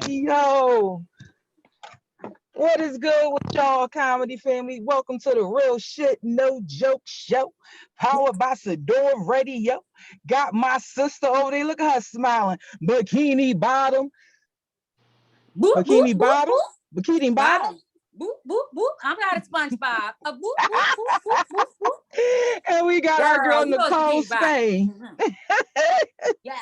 Yo, what is good with y'all, comedy family? Welcome to the Real Shit No Joke Show, powered by Sadior Radio. Got my sister over there. Look at her smiling. Bikini bottom, Boop, boop, bikini boop, bottom, boop. bikini bottom. Boop, boop, boop. I'm not a SpongeBob. Boop, boop, boop, boop, boop, boop. And we got our girl you know it's Nicole bikini bottom. Spain. Yeah.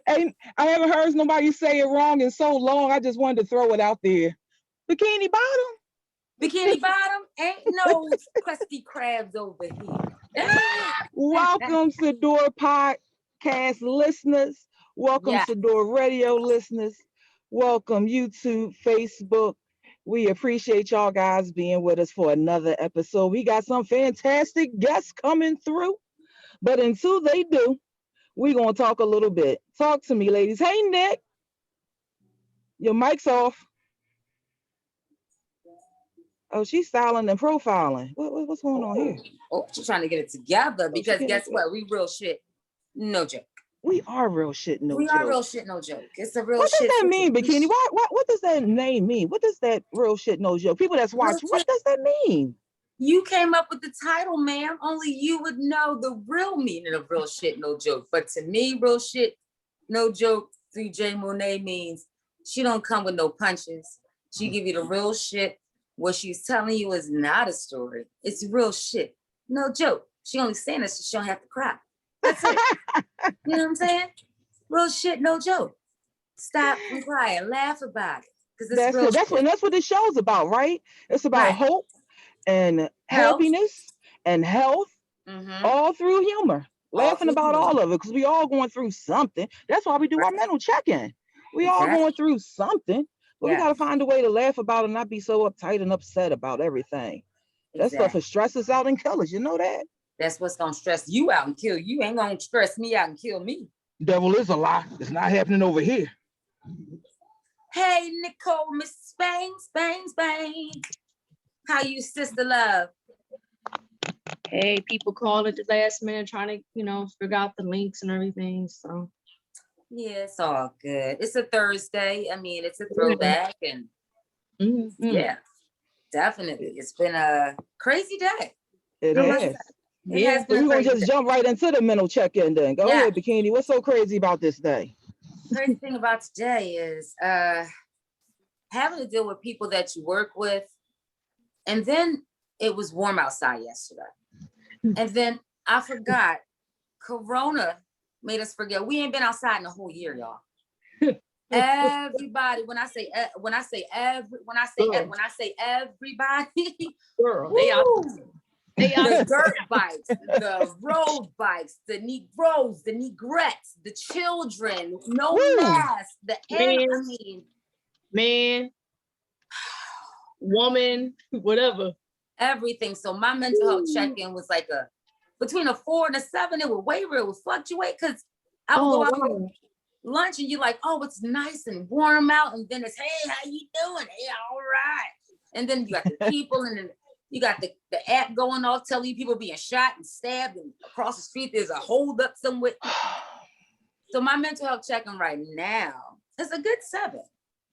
And I haven't heard nobody say it wrong in so long. I just wanted to throw it out there. Bikini bottom. Bikini bottom. Ain't no crusty crabs over here. Welcome, Sadior Podcast listeners. Welcome, Sadior Radio listeners. Welcome, YouTube, Facebook. We appreciate y'all guys being with us for another episode. We got some fantastic guests coming through. But until they do, we're going to talk a little bit. Talk to me, ladies. Hey, Nick. Your mic's off. Oh, she's styling and profiling. What's going on here? Oh, she's trying to get it together because guess what? We real shit, no joke. We are real shit, no joke. We are real shit, no joke. It's a real shit. What does that mean, Bikini? What does that name mean? What does that real shit, no joke? People that's watching, what does that mean? You came up with the title, ma'am. Only you would know the real meaning of real shit, no joke. But to me, real shit, no joke, 3J Monet means she don't come with no punches. She give you the real shit. What she's telling you is not a story. It's real shit. No joke. She only saying this so she don't have to cry. That's it. You know what I'm saying? Real shit, no joke. Stop and cry and laugh about it. Because that's what this show's about, right? It's about hope and happiness and health, all through humor. Laughing about all of it, because we all going through something. That's why we do our mental check-in. We all going through something, but we got to find a way to laugh about it and not be so uptight and upset about everything. That stuff will stress us out and kill us. You know that? That's what's going to stress you out and kill you. Ain't going to stress me out and kill me. Devil is a lie. It's not happening over here. Hey, Nicole, Miss Spain. How you, sister love? Hey, people call at the last minute trying to, figure out the links and everything. So yeah, it's all good. It's a Thursday. I mean, it's a throwback, and yeah, definitely. It's been a crazy day. It has. Yeah, so we're gonna just jump right into the mental check-in then. Go ahead, Bikini. What's so crazy about this day? Crazy thing about today is having to deal with people that you work with, and then it was warm outside yesterday. And then I forgot, Corona made us forget. We ain't been outside in a whole year, y'all. Everybody, when I say everybody, girl, the dirt bikes, the road bikes, the Negroes, the Negrettes, the children, no mask, the man, woman, whatever. Everything. So my mental health check-in was like between a 4 and a 7. It would waver, it would fluctuate, because I would go out for lunch and you're like, oh, it's nice and warm out, and then it's, hey, how you doing? Hey, all right. And then you got the people, and then you got the app going off telling you people being shot and stabbed, and across the street there's a hold up somewhere. So my mental health check-in right now is a good 7.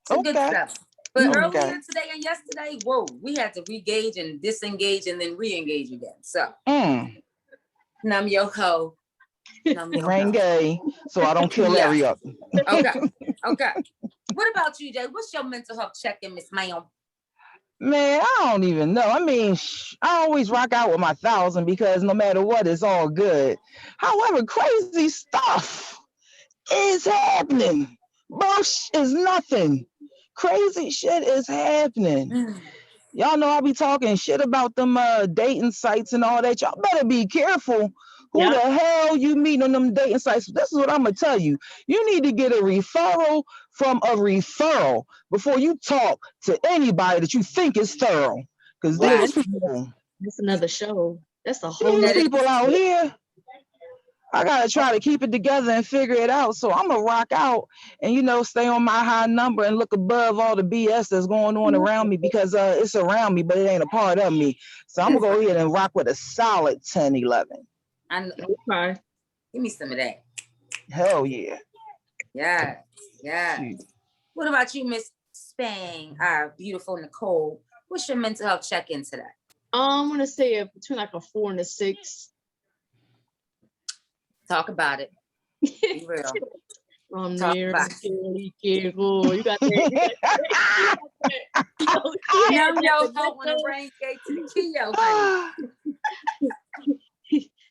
It's a good 7. But earlier today and yesterday, we had to re-gauge and disengage and then re-engage again. So, Nam yo ho. Rain gay, so I don't kill Larry up. Okay. What about you, Jay? What's your mental health check-in, Miss Ma'am? Man, I don't even know. I mean, I always rock out with my 1,000 because no matter what, it's all good. However, crazy stuff is happening. Bush is nothing. Crazy shit is happening. Y'all know I be talking shit about them dating sites and all that. Y'all better be careful who the hell you meet on them dating sites. This is what I'm gonna tell you. You need to get a referral from a referral before you talk to anybody that you think is thorough. Because these people, that's another show. That's a whole these people out here. I gotta try to keep it together and figure it out. So I'm gonna rock out and stay on my high number and look above all the BS that's going on around me, because it's around me, but it ain't a part of me. So I'm gonna go ahead and rock with a solid 10, 11. Okay. Give me some of that. Hell yeah. Yeah. What about you, Miss Spang, our beautiful Nicole? What's your mental health check-in today? I'm gonna say between like a 4 and a 6. Talk about it. Be real. From Talk there, about you got that. Yo, on the rain gate to the Keo, honey.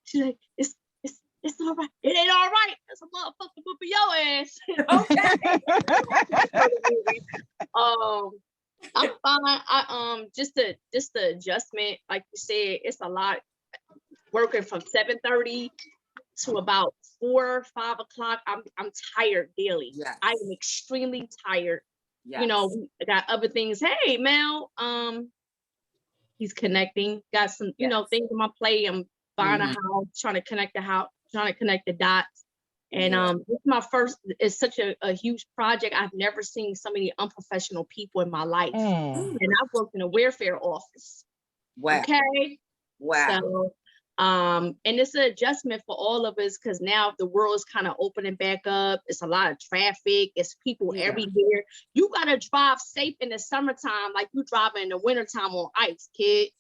She's like, it's all right. It ain't all right. That's a motherfucker whooping your ass. Okay. I'm fine. I just the adjustment, like you said, it's a lot. Working from 7:30 to about 4 or 5 o'clock. I'm tired daily. Yes. I am extremely tired. Yes. You know, I got other things. Hey, Mel, he's connecting. Got some, you know, things on my plate. I'm buying a house, trying to connect the dots. And this is my first. It's such a huge project. I've never seen so many unprofessional people in my life. And I've worked in a welfare office. Wow. Okay. Wow. So, and it's an adjustment for all of us because now the world is kind of opening back up. It's a lot of traffic. It's people everywhere. You gotta drive safe in the summertime, like you driving in the wintertime on ice, kid.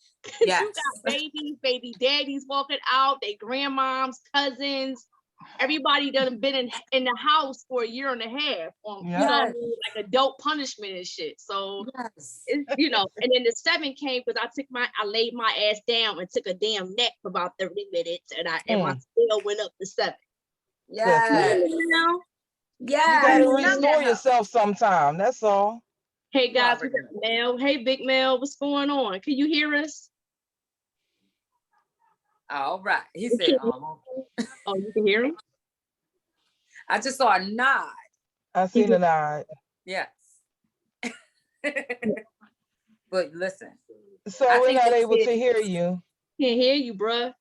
Yes. You got babies, baby daddies walking out, they grandmoms, cousins. Everybody done been in the house for a year and a half on, you know what I mean? Like adult punishment and shit. So, it's, you know, and then the 7 came because I laid my ass down and took a damn nap for about 30 minutes and my scale went up to 7. Yeah. You know? Yeah. You gotta restore yourself sometime. That's all. Hey guys, we got Mel. Hey, Big Mel, what's going on? Can you hear us? All right. He said, oh, you can hear him? I just saw a nod. I seen a nod. Yes. But listen. So we're not able to hear you. Can't hear you, bruh.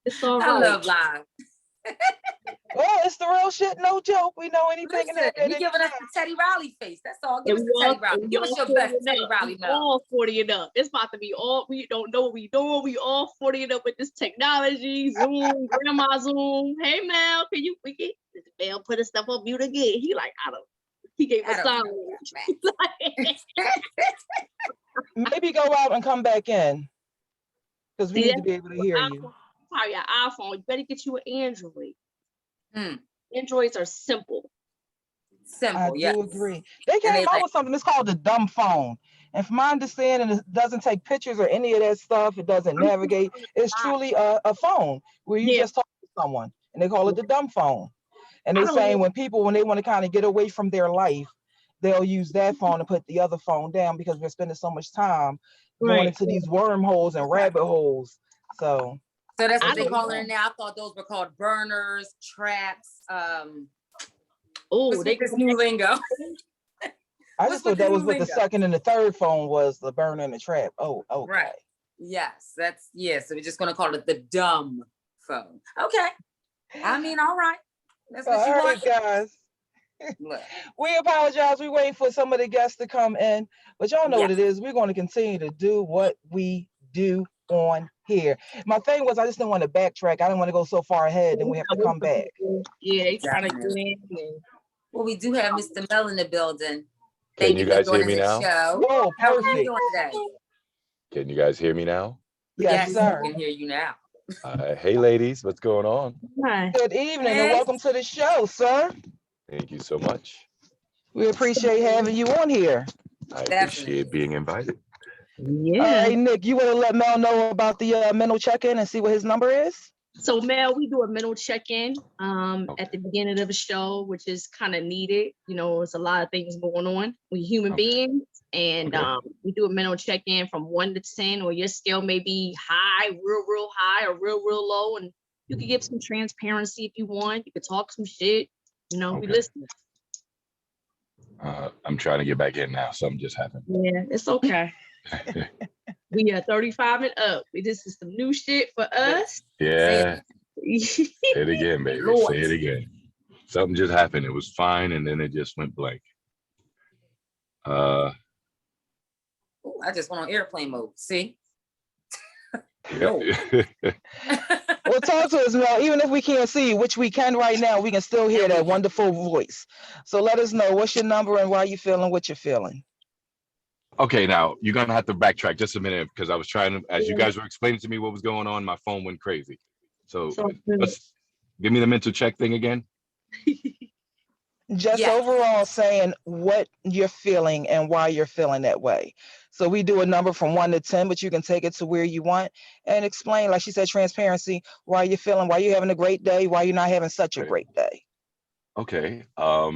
It's all right. I love live. Well, it's the real shit, no joke. We know anything. Listen, you giving us the Teddy Riley face. That's all. Give us the Teddy Riley. Give us your best Teddy Riley now. All 40 and up. It's about to be all. We don't know what we doing. We all 40 and up with this technology. Zoom, grandma Zoom. Hey Mel, Mel put his stuff on mute again. He like, I don't. He gave us sign. Maybe go out and come back in because we need to be able to hear you. Probably your iPhone. You better get you an Android. Androids are simple. I do agree. They came out with something. It's called the dumb phone. And from my understanding, it doesn't take pictures or any of that stuff. It doesn't navigate. It's truly a phone where you just talk to someone, and they call it the dumb phone. And they're saying when they want to kind of get away from their life, they'll use that phone and put the other phone down because we're spending so much time going into these wormholes and rabbit holes. So that's what they call it now. I thought those were called burners, traps. They this new lingo. I just thought that was what the second and the third phone was, the burner and the trap. Oh, okay. Right. Yes, so we're just gonna call it the dumb phone. Okay. I mean, all right. That's what you want, guys. We apologize. We're waiting for some of the guests to come in, but y'all know what it is. We're going to continue to do what we do on here. My thing was I just didn't want to backtrack. I didn't want to go so far ahead and we have to come back. Yeah, they trying to get in. Well, we do have Mr. Mel in the building. Can you guys hear me now? Whoa, perfect. Can you guys hear me now? Yes, sir. We can hear you now. Hey, ladies, what's going on? Hi. Good evening and welcome to the show, sir. Thank you so much. We appreciate having you on here. I appreciate being invited. Yeah. All right, Nick, you want to let Mel know about the mental check-in and see what his number is? So Mel, we do a mental check-in at the beginning of the show, which is kind of needed. You know, there's a lot of things going on. We human beings, and we do a mental check-in from 1 to 10, or your scale may be high, real high, or real low, and you can give some transparency if you want. You could talk some shit. You know, we listen. I'm trying to get back in now. Something just happened. Yeah, it's okay. We are 35 and up. This is some new shit for us. Yeah. Say it again, baby. Say it again. Something just happened. It was fine, and then it just went blank. I just went on airplane mode. See? No. Well, talk to us, Mel. Even if we can't see you, which we can right now, we can still hear that wonderful voice. So let us know what's your number and why you feeling what you're feeling. Okay, now you're gonna have to backtrack just a minute because I was trying to, as you guys were explaining to me what was going on, my phone went crazy. So let's give me the mental check thing again. Just overall saying what you're feeling and why you're feeling that way. So we do a number from 1 to 10, but you can take it to where you want and explain, like she said, transparency, why you're feeling, why you're having a great day, why you're not having such a great day. Okay. I'll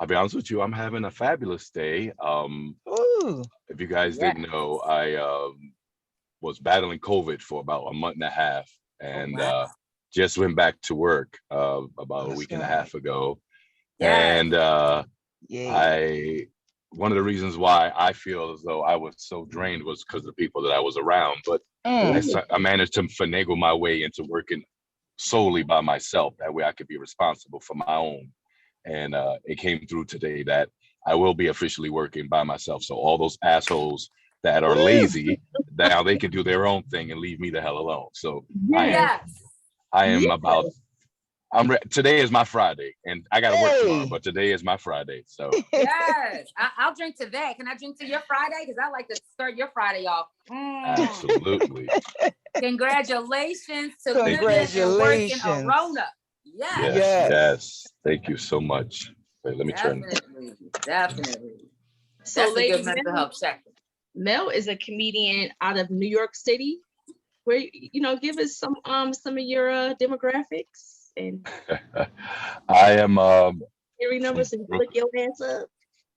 be honest with you, I'm having a fabulous day. Ooh. If you guys didn't know, I was battling COVID for about a month and a half and just went back to work about a week and a half ago. And one of the reasons why I feel as though I was so drained was because of the people that I was around. But I managed to finagle my way into working solely by myself. That way I could be responsible for my own. And it came through today that I will be officially working by myself. So all those assholes that are lazy, now they can do their own thing and leave me the hell alone. So I am about, today is my Friday and I got to work tomorrow, but today is my Friday. So yes, I'll drink to that. Can I drink to your Friday? Because I like to start your Friday off. Absolutely. Congratulations to living and working a Rona. Yes. Thank you so much. Wait, let me turn. Definitely. So, that's a good mental health check. Mel is a comedian out of New York City. Where give us some of your demographics and. I am. Hearing numbers and look your hands up.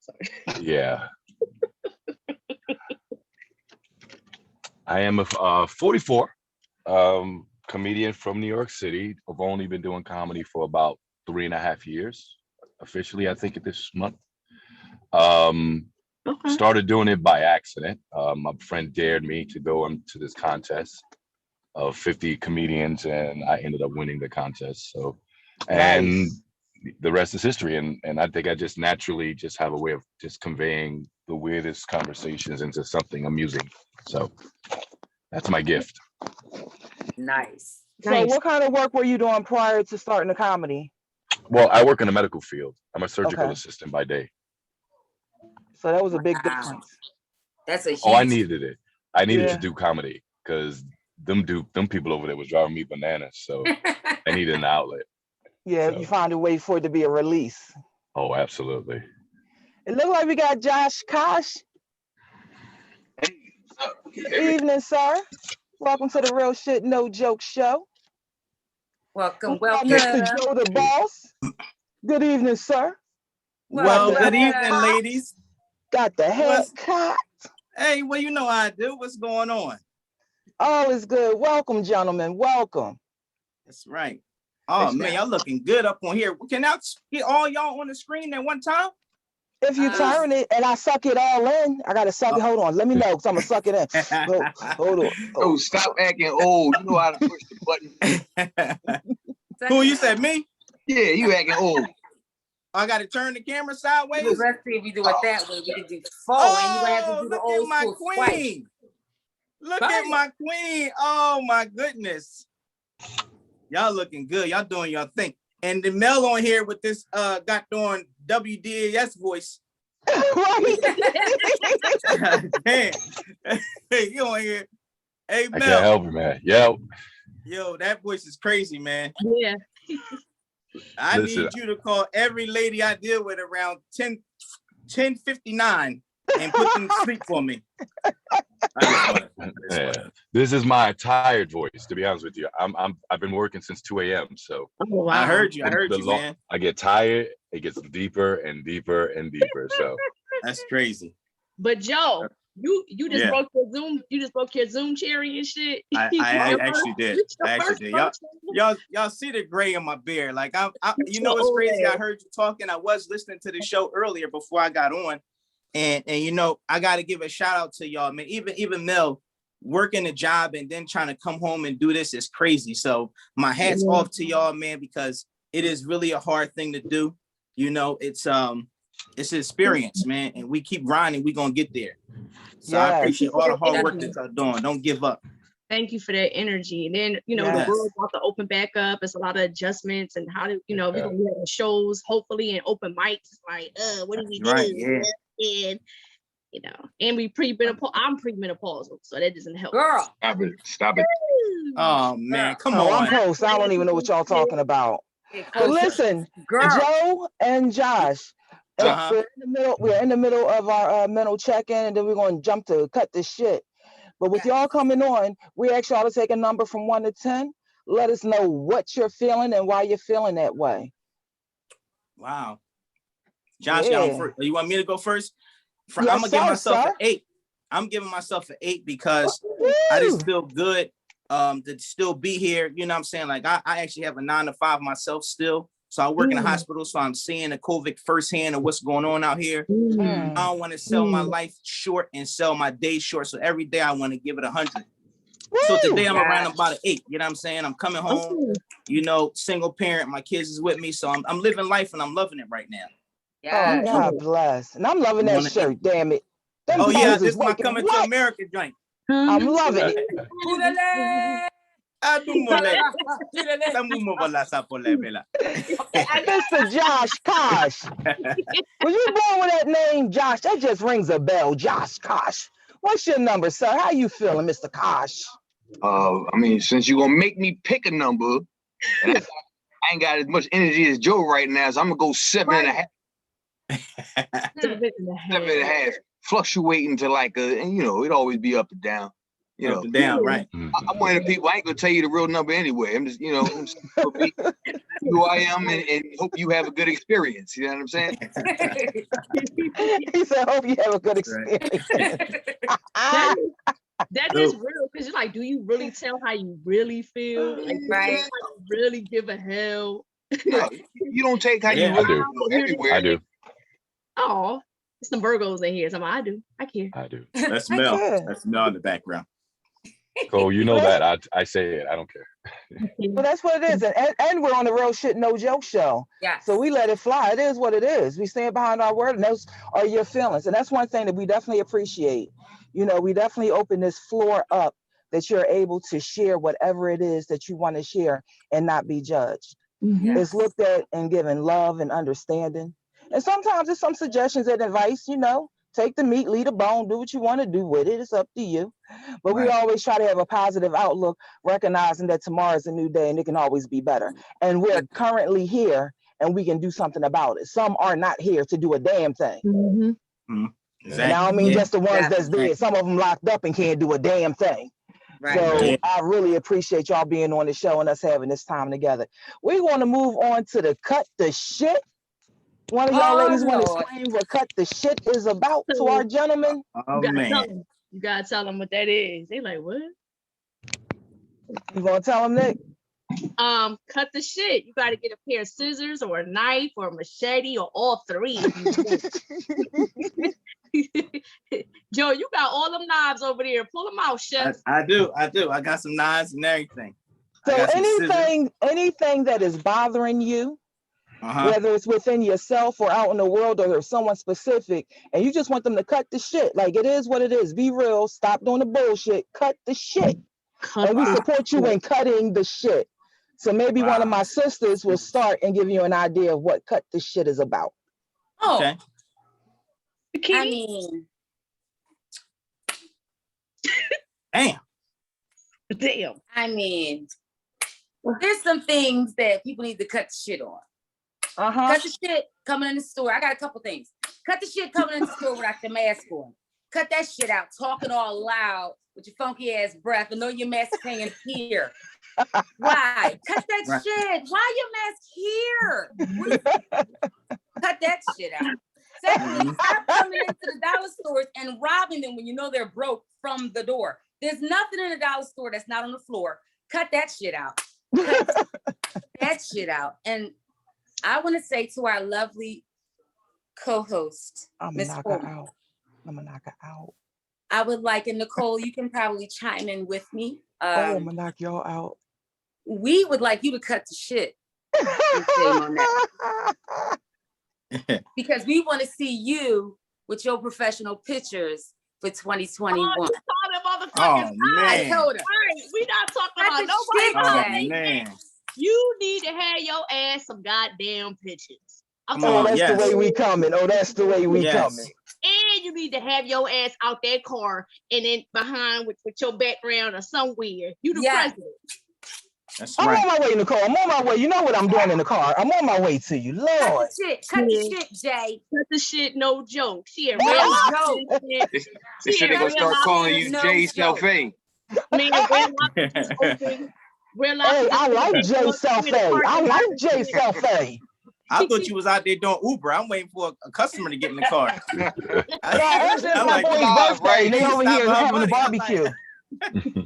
Sorry. Yeah. I am a 44 comedian from New York City. I've only been doing comedy for about 3.5 years. Officially, I think this month. Started doing it by accident. My friend dared me to go into this contest of 50 comedians, and I ended up winning the contest. So, and the rest is history. And I think I just naturally just have a way of just conveying the weirdest conversations into something amusing. So that's my gift. Nice. So what kind of work were you doing prior to starting the comedy? Well, I work in the medical field. I'm a surgical assistant by day. So that was a big difference. That's a huge. I needed it. I needed to do comedy because them people over there was driving me bananas. So I needed an outlet. Yeah, so you found a way for it to be a release. Oh, absolutely. It looked like we got Josh Kosh. Good evening, sir. Welcome to the Real Shit No Joke show. Welcome. Mr. Joe the Boss. Good evening, sir. Well, good evening, ladies. Got the haircut. Hey, well, you know how I do. What's going on? Oh, it's good. Welcome, gentlemen. Welcome. That's right. Oh, man, y'all looking good up on here. Can I get all y'all on the screen at one time? If you turn it and I suck it all in, I got to suck it. Hold on. Let me know because I'm going to suck it in. Hold on. Oh, stop acting old. You know how to push the button. Who, you said me? Yeah, you acting old. I got to turn the camera sideways? Let's see if we do it that way. We can do 4 and you're going to have to do the old school swipe. Look at my queen. Oh, my goodness. Y'all looking good. Y'all doing your thing. And the Mel on here with this got on WDAS voice. Damn. Hey, you on here. Hey, Mel. I can't help it, man. Yo, that voice is crazy, man. Yeah. I need you to call every lady I deal with around 10:59 and put them to sleep for me. This is my tired voice, to be honest with you. I've been working since 2 a.m. So I heard you, man. I get tired, it gets deeper and deeper and deeper. So that's crazy. But Joe, you just broke your Zoom, cherry and shit. I actually did. Y'all see the gray in my beard. Like you know what's crazy? I heard you talking. I was listening to the show earlier before I got on. And you know, I got to give a shout out to y'all, man. Even Mel working a job and then trying to come home and do this is crazy. So my hat's off to y'all, man, because it is really a hard thing to do. You know, it's an experience, man, and we keep grinding. We gonna get there. So I appreciate all the hard work that y'all doing. Don't give up. Thank you for that energy. And then, you know, the world's about to open back up. It's a lot of adjustments and how to, you know, we're gonna be having shows, hopefully, and open mics. Like, what do we do? And you know, and I'm premenopausal, so that doesn't help. Girl, stop it. Oh man, come on. I'm post. I don't even know what y'all talking about. But listen, Joe and Josh, we're in the middle of our mental check-in, and then we're going to jump to cut this shit. But with y'all coming on, we ask y'all to take a number from 1 to 10. Let us know what you're feeling and why you're feeling that way. Wow. Josh, you want me to go first? Yes, I'm gonna give myself an 8. I'm giving myself an 8 because I just feel good to still be here. You know what I'm saying? Like I actually have a 9 to 5 myself still. So I work in a hospital, so I'm seeing the COVID firsthand and what's going on out here. I don't want to sell my life short and sell my day short. So every day I want to give it 100. So today I'm around about an 8. You know what I'm saying? I'm coming home, you know, single parent. My kids is with me. So I'm living life and I'm loving it right now. Oh, God bless. And I'm loving that shirt, damn it. Oh, yeah, this is my Coming to America joint. I'm loving it. Mr. Josh Kosh. When you born with that name, Josh, that just rings a bell. Josh Kosh. What's your number, sir? How you feeling, Mr. Kosh? I mean, since you're gonna make me pick a number, and I ain't got as much energy as Joe right now, so I'm gonna go 7.5. 7.5, fluctuating to like and you know, it always be up and down. You know, up and down, right? I'm one of the people. I ain't gonna tell you the real number anyway. I'm just, you know, who I am, and hope you have a good experience. You know what I'm saying? He said, "Hope you have a good experience." That is real, because you're like, do you really tell how you really feel? Like, right? You really give a hell? No, you don't take how you really feel everywhere. I do. Oh, there's some Virgos in here. I do. I care. I do. That's Mel. That's Mel in the background. So you know that I say it. I don't care. Well, that's what it is, and we're on the Real Shit No Joke show. Yeah. So we let it fly. It is what it is. We stand behind our word, and those are your feelings. And that's one thing that we definitely appreciate. You know, we definitely open this floor up that you're able to share whatever it is that you want to share and not be judged. It's looked at and given love and understanding. And sometimes it's some suggestions and advice, you know. Take the meat, leave the bone, do what you want to do with it. It's up to you. But we always try to have a positive outlook, recognizing that tomorrow is a new day and it can always be better. And we're currently here and we can do something about it. Some are not here to do a damn thing. Exactly. And I don't mean just the ones that's dead. Some of them locked up and can't do a damn thing. So I really appreciate y'all being on the show and us having this time together. We want to move on to the cut the shit. One of y'all ladies want to explain what cut the shit is about to our gentlemen? Oh, man. You gotta tell them what that is. They like, what? You gonna tell them, Nick? Cut the shit. You gotta get a pair of scissors or a knife or a machete or all three. Joe, you got all them knives over there. Pull them out, chef. I do. I got some knives and everything. So anything that is bothering you, whether it's within yourself or out in the world or someone specific, and you just want them to cut the shit. Like, it is what it is. Be real. Stop doing the bullshit. Cut the shit. And we support you in cutting the shit. So maybe one of my sisters will start and give you an idea of what cut the shit is about. Oh, okay. I mean, damn. I mean, there's some things that people need to cut the shit on. Cut the shit coming in the store. I got a couple things. Cut the shit coming in the store without the mask on. Cut that shit out. Talking all loud with your funky ass breath. And know your mask hanging here. Why? Cut that shit. Why your mask here? Cut that shit out. Secondly, stop coming into the dollar stores and robbing them when you know they're broke from the door. There's nothing in the dollar store that's not on the floor. Cut that shit out. Cut that shit out. And I want to say to our lovely co-host, Miss Cole, I'm gonna knock her out. I would like, and Nicole, you can probably chime in with me. I'm gonna knock y'all out. We would like you to cut the shit on that. Because we want to see you with your professional pictures for 2021. Oh, motherfuckers. Man. I told her. Right, we not talking Cut about the shit, nobody. Jay. Man. You need to have your ass some goddamn pictures. I'm Come Oh, on, that's yes. the way we coming. Oh, that's the way we Yes. coming. And you need to have your ass out that car and then behind with your background or somewhere. You the Yeah. president. That's I'm right. on my way, Nicole. I'm on my way. You know what I'm doing in the car. I'm on my way to you, Cut Lord. the shit. Cut the shit, Jay. Cut the shit, no joke. She a No real joke. They said they're gonna start calling you No Jay joke. Selfie. Man, real life is open. Real life Hey, is I like open. Jay Selfie. I like Jay Selfie. I thought you was out there doing Uber. I'm waiting for a customer to get in the car. Yeah, actually, it's I'm my like, boy's live, birthday. right? They You over stop here her having a money. I'm barbecue.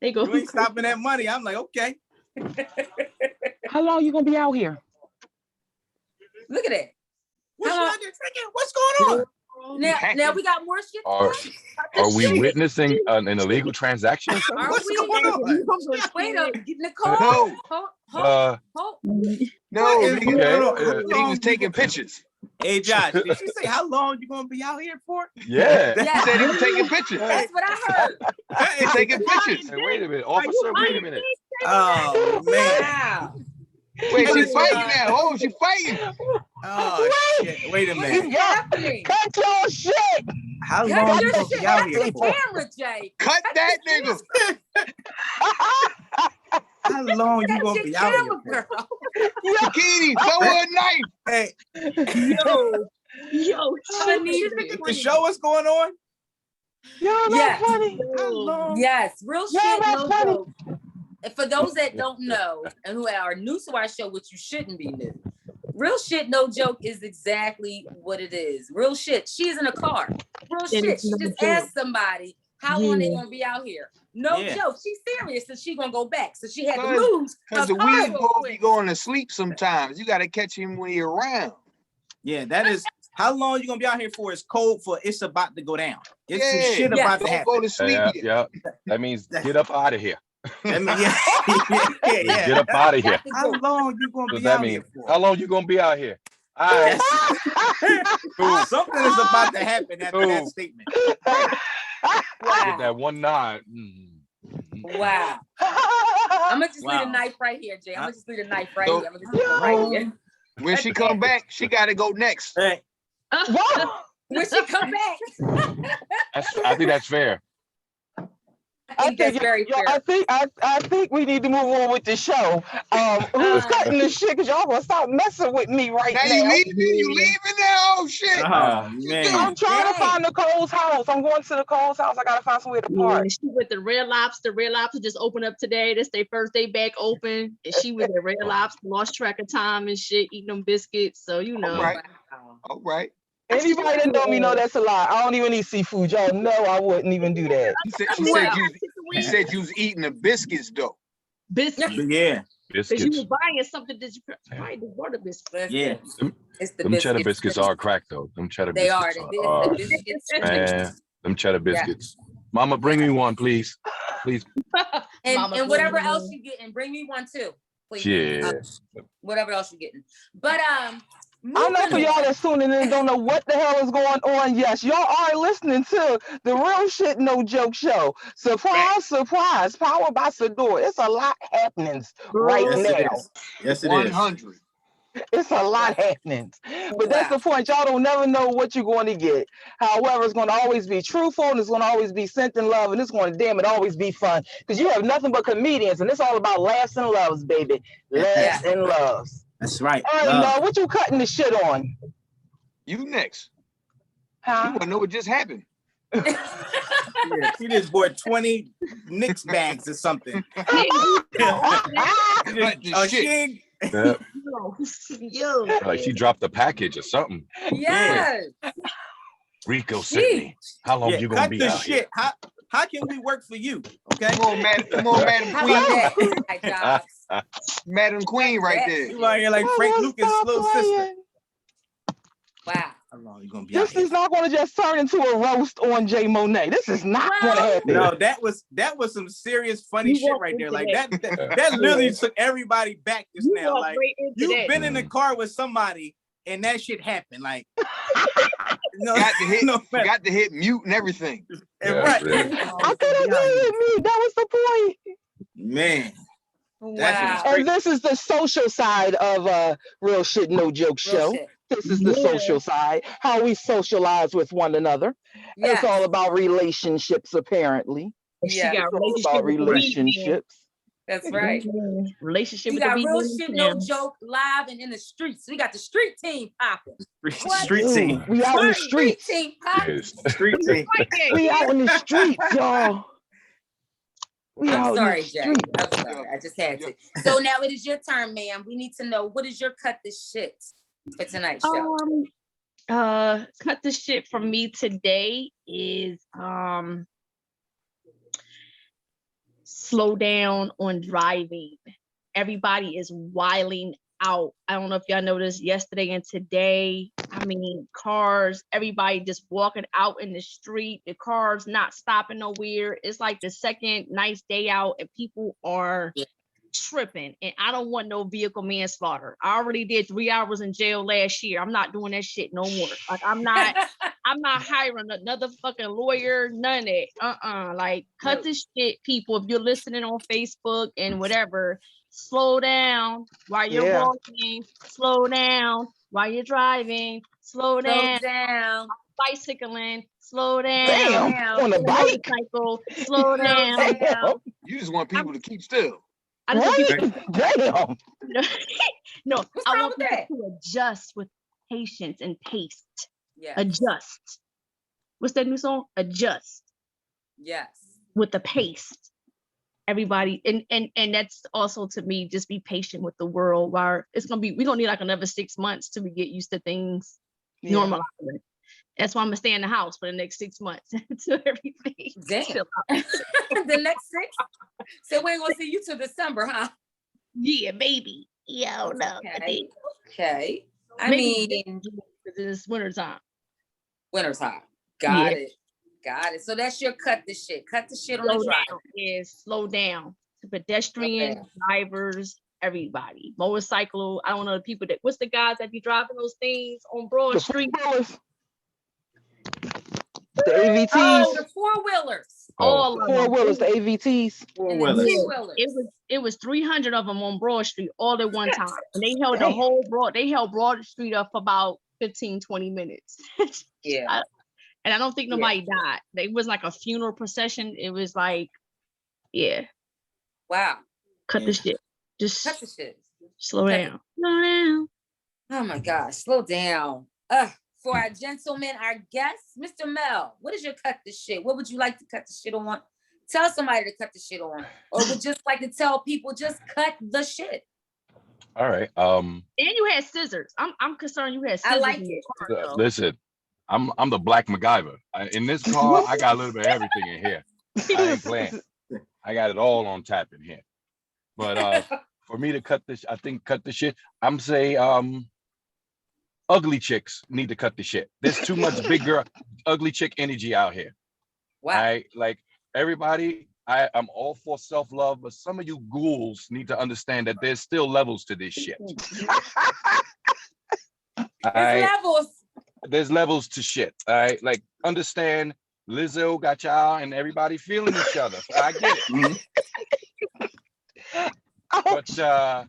They go. You ain't stopping that money. I'm like, okay. How long you gonna be out here? Look at it. What's, Come on. out there drinking? What's going on? Now we got more shit. Are to say? are we witnessing an illegal transaction or something? Are What's we? going on? Wait a Nicole. No. Hold. No, What is nigga, going on? he was taking pictures. Hey, Josh, did she say how long you gonna be out here for? Yeah. He Yeah. said he was taking pictures. That's what I heard. He's taking pictures. Hey, wait a minute, officer. Wait a minute. Oh man. Wow. Wait, she Listen, fighting now. Oh, she fighting. Oh shit. Wait a What is minute. happening? Cut your shit. How Cut long you your gonna shit be out off here the for? camera, Jay. Cut that nigga. How long you Cut gonna your be out here camera, for? girl. Bikini, throw her a knife. Hey, Yo, Honey, to show what's going on? Y'all not Yes. funny. How long? Yes, real Yeah, shit, that's no funny. joke. And for those that don't know and who are new to our show, which you shouldn't be new, real shit, no joke is exactly what it is. Real shit. She's in a car. Real shit. it's She no just joke. asked somebody how long they Yeah. gonna be out here. No Yeah. joke. She's serious, and she gonna go back. So she had to Cause- lose Because her the car weed real boy be quick. going to sleep sometimes. You got to catch him when you're around. Yeah, that is how long you gonna be out here for is code for it's about to go down. It's some Yeah. shit Yeah. about to Don't happen. go to sleep Yeah, yet. yeah. That means get up out of here. I mean, yeah, yeah. Get up out of here. Got to How go. long you gonna What does be that out mean? here for? How long you gonna be out here? All right. Yes. Something is about to happen after that Ooh. statement. Get Wow. that one nod. Wow. I'm gonna just leave Wow. the knife right here, Jay. I'm gonna just leave the knife right So- here. I'm gonna just leave it right here. When she come back, she got to go next. Hey, What? When she come back, I think that's fair. I think that's very yo, fair. I think we need to move on with the show. Who's cutting this shit? Cause y'all gonna stop messing with me right Now now. you leaving? You leaving now? Oh shit! oh man. I'm trying to Dang. find Nicole's house. I'm going to Nicole's house. I gotta find somewhere to Yeah, park. she with the Red Lobster. Red Lobster just opened up today. This their first day back open. And she with the Red Lobster, lost track of time and shit, eating them biscuits. So you know. Right. Wow. All right. Anybody that know me know that's a lie. I don't even eat seafood. Y'all know I wouldn't even do that. She said you was eating the biscuits though. Biscuits. Yeah, Because you Biscuits. were buying something that you probably just bought a biscuit. yeah. It's the Them cheddar biscuits. biscuits are crack though. Them cheddar They are. biscuits The biscuits. man. Them cheddar biscuits. Mama, bring me one, please. Please. And, Mama, and whatever bring me else one. you get, and bring me one too, please. Yeah. Whatever else you're getting. But I know for moving y'all on. that's tuning in and don't know what the hell is going on. Yes, y'all are listening to the Real Shit No Joke Show. Surprise, surprise, powered by Sadior. It's a lot happening right Yes, it now. is. Yes, it is. 100. It's a lot happening. But that's Wow. the point. Y'all don't never know what you're going to get. However, it's going to always be truthful and it's going to always be sent in love and it's going to damn it always be fun. Because you have nothing but comedians and it's all about laughs and loves, baby. Laughs and loves. That's right. All right, now what you cutting the shit on? You next. You Huh? want to know what just happened? Yeah, she just bought 20 Knicks bags or something. This shit. Yeah. Yo. Like she dropped the package or something. Yes. Rico sent me. How long Yeah, you gonna cut be the out shit. How can we work for you? Okay. Come on, Madam How Queen. about that? Hi, Jobs. Madam Queen right there. You out here like Oh, Frank don't Lucas' stop little sister. playing. Wow. How long you gonna be out This here? is not going to just turn into a roast on Jay Monet. This is not going to happen. No, that was some serious funny You shit walked right there. into Like that. that literally took everybody back just You now. walked Like right into you've that. been in the car with somebody and that shit happened. Like No, forgot to hit mute and everything. Right. I could have made me. That was the point. Man. Wow. And this is the social side of Real Shit No Joke show. This is the social side, how we socialize with one another. Yes. It's all about relationships, apparently. She got It's all about relationships. That's right. Relationship We with got the Real Shit No Joke live and in the streets. We got the street team popping. Street team. We out in the streets. Street team popping. Street team. We out in the streets, y'all. I'm sorry, Jay. I'm sorry. I just had to. So now it is your turn, ma'am. We need to know, what is your cut the shit for tonight's show? Cut the shit from me today is slow down on driving. Everybody is wilding out. I don't know if y'all noticed yesterday and today. I mean, cars, everybody just walking out in the street. The cars not stopping nowhere. It's like the second nice day out and people are tripping. And I don't want no vehicle manslaughter. I already did 3 hours in jail last year. I'm not doing that shit no more. Like I'm not hiring another fucking lawyer, none of that. Like cut this shit, people. If you're listening on Facebook and whatever, slow down while you're walking, slow down while you're driving, slow down. Bicycling, slow down. Damn, on a bike. Motorcycle, slow down. You just want people to keep still. I just want people Damn. No, What's I wrong want with people that? to adjust with patience and pace. Yes. Adjust. What's that new song? Adjust Yes. with the pace. Everybody, and that's also to me, just be patient with the world. Where it's gonna be, we're gonna need like another 6 months till we get used to things normalizing. That's why I'm gonna stay in the house for the next 6 months until everything. Damn. The next 6? So we ain't gonna see you till December, huh? Yeah, baby. Yeah, I don't know. Okay. I mean, it's wintertime. Wintertime. Got it. So that's your cut the shit. Cut the shit on the drive. Slow down. Pedestrians, drivers, everybody. Motorcycle. I don't know the people that. What's the guys that be driving those things on Broad Street? The AVTs. Oh, the four-wheelers. All the four-wheelers, the AVTs. It was 300 of them on Broad Street all at one time. And they held Broad Street up for about 15, 20 minutes. Yeah. And I don't think nobody died. It was like a funeral procession. It was like, wow. Cut the shit. Just cut the shit. Slow down. Slow down. Oh my gosh, slow down. For our gentlemen, our guests, Mr. Mel, what is your cut the shit? What would you like to cut the shit on? Tell somebody to cut the shit on. Or would just like to tell people, just cut the shit. All right. And you had scissors. I'm concerned you had scissors. I like it. Listen, I'm the Black MacGyver. In this car, I got a little bit of everything in here. I ain't playing. I got it all on tap in here. But for me to cut this, I think cut the shit. I'm say ugly chicks need to cut the shit. There's too much big girl, ugly chick energy out here. Wow. Like everybody, I'm all for self-love, but some of you ghouls need to understand that there's still levels to this shit. There's levels to shit. All right, like understand. Lizzo got y'all and everybody feeling each other. I get it. But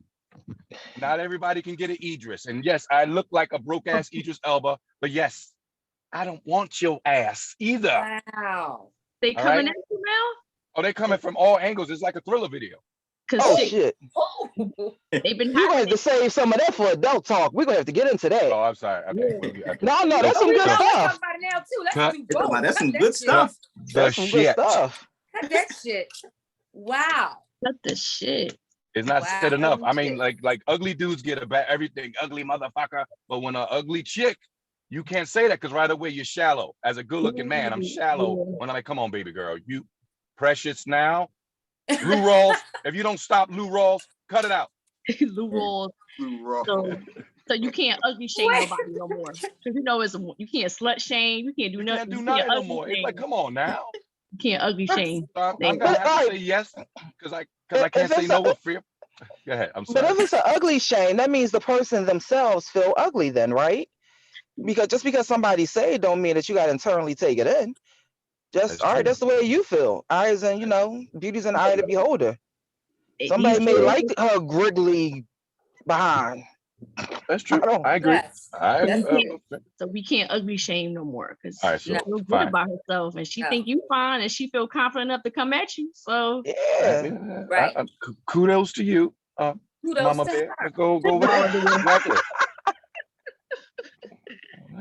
not everybody can get an Idris. And yes, I look like a broke ass Idris Elba, but yes, I don't want your ass either. Wow. They coming at you now? Oh, they coming from all angles. It's like a Thriller video. Oh shit. They've been you have to save some of that for adult talk. We're gonna have to get into that. Oh, I'm sorry. Okay. No, that's some good stuff. Let's talk about it now too. That's some good stuff. That's some good stuff. Cut that shit. Wow. Cut the shit. It's not said enough. I mean, like ugly dudes get about everything, ugly motherfucker. But when an ugly chick, you can't say that because right away you're shallow. As a good-looking man, I'm shallow. When I'm like, come on, baby girl, you precious now. Lou rolls. If you don't stop Lou rolls, cut it out. Lou rolls. So you can't ugly shame nobody no more. Because you know you can't slut shame. You can't do nothing. You can't do nothing no more. It's like, come on now. You can't ugly shame. I'm gonna have to say yes because I can't say no with fear. Go ahead. I'm sorry. But if it's an ugly shame, that means the person themselves feel ugly then, right? Because just because somebody say it don't mean that you got to internally take it in. Just That's all right, true. that's the way you feel. Eyes and beauty's in the eye of the beholder. Somebody These may days, like her griggly behind. That's true. I agree. Yes. so we can't ugly shame no more because All right, she so feels good fine. about herself and she think you fine and she feel confident enough to come at you. So Yeah. Right. Kudos to you, Kudos Mama to Bear. her. Let's go over there. Exactly.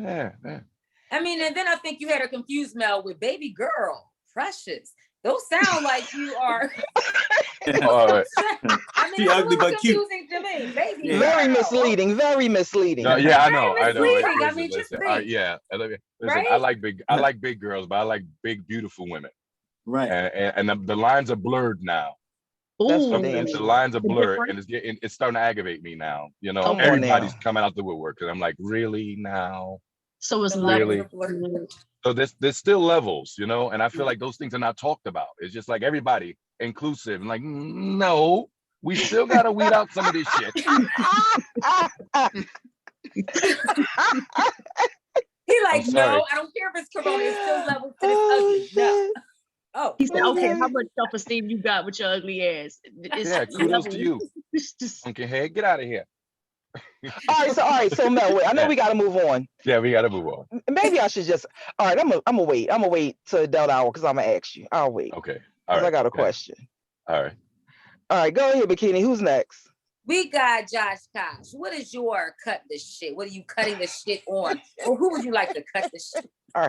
Yeah. I mean, and then I think you had her confused, Mel, with baby girl, precious. Those sound like you are. All right. I mean, She it's ugly a little but cute. confusing to me. Baby Yeah. Very girl. misleading. Very misleading. No, yeah, I know. misleading. I Listen, mean, just listen. think. Yeah. Listen, Right? I like big girls, but I like big, beautiful women. Right. And the lines are blurred now. That's for ooh, damn The sure. lines are blurred, difference? and it's starting to aggravate me now. Come on Everybody's now. coming out the woodwork, and I'm like, really now? so it's The Really? lines are blurred. So there's still levels, and I feel like those things are not talked about. It's just like everybody inclusive, and like, no, we still gotta weed out some of this shit. He like, I'm sorry. no, I don't care if it's corona, it's still levels to this ugly. No. Oh, He said, okay, Okay. how much self-esteem you got with your ugly ass? It's Yeah, kudos to you. It's just Okay, hey, get out of here. All right, so Mel, wait, I know Yeah. we gotta move on. Yeah, we gotta move on. Maybe I should just all right, I'm gonna wait. I'm gonna wait till that hour because I'm gonna ask you. I'll wait. Okay. All Because right. I got a okay. question. All right. All right, go ahead, Bikini. Who's next? we got Josh Kosh. What is your cut the shit? What are you cutting the shit on? Or who would you like to cut the shit? All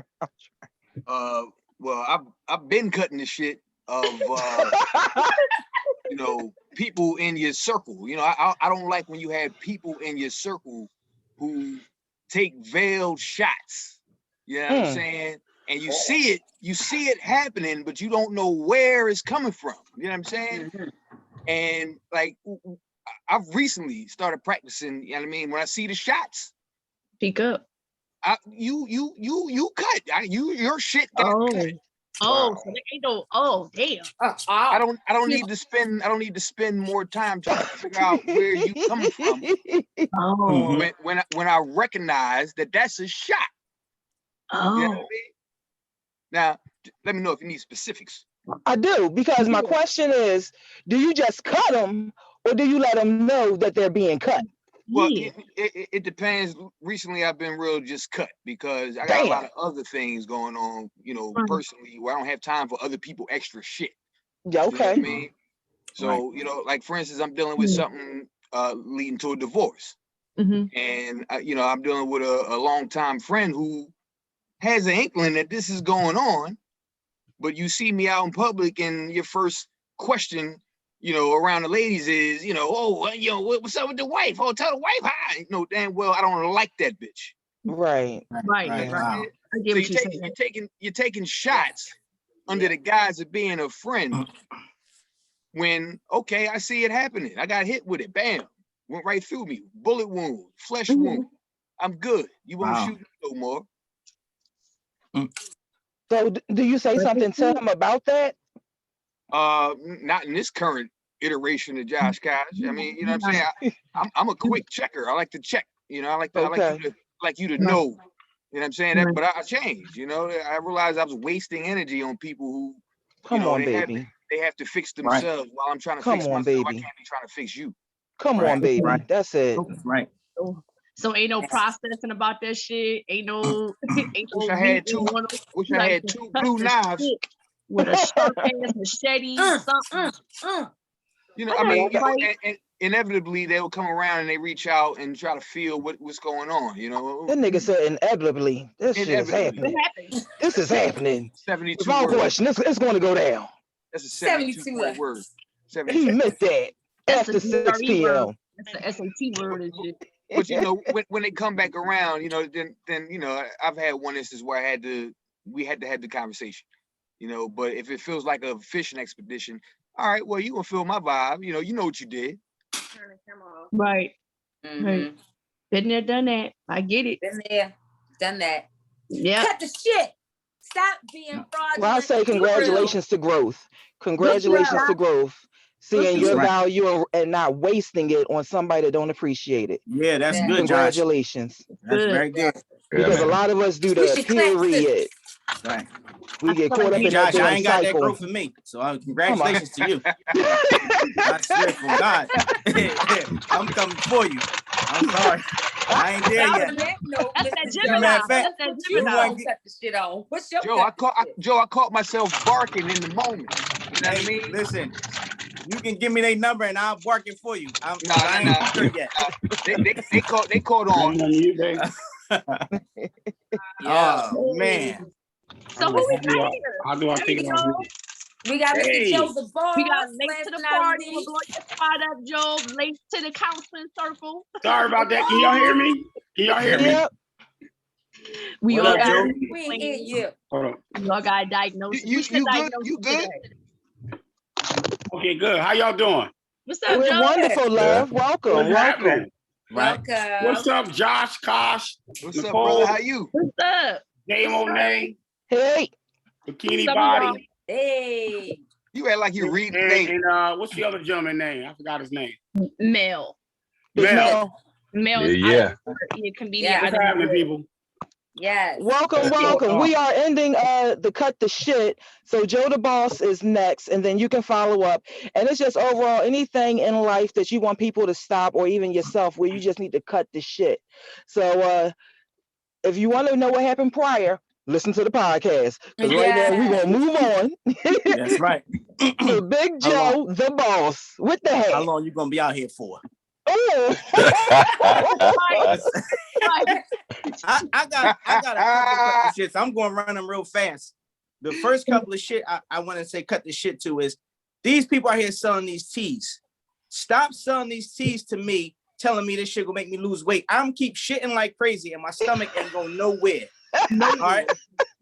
right. Well, I've been cutting the shit of people in your circle. I don't like when you have people in your circle who take veiled shots. You know what I'm saying? And you see it happening, but you don't know where it's coming from. You know what I'm saying? And like I've recently started practicing, you know what I mean? When I see the shots, speak up. you cut. Your shit got cut. So there ain't no. Oh, damn. I don't need to spend more time trying to figure out where you coming from. Oh. When I recognize that that's a shot. Oh. You know what I mean? Now, let me know if you need specifics. I do, because my question is, do you just cut them or do you let them know that they're being cut? Well, Yeah. it depends. Recently, I've been real just cut because I got a lot of other things going on, personally, where I don't have time for other people extra shit. Yeah, okay. You know what I mean? So, like for instance, I'm dealing with something leading to a divorce. And, I'm dealing with a longtime friend who has an inkling that this is going on, but you see me out in public and your first question, around the ladies is, what's up with the wife? Oh, tell the wife hi. Damn well I don't like that bitch. Right. Right. Wow. I get So what you're saying. you're taking shots under the guise of being a friend when, okay, I see it happening. I got hit with it. Bam. Went right through me. Bullet wound, flesh wound. I'm good. You won't shoot me no more. So do you say something to him about that? Not in this current iteration of Josh Kosh. I mean, you know what I'm saying? I'm a quick checker. I like to check. I like you to know. You know what I'm saying? But I changed. I realized I was wasting energy on people who, Come on, baby. They have to fix themselves while I'm trying to fix myself. Baby. I can't be trying to fix you. Come on, baby. Right. That's it. Right. So ain't no processing about that shit. Ain't no. Wish I had two blue knives with a sharp ass machete. Something. And inevitably they'll come around and they reach out and try to feel what's going on. That nigga said inevitably. This shit is happening. This is happening. 72 Without question, it's going to go down. That's a 72 word. 72. He meant that. That's after 6 p.m. That's an SAT word and shit. But when they come back around, then I've had one instance where we had to have the conversation, but if it feels like a fishing expedition, all right, well, you gonna feel my vibe, you know what you did. Right. Right. Been there, done that. I get it. Been there, done that. Yeah. Cut the shit. Stop being fraudulent. Well, I say congratulations to growth. Congratulations to growth. Seeing your value and not wasting it on somebody that don't appreciate it. Yeah, that's good, Congratulations. Josh. That's very good. Because a lot of us do that, period. Right. We get caught up in Josh, that I ain't got cycle. that growth for me. So congratulations to you. I swear from God. I'm coming for you. I'm sorry. I ain't there yet. That's that Gemini. That's that Gemini. Joe, I caught myself barking in the moment. You know what I mean? Listen, you can give me their number and I'll bark it for you. I ain't sure yet. They caught on. Oh man. So who we got here? How do I think about you? We got Mr. Joe the Boss. We got late to the party. We'll blow your spot up, Joe. Late to the counseling circle. Sorry about that. Can y'all hear me? Can y'all hear me? Yep. We all got Hold on. We all got diagnosed. You good? You good? Okay, good. How y'all doing? What's up, We're Joe? wonderful, love. Welcome. What's happening? Welcome. What's up, Josh, Kosh, What's up, Nicole? brother? How you? What's up? Dame O'Nay, Hey. Bikini What's up, Body, y'all? Hey. You act like you read the name. and what's the other gentleman's name? I forgot his name. Mel. Mel. Mel. Yeah. Comedian. What's happening, people? Yes. Welcome. We are ending the cut the shit. So Joe the Boss is next, and then you can follow up. And it's just overall anything in life that you want people to stop, or even yourself, where you just need to cut the shit. So if you want to know what happened prior, listen to the podcast. Because right now we're gonna move on. That's right. To Big Joe the Boss with the hat. How long you gonna be out here for? Oh. I got a couple of shits. I'm going to run them real fast. The first couple of shit I want to say cut the shit to is these people out here selling these teas. Stop selling these teas to me, telling me this shit will make me lose weight. I'm keep shitting like crazy and my stomach ain't going nowhere. All right.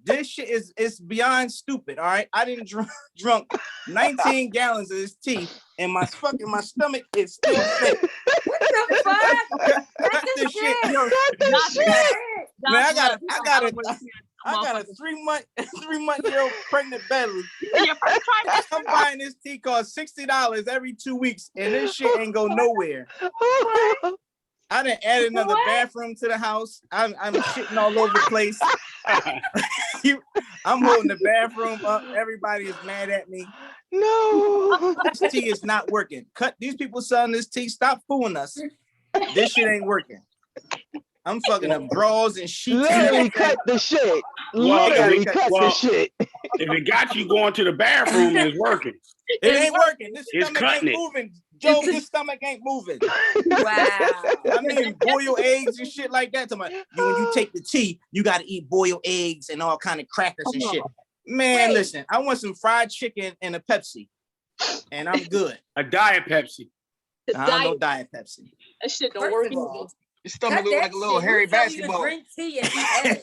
This shit is beyond stupid. All right. I didn't drunk 19 gallons of this tea and my stomach is still fake. What the fuck? Cut this shit. Man, I got a 3-month-year-old pregnant belly. I'm buying this tea cost $60 every 2 weeks, and this shit ain't go nowhere. I done added another bathroom to the house. I'm shitting all over the place. I'm holding the bathroom up. Everybody is mad at me. No. This tea is not working. Cut these people selling this tea. Stop fooling us. This shit ain't working. I'm fucking up drawers and sheets. Literally cut the shit. Literally cut the shit. If it got you going to the bathroom, it's working. It ain't working. This It's stomach ain't moving. Joe, this stomach ain't moving. Wow. I mean, boiled eggs and shit like that. When you take the tea, you got to eat boiled eggs and all kind of crackers and shit. Man, listen, I want some fried chicken and a Pepsi, and I'm good. A Diet Pepsi. I don't know Diet Pepsi. That shit don't work. Your stomach look like a little hairy basketball. Drink tea and eat eggs.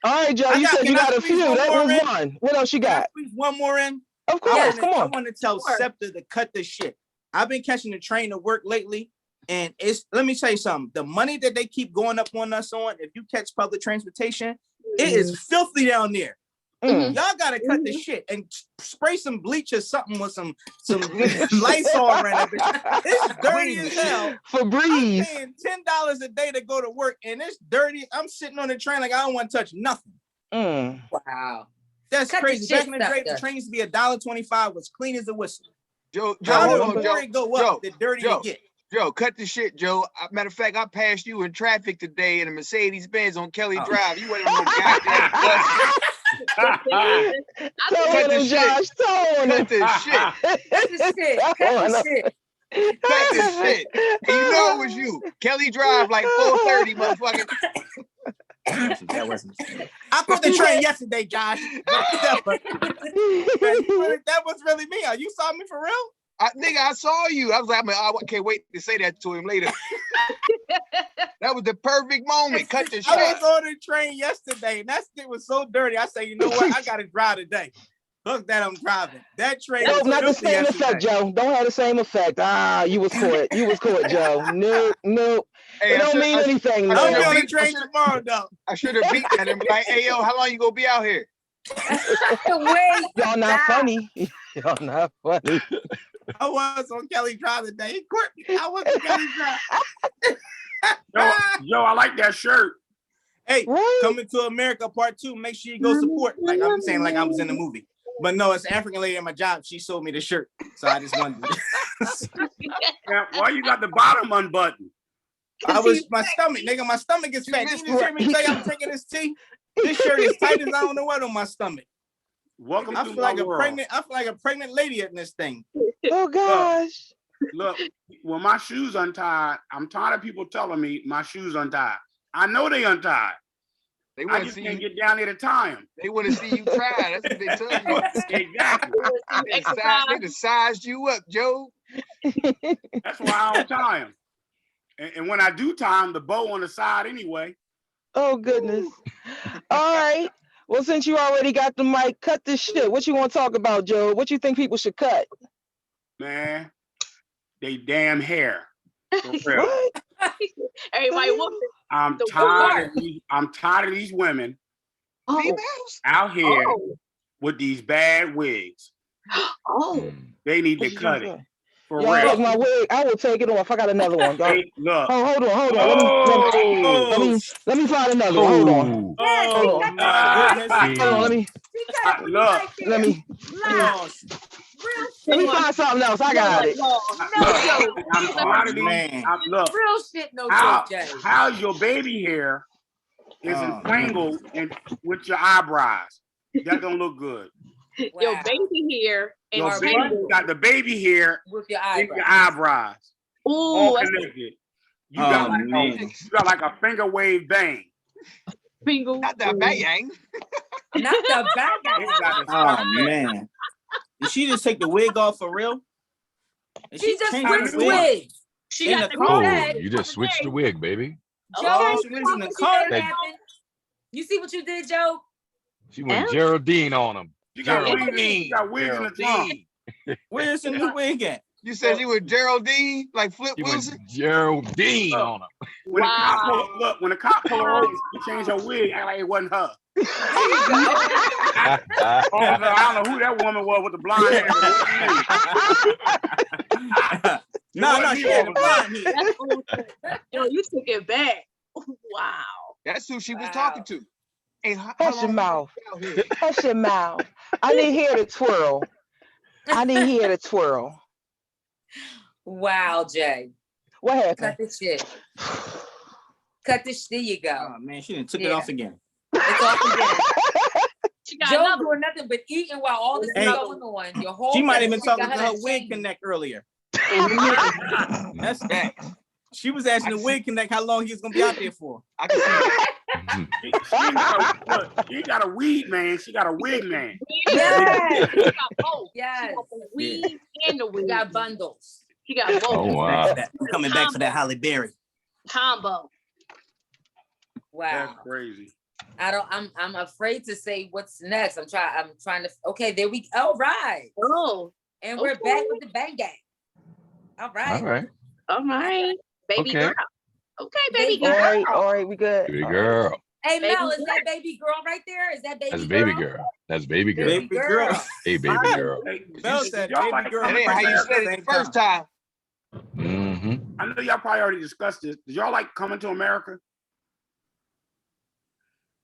All right, Joe, you said you got a few. That was one. What else you got? One more in? Of course, come on. I want to tell Scepter to cut this shit. I've been catching the train to work lately, and let me tell you something. The money that they keep going up on us on, if you catch public transportation, it is filthy down there. Y'all gotta cut the shit and spray some bleach or something with some Lysol around it. It's dirty as hell. Febreze. I'm paying $10 a day to go to work, and it's dirty. I'm sitting on the train like I don't want to touch nothing. Wow. That's Cut crazy. the Back in the day, shit, the trains to be $1.25 was clean as a whistle. Joe, the dirtier you get. Joe, cut the shit, Joe. Matter of fact, I passed you in traffic today in a Mercedes-Benz on Kelly Drive. You went on the goddamn bus. Cut the shit. Cut the shit. Cut the shit. And you know it was you. Kelly Drive like 4:30, motherfucker. That wasn't. I caught the train yesterday, Josh. That was really me. You saw me for real? Nigga, I saw you. I was like, I can't wait to say that to him later. That was the perfect moment. Cut the shit. I was on the train yesterday, and that shit was so dirty. I said, you know what? I gotta drive today. Look that I'm driving. That train was not the same yesterday. effect, Joe. Don't have the same effect. You was caught. You was caught, Joe. No. Hey, it don't mean anything. I'll be on the train tomorrow, though. I should have beat that and be like, hey, yo, how long you gonna be out here? Wait. Y'all not funny. Y'all not funny. I was on Kelly Drive today. I was on Kelly Drive. Yo, I like that shirt. Hey, Right? Coming to America Part 2. Make sure you go support. Like I'm saying, like I was in the movie. But no, it's an African lady at my job. She sold me the shirt. So I just wanted to. Now, why you got the bottom unbuttoned? My stomach, nigga, my stomach is fat. You just hear me say I'm drinking this tea? This shirt is tight as I don't know what on my stomach. Welcome I to feel my like a world. pregnant. I feel like a pregnant lady in this thing. Oh gosh. Look, when my shoes untied, I'm tired of people telling me my shoes untied. I know they untied. They I want to just see can't you. get down there to tie them. They want to see you try. That's what they tell you. Exactly. They just sized you up, Joe. That's why I don't tie them. And when I do tie them, the bow on the side anyway. Oh goodness. All right. Well, since you already got the mic, cut this shit. What you want to talk about, Joe? What you think people should cut? Man, they damn hair. For real. What? Everybody wants it. I'm The tired of these women Females? out here Oh. with these bad wigs. Oh. They need What to you cut trying it. to For say? Y'all take real. my wig. I will take it off. I got another one. Y'all. Hey, look. Oh, hold on. Oh, Let me find another one. Hold on. Yeah, Hold Oh on. my goodness. Hold on. Let me look. let me Oh, let me find something else. I got it. No joke. I'm tired of these. man. Look, Real shit, no joke, Jay. how's your baby hair is Oh, entangled with your eyebrows? That don't look good. Your baby hair and Your baby got the baby hair with your in eyebrows. your eyebrows. All Ooh, that's connected. You Oh, got man. you got like a finger wave bang. finger. Not that bang. Not the back. It's got a Oh stuck man. Did she just take the wig off for real? Did She just change switched the wig? wigs. She In got the the car? Said, You just switched the wig, baby. Joe, Oh, you she was see in the what car? you made happen? You see what you did, Joe? She went Yeah. Geraldine on him. You got wigs in the trunk. Where's the new wig at? You said you were Geraldine, like Flip She went Wilson? Geraldine on him. When Wow. when the cop pulled her over, she changed her wig, act like it wasn't her. There you go. I don't know who that woman was with the blonde hair. No, she had a blonde hair. That's old. Yo, you took it back. Wow. That's who she was Wow. talking to. Hey, how Hush your long mouth. you been out here? Hush your mouth. I didn't hear the twirl. I didn't hear the twirl. Wow, Jay. What Cut happened? this shit. Cut this. There you go. Oh man, she done took it Yeah. off again. It's off again. She got Joe another. doing nothing but eating while all this is Hey, going on. Your whole She might have family been talking got to her that wig change. connect earlier. That's That's that. She was asking the wig connect how long he was gonna be out there for. I can see that. She got a weed man. She got a wig man. Yes. She got both. Yes. She got the weed and the We weed. got bundles. She got both. Oh wow. I'm coming back for that Holly Berry. Combo. Wow. That's crazy. I'm afraid to say what's next. I'm trying to okay, there we all right. Oh, And we're okay. back with the bang gang. All right. All right. all right. Baby Okay. girl. Okay, baby Baby girl. All right, we good. Baby All right. girl. Hey Baby Mel, is girl. that baby girl right there? Is that baby That's girl? baby girl. That's baby girl. Baby girl. Hey, baby girl. Hey, Mel did said y'all baby like girl. That coming ain't to how you America? said it the first time. Mm-hmm. I know y'all probably already discussed this. Did y'all like coming to America?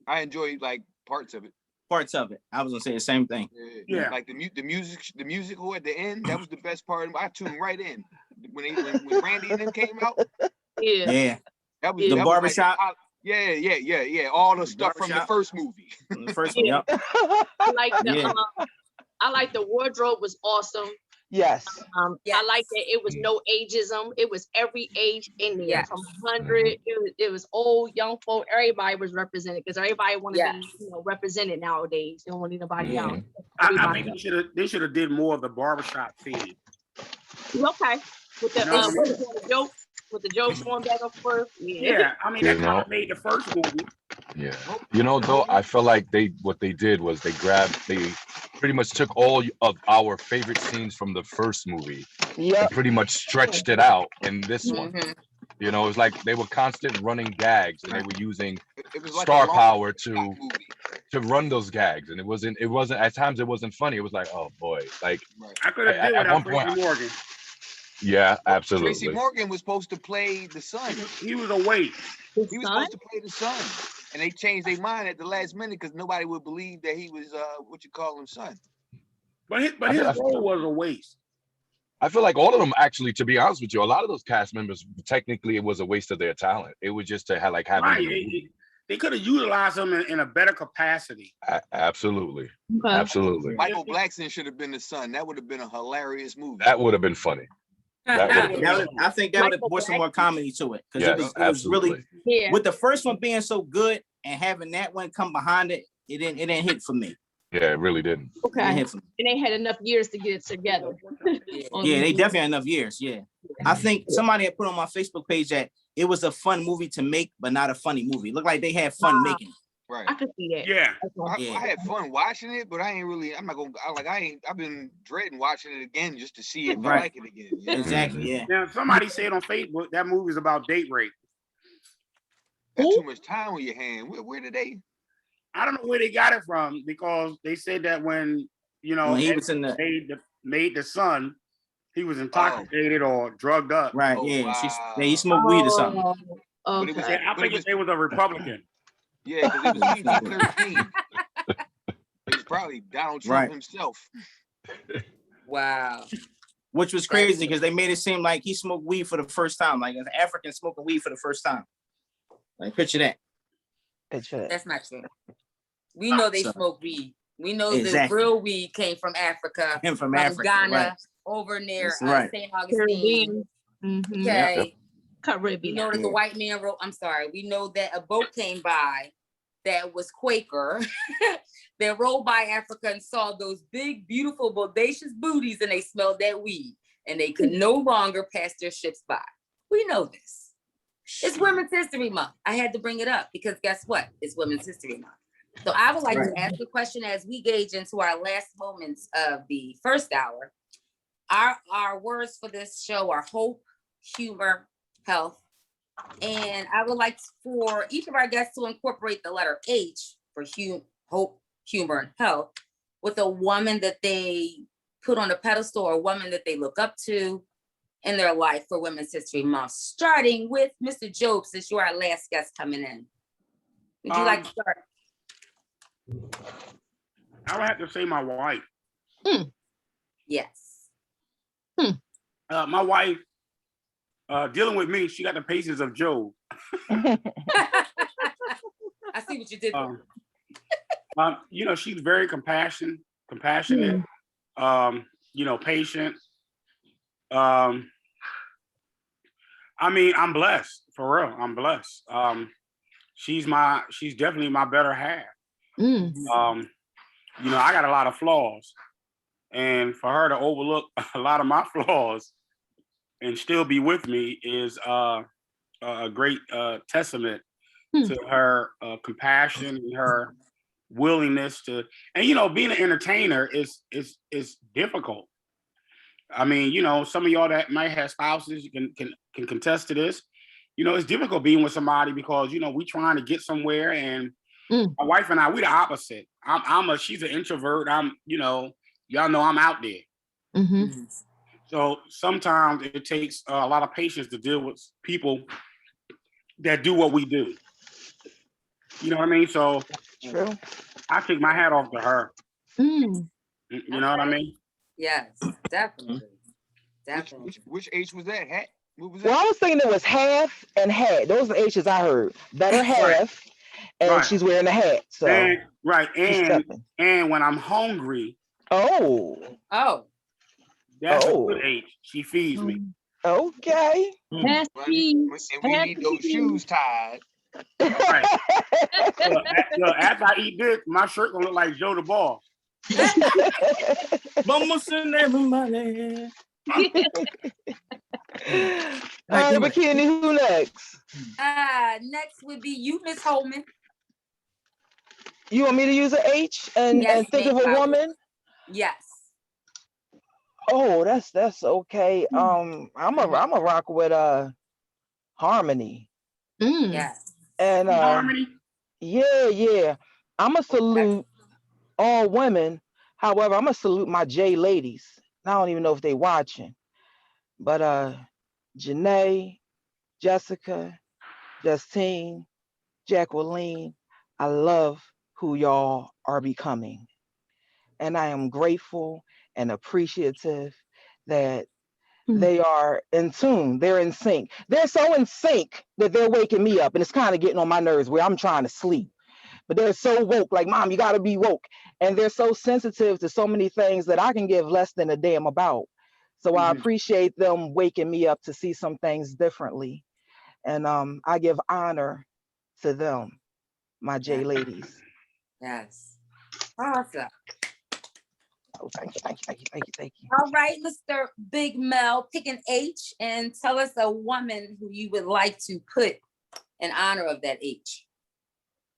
I enjoy like parts of it. Parts of it. I was gonna say the same thing. Yeah. Like the musical at the end, that was the best part. I tuned right in. When Randy and them came out, Yeah. Yeah. that was The that was barbershop. Like, yeah. All the stuff from the Barbershop. first movie. The first one, yep. I like the Yeah. I like the wardrobe was awesome. Yes. Yes. I like that it was no ageism. It was every age in there Yes. from 100. It was old, young folk. Everybody was represented because everybody want to Yes. be represented nowadays. They don't want anybody Yeah. young. I Everybody think they should have did more of the barbershop theme. okay with the You know what I mean? jokes with the jokes going back and forth. Yeah, I mean that You kind know. of made the first movie. Yeah. You know, though, I feel like what they did was they pretty much took all of our favorite scenes from the first movie Yep. and pretty much stretched it out in this one. Mhm. You know, it was like they were constant running gags and they were using It was like star a long power movie. to run those gags, and it wasn't at times it wasn't funny. It was like, oh boy, like Right. I could have At did without one point, Tracy Morgan. yeah, Tracy absolutely. Morgan was supposed to play the son. He was away. His He was son? supposed to play the son. And they changed their mind at the last minute because nobody would believe that he was what you call him son. But his role was a waste. I feel like all of them actually, to be honest with you, a lot of those cast members, technically it was a waste of their talent. It was just to have like having right. They could have utilized him in a better capacity. Absolutely. Okay. Absolutely. Michael Blackson should have been the son. That would have been a hilarious movie. That would have been funny. I think that would have brought some more comedy to it. Because it was really with the first one being so good and having that one come behind it, it didn't hit for me. Yeah, it really didn't. Okay. And they had enough years to get it together. Yeah, they definitely had enough years. Yeah. I think somebody had put on my Facebook page that it was a fun movie to make, but not a funny movie. It looked like they had fun making it. Right. I could see that. Yeah. I had fun watching it, but I've been dreading watching it again just to see if I like it again. You know? Exactly. Yeah. Now somebody said on Facebook that movie is about date rape. Got too much time on your hand. Where did they? I don't know where they got it from because they said that when he was in made the son, he was intoxicated or drugged up. Right. Oh, yeah. Wow. He smoked weed or something. Okay. I think they was a Republican. Yeah, because it was PG-13. It's probably Donald Trump himself. Wow. Which was crazy because they made it seem like he smoked weed for the first time, like an African smoking weed for the first time. Like, picture that. That's not true. We know they smoke weed. We know the real weed came from Africa, from Africa, Ghana, over near St. Augustine. Mm-hmm. Okay. Caribbean. We know that the white man wrote, I'm sorry, we know that a boat came by that was Quaker. They rolled by Africa and saw those big, beautiful, bodacious booties, and they smelled that weed, and they could no longer pass their ships by. We know this. It's Women's History Month. I had to bring it up because guess what? It's Women's History Month. So I would like to ask a question as we gauge into our last moments of the first hour. Our words for this show are hope, humor, health. And I would like for each of our guests to incorporate the letter H for hope, humor, and health with a woman that they put on a pedestal or a woman that they look up to in their life for Women's History Month. Starting with Mr. Job, since you're our last guest coming in. Would you like to start? I would have to say my wife. Yes. My wife, dealing with me, she got the patience of Job. I see what you did there. She's very compassionate, patient. I'm blessed, for real. I'm blessed. She's definitely my better half. I got a lot of flaws, and for her to overlook a lot of my flaws and still be with me is a great testament to her compassion and her willingness to. And being an entertainer is difficult. I mean, some of y'all that might have spouses can contest to this. It's difficult being with somebody because we trying to get somewhere, and my wife and I, we the opposite. She's an introvert. Y'all know I'm out there. Mm-hmm. So sometimes it takes a lot of patience to deal with people that do what we do. You know what I mean? So True. I take my hat off to her. You know what I mean? Yes, definitely. Definitely. Which H was that? Hat? What was that? Well, I was thinking it was half and hat. Those are the H's I heard. Better half, and she's wearing a hat. So and when I'm hungry. That's a good H. She feeds me. Okay. And we need those shoes tied. Right. After I eat this, my shirt gonna look like Joe the Boss. All right, Bikini, who next? Next would be you, Miss Holman. You want me to use an H and think of a woman? Yes. Oh, that's okay. I'm a rock with Harmony. Yes. And Harmony. Yeah. I'ma salute all women. However, I'ma salute my J ladies. I don't even know if they watching. But Janae, Jessica, Justine, Jacqueline, I love who y'all are becoming. And I am grateful and appreciative that they are in tune. They're in sync. They're so in sync that they're waking me up. And it's kind of getting on my nerves where I'm trying to sleep. But they're so woke, like, Mom, you got to be woke. And they're so sensitive to so many things that I can give less than a damn about. So I appreciate them waking me up to see some things differently. And I give honor to them, my J ladies. Yes. Awesome. Oh, thank you, thank you, thank you, thank you, thank you. All right, Mr. Big Mel, pick an H and tell us a woman who you would like to put in honor of that H.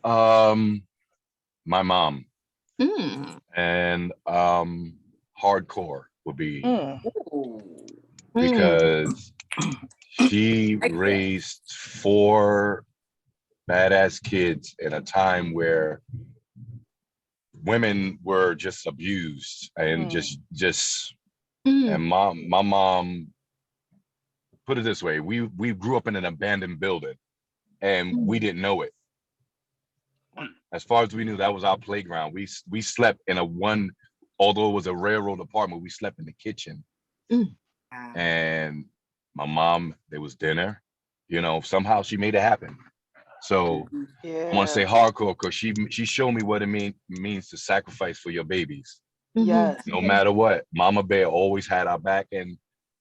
My mom. And hardcore would be because she raised 4 badass kids in a time where women were just abused and just and my mom, put it this way, we grew up in an abandoned building and we didn't know it. As far as we knew, that was our playground. We slept in although it was a railroad apartment, we slept in the kitchen. And my mom, there was dinner, somehow she made it happen. So I want to say hardcore because she showed me what it means to sacrifice for your babies. Yes. No matter what, Mama Bear always had our back, and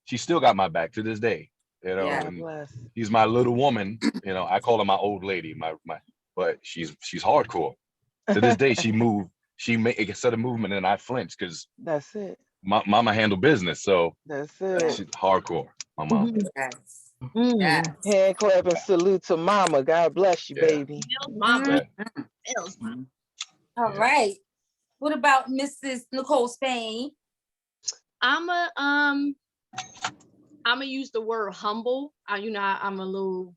she still got my back to this day. And she's my little woman. I call her my old lady. But she's hardcore. To this day, she made a set of movement, and I flinched because that's it. Mama handled business, so that's it. She's hardcore. My mom. Yes. Hand clap and salute to Mama. God bless you, baby. Mama. All right. What about Mrs. Nicole Spain? I'm gonna use the word humble. I'm a little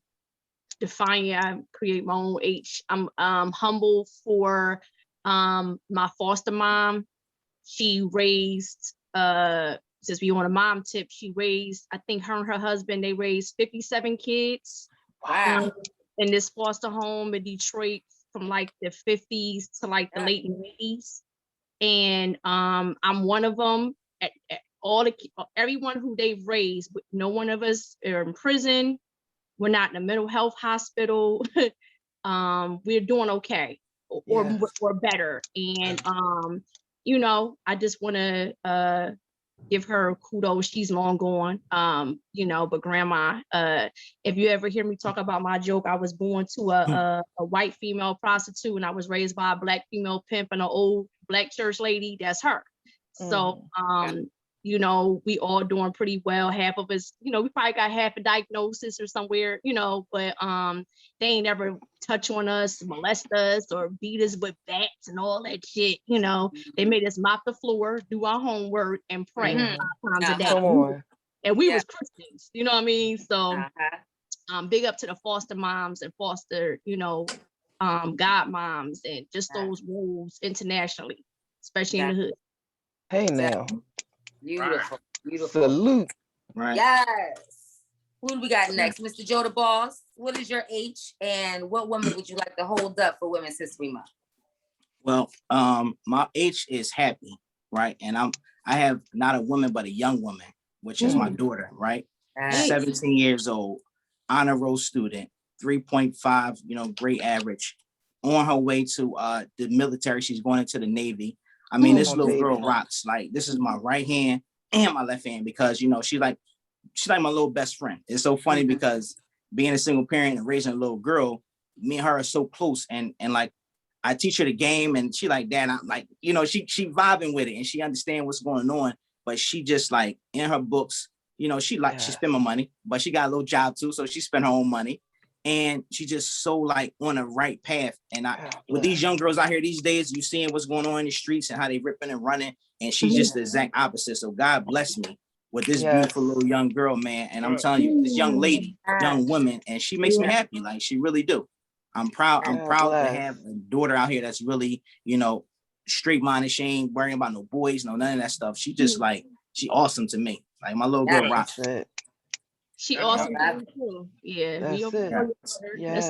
defiant. I create my own H. I'm humble for my foster mom. She raised since we on a mom tip, she raised, I think her and her husband, they raised 57 kids. Wow. In this foster home in Detroit from like the 50s to like the late 80s. And I'm one of them. Everyone who they've raised, no one of us are in prison. We're not in a mental health hospital. We're doing okay or better. And I just want to give her kudos. She's long gone. But grandma, if you ever hear me talk about my joke, I was born to a white female prostitute and I was raised by a black female pimp and an old black church lady. That's her. So we all doing pretty well. Half of us, we probably got half a diagnosis or somewhere, but they ain't ever touch on us, molest us, or beat us with bats and all that shit. They made us mop the floor, do our homework, and pray 5 times a day. Come on. And we was Christians, you know what I mean? So big up to the foster moms and foster, God moms and just those rules internationally, especially in the hood. Hey now. Beautiful. Beautiful. Salute. Right. Yes. Who do we got next? Mr. Joe the Boss, what is your H and what woman would you like to hold up for Women's History Month? Well, my H is happy, right? And I have not a woman, but a young woman, which is my daughter, right? 17 years old, honor roll student, 3.5, great average. On her way to the military, she's going into the Navy. I mean, this little girl rocks. Like, this is my right hand and my left hand because, she's like my little best friend. It's so funny because being a single parent and raising a little girl, me and her are so close. And like, I teach her the game and she like, Dad, I'm like, she vibing with it and she understand what's going on. But she just like in her books, she spend my money, but she got a little job too. So she spent her own money. And she just so like on the right path. And with these young girls out here these days, you seeing what's going on in the streets and how they ripping and running. And she's just the exact opposite. So God bless me with this beautiful little young girl, man. And I'm telling you, this young lady, young woman, and she makes me happy. Like she really do. I'm proud to have a daughter out here that's really, straight minded. She ain't worrying about no boys, none of that stuff. She just like, she awesome to me. Like my little girl rocks. She awesome too. Yeah. That's it. Yes.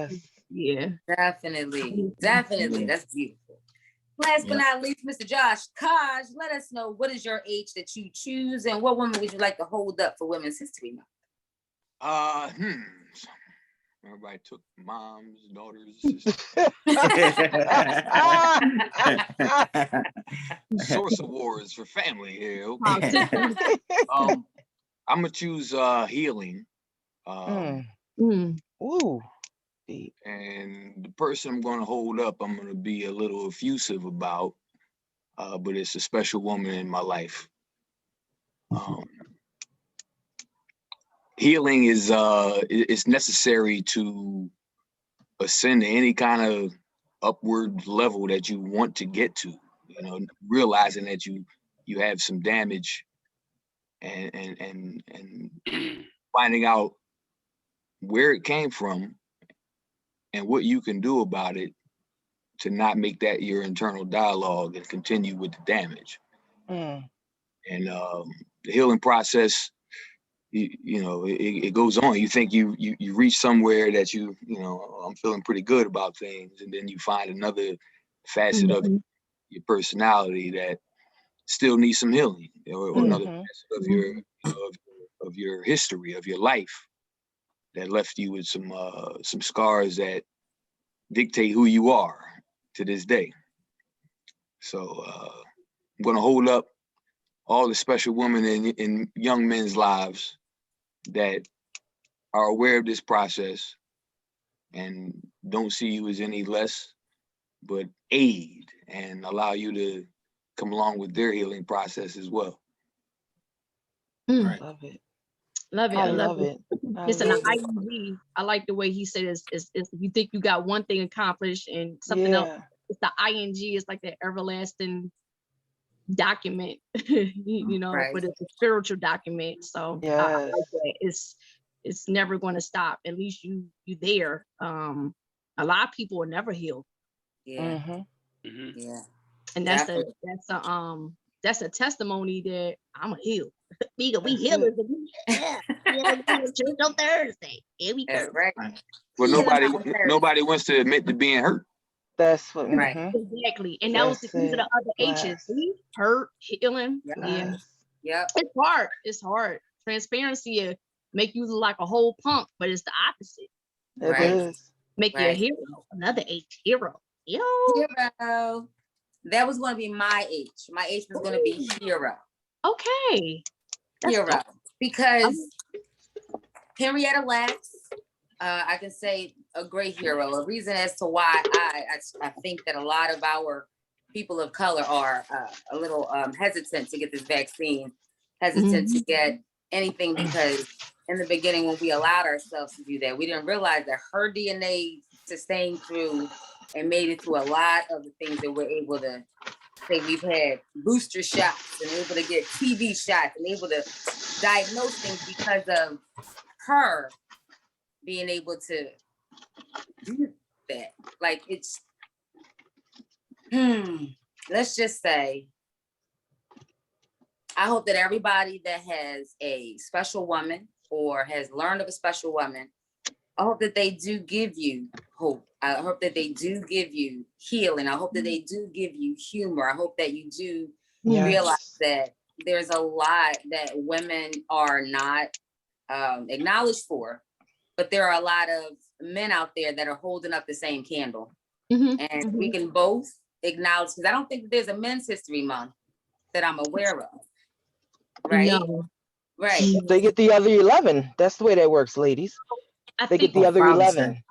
Yeah. Definitely. That's beautiful. Last but not least, Mr. Josh Kosh, let us know, what is your age that you choose, and what woman would you like to hold up for Women's History Month? Everybody took moms, daughters, sisters. Source awards for family here. Okay. I'm gonna choose healing. Ooh. And the person I'm gonna hold up, I'm gonna be a little effusive about, but it's a special woman in my life. Healing is it's necessary to ascend to any kind of upward level that you want to get to. You know, realizing that you have some damage, and finding out where it came from and what you can do about it to not make that your internal dialogue and continue with the damage. And the healing process, you know, it goes on. You think you reach somewhere that you know, I'm feeling pretty good about things, and then you find another facet of your personality that still needs some healing, or another facet of your, you know, of your history, of your life, that left you with some scars that dictate who you are to this day. So I'm gonna hold up all the special women in young men's lives that are aware of this process and don't see you as any less, but aid and allow you to come along with their healing process as well. Right. Love it. I love it. Listen, the ING, I like the way he said is if you think you got one thing accomplished and something else, it's the ING, it's like that everlasting document, you know, but it's a spiritual document. So I like that. It's never going to stop. At least you there. A lot of people will never heal. Yeah. Yeah. And that's a testimony that I'm a heal. we healers. Yeah. Church on Thursday. Every Thursday. Right. Well, nobody wants to admit to being hurt. That's what. Exactly. And that was the key to the other H's. Hurt, healing. Yeah. It's hard. Transparency will make you look like a whole punk, but it's the opposite. It is. Make you a hero. Another H, hero. Hero. That was going to be my H. My H was going to be hero. Okay. Hero. Because Henrietta Lacks, I can say a great hero. A reason as to why I think that a lot of our people of color are a little hesitant to get this vaccine, hesitant to get anything, because in the beginning, when we allowed ourselves to do that, we didn't realize that her DNA sustained through and made it through a lot of the things that we're able to say. We've had booster shots and able to get TB shots and able to diagnose things because of her being able to do that. Like, it's, let's just say, I hope that everybody that has a special woman or has learned of a special woman, I hope that they do give you hope. I hope that they do give you healing. I hope that they do give you humor. I hope that you do realize that there's a lot that women are not acknowledged for, but there are a lot of men out there that are holding up the same candle. And we can both acknowledge, because I don't think that there's a Men's History Month that I'm aware of. Right? No. Right. They get the other 11. That's the way that works, ladies. They get the other 11.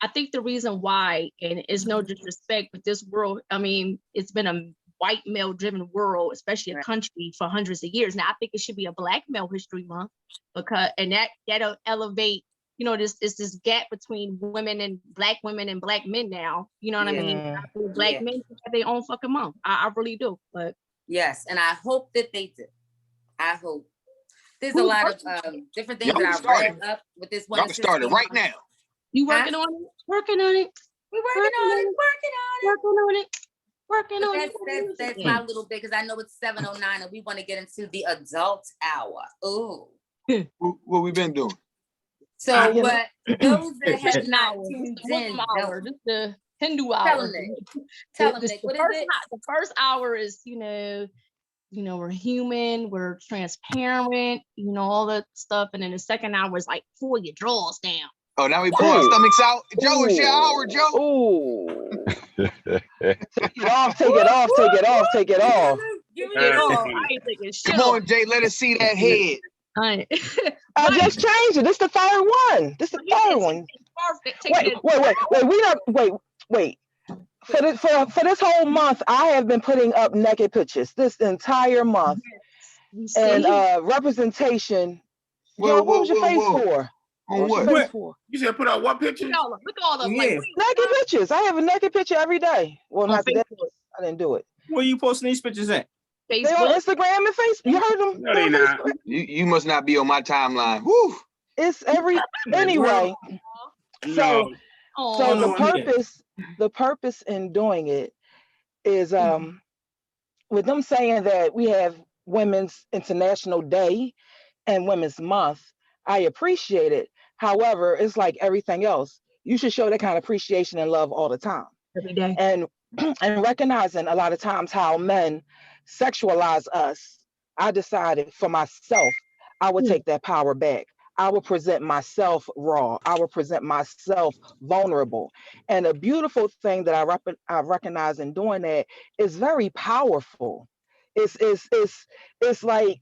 I think the reason why, and it's no disrespect, but this world, I mean, it's been a white male driven world, especially a country, for hundreds of years. Now, I think it should be a Black Male History Month, because, and that'll elevate, you know, this gap between women and Black women and Black men now. You know what I mean? I think Black men have their own fucking month. I really do. But yes, and I hope that they do. I hope. There's a lot of different things that I've read up with this one. Y'all can start it right now. You working on it? Working on it. We're working on it. That's my little bit, because I know it's 7:09 and we want to get into the adult hour. Ooh. What we been doing? So, but those that have not tuned in, just the Hindu hour. Tell them, Nick, what is it? The first hour is, we're human, we're transparent, all that stuff. And then the second hour is like, pull your drawers down. Oh, now we pull our stomachs out. Joe, it's your hour, Joe. Ooh. Take it off. Give me it all. Come on, Jay, let us see that head. I just changed it. This the third one. Wait. For this whole month, I have been putting up naked pictures this entire month. And representation. What was your face for? On what? You said put out what picture? Look at all them. Naked pictures. I have a naked picture every day. Well, not today. I didn't do it. Where you posting these pictures at? Facebook. They on Instagram and Facebook. You heard them? No, they not. You must not be on my timeline. Woo. It's anyway. So the purpose in doing it is with them saying that we have Women's International Day and Women's Month. I appreciate it. However, it's like everything else. You should show that kind of appreciation and love all the time. Every day. And recognizing a lot of times how men sexualize us, I decided for myself, I would take that power back. I would present myself raw. I would present myself vulnerable. And a beautiful thing that I recognize in doing that is very powerful. It's like,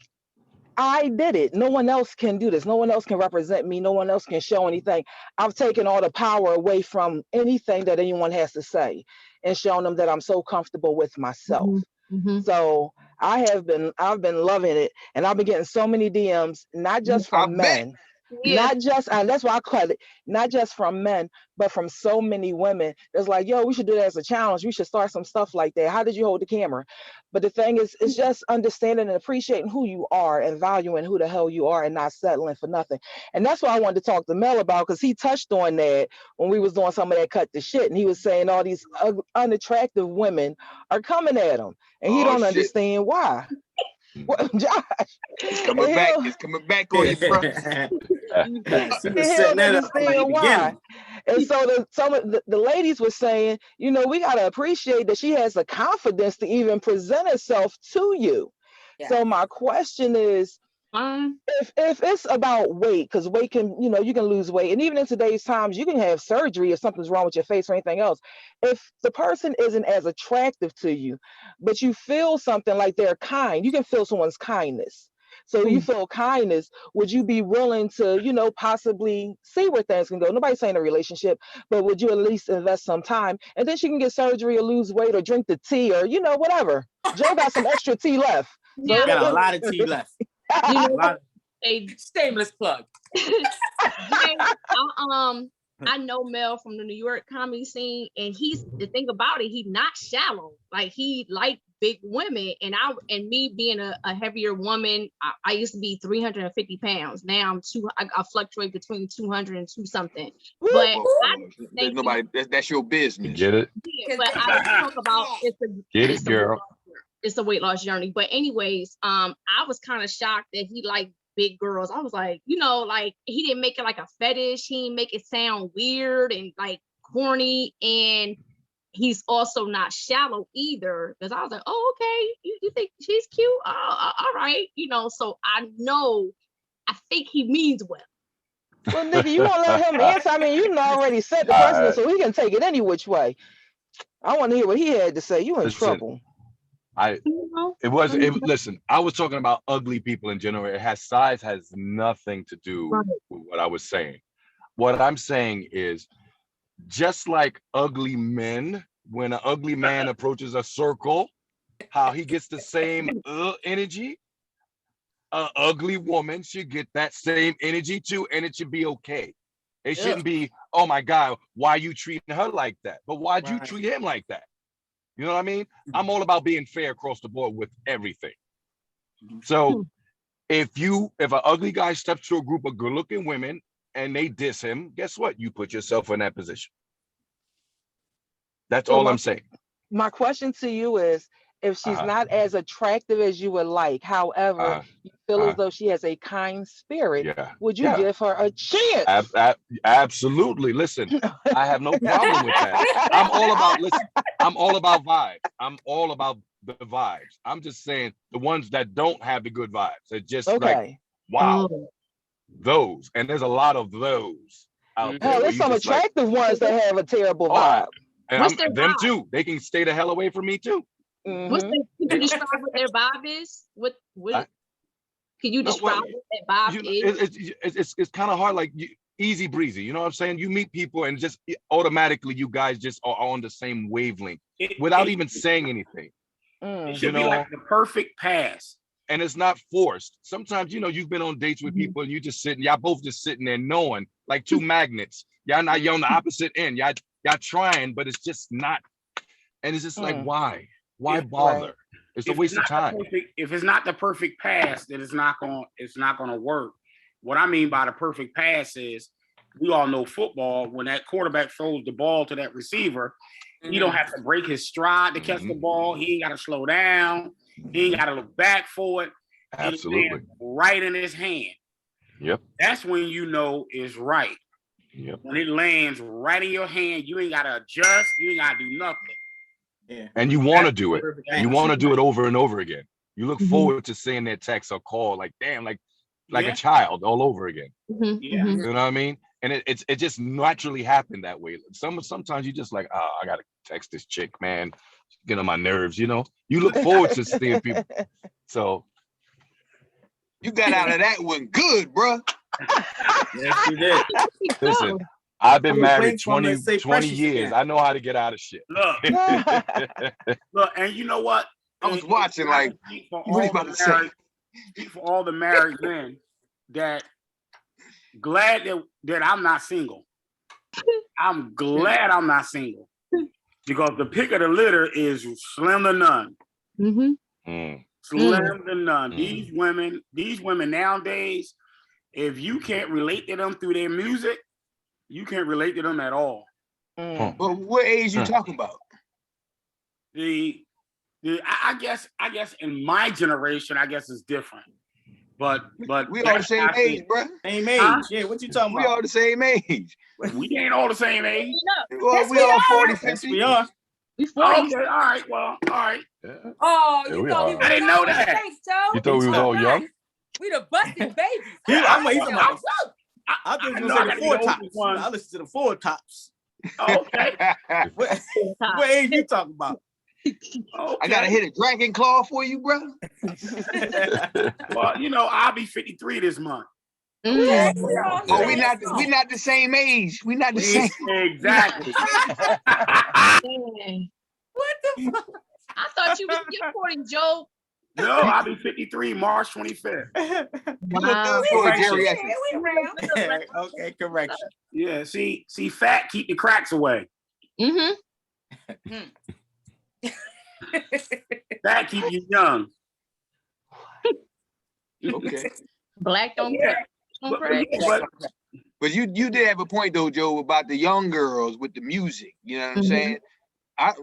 I did it. No one else can do this. No one else can represent me. No one else can show anything. I've taken all the power away from anything that anyone has to say and shown them that I'm so comfortable with myself. Mm-hmm. So I've been loving it. And I've been getting so many DMs, not just from men. Not just, and that's why I call it, not just from men, but from so many women. It's like, yo, we should do that as a challenge. We should start some stuff like that. How did you hold the camera? But the thing is, it's just understanding and appreciating who you are and valuing who the hell you are and not settling for nothing. And that's what I wanted to talk to Mel about, because he touched on that when we was doing some of that cut the shit. And he was saying all these unattractive women are coming at him. And he don't understand why. What, Josh? It's coming back. It's coming back on you, bro. Why? And so some of the ladies were saying, we got to appreciate that she has the confidence to even present herself to you. Yeah. So my question is, if it's about weight, because weight can, you can lose weight. And even in today's times, you can have surgery if something's wrong with your face or anything else. If the person isn't as attractive to you, but you feel something like they're kind, you can feel someone's kindness. So you feel kindness, would you be willing to, possibly see where things can go? Nobody's saying a relationship, but would you at least invest some time? And then she can get surgery or lose weight or drink the tea or, whatever. Joe got some extra tea left. So got a lot of tea left. A shameless plug. I know Mel from the New York comedy scene, and the thing about it, he's not shallow. Like, he like big women, and me being a heavier woman, I used to be 350 pounds. Now I fluctuate between 200 and 2 something. But there's nobody. That's your business. Get it? Yeah, but I talk about it's girl. It's a weight loss journey. But anyways, I was kind of shocked that he liked big girls. I was like, like, he didn't make it like a fetish. He didn't make it sound weird and like corny. And he's also not shallow either. Because I was like, oh, okay, you think she's cute? Oh, all right. So I think he means well. Well, nigga, you won't let him answer. I mean, you already set the precedent, so he can take it any which way. I want to hear what he had to say. You in trouble. Listen, I was talking about ugly people in general. Size has nothing to do with what I was saying. What I'm saying is, just like ugly men, when an ugly man approaches a circle, how he gets the same energy, an ugly woman should get that same energy too, and it should be okay. It shouldn't be, oh my God, why you treating her like that? But why'd you treat him like that? You know what I mean? I'm all about being fair across the board with everything. So if an ugly guy steps to a group of good-looking women and they diss him, guess what? You put yourself in that position. That's all I'm saying. My question to you is, if she's not as attractive as you would like, however, you feel as though she has a kind spirit, would you give her a chance? Absolutely. Listen, I have no problem with that. I'm all about vibes. I'm all about the vibes. I'm just saying the ones that don't have the good vibes. They're just like, wow, those. And there's a lot of those out there. There's some attractive ones that have a terrible vibe. And them too. They can stay the hell away from me too. Can you describe what their vibe is? What can you describe what that vibe is? It's kind of hard, like easy breezy. You know what I'm saying? You meet people and just automatically you guys just are on the same wavelength without even saying anything. It should be like the perfect pass. And it's not forced. Sometimes, you've been on dates with people and y'all both just sitting there knowing, like two magnets. You're on the opposite end. Y'all trying, but it's just not. And it's just like, why? Why bother? It's a waste of time. If it's not the perfect pass, then it's not gonna work. What I mean by the perfect pass is, we all know football. When that quarterback throws the ball to that receiver, he don't have to break his stride to catch the ball. He ain't got to slow down. He ain't got to look back for it. Absolutely. Right in his hand. Yep. That's when you know it's right. Yep. When it lands right in your hand, you ain't got to adjust. You ain't got to do nothing. Yeah. And you want to do it. You want to do it over and over again. You look forward to seeing that text or call, like, damn, like a child all over again. Yeah. You know what I mean? And it just naturally happened that way. Sometimes you just like, I gotta text this chick, man. Get on my nerves, You look forward to seeing people. So you got out of that one good, bro. Yes, you did. Listen, I've been married 20 years. I know how to get out of shit. Look, and you know what? I was watching, like, what are you about to say? For all the married men that glad that I'm not single. I'm glad I'm not single, because the pick of the litter is slim to none. Slim to none. These women nowadays, if you can't relate to them through their music, you can't relate to them at all. Well, what age you talking about? I guess in my generation, I guess it's different. But we all the same age, bro. Same age. Yeah, what you talking about? We all the same age. We ain't all the same age. Well, we all 40, 50. We are. We 40. Okay, all right. Well, all right. Yeah. Oh, Yeah, you we thought are. we were I didn't know young? that. Thanks, Joe. You thought we was all young? We the busted babies. I think I you know say I the got four the tops. oldest one. I listen to the four tops. Okay. What age you talking about? Okay. I gotta hit a dragon claw for you, bro. Well, I'll be 53 this month. Oh, we not the same age. We not the same. Exactly. What the fuck? I thought you was your 40, Joe. No, I'll be 53 March 25th. Wow. Okay, correction. Yeah, see, fat keep the cracks away. Fat keep you young. Okay. Black don't crack. But you did have a point though, Joe, about the young girls with the music. You know what I'm saying? I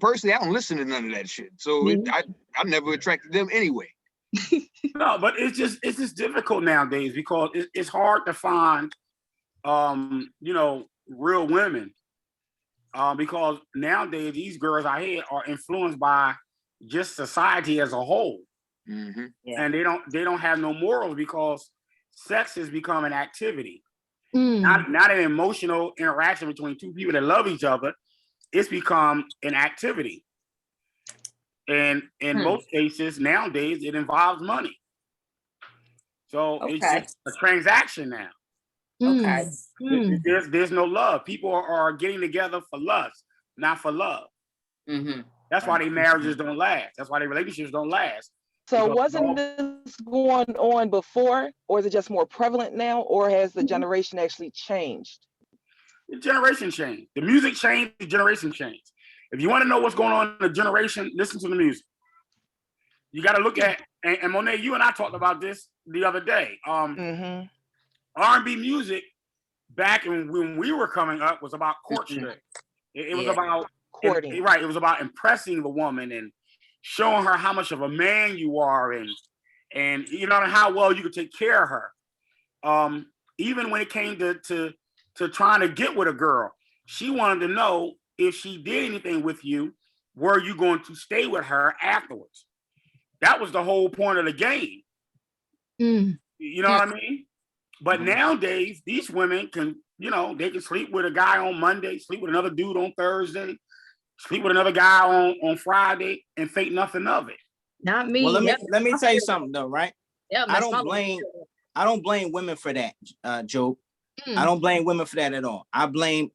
personally, I don't listen to none of that shit. So I never attracted them anyway. No, but it's just difficult nowadays because it's hard to find, real women. Because nowadays these girls out here are influenced by just society as a whole, and they don't have no morals because sex has become an activity, not an emotional interaction between two people that love each other. It's become an activity, and in most cases nowadays it involves money. So it's just a transaction now. Okay. There's no love. People are getting together for lust, not for love. That's why their marriages don't last. That's why their relationships don't last. So wasn't this going on before, or is it just more prevalent now, or has the generation actually changed? The generation changed. The music changed. The generation changed. If you want to know what's going on in the generation, listen to the music. You got to look at, and Monet, you and I talked about this the other day. R&B music back when we were coming up was about courtship. It was about courting. Right. It was about impressing the woman and showing her how much of a man you are and you know how well you could take care of her. Even when it came to trying to get with a girl, she wanted to know if she did anything with you, were you going to stay with her afterwards? That was the whole point of the game. You know what I mean? But nowadays, these women can, you know, they can sleep with a guy on Monday, sleep with another dude on Thursday, sleep with another guy on Friday, and think nothing of it. Not me. Well, let me tell you something though, right? Yeah, I don't blame women for that, Joe. I don't blame women for that at all. I blame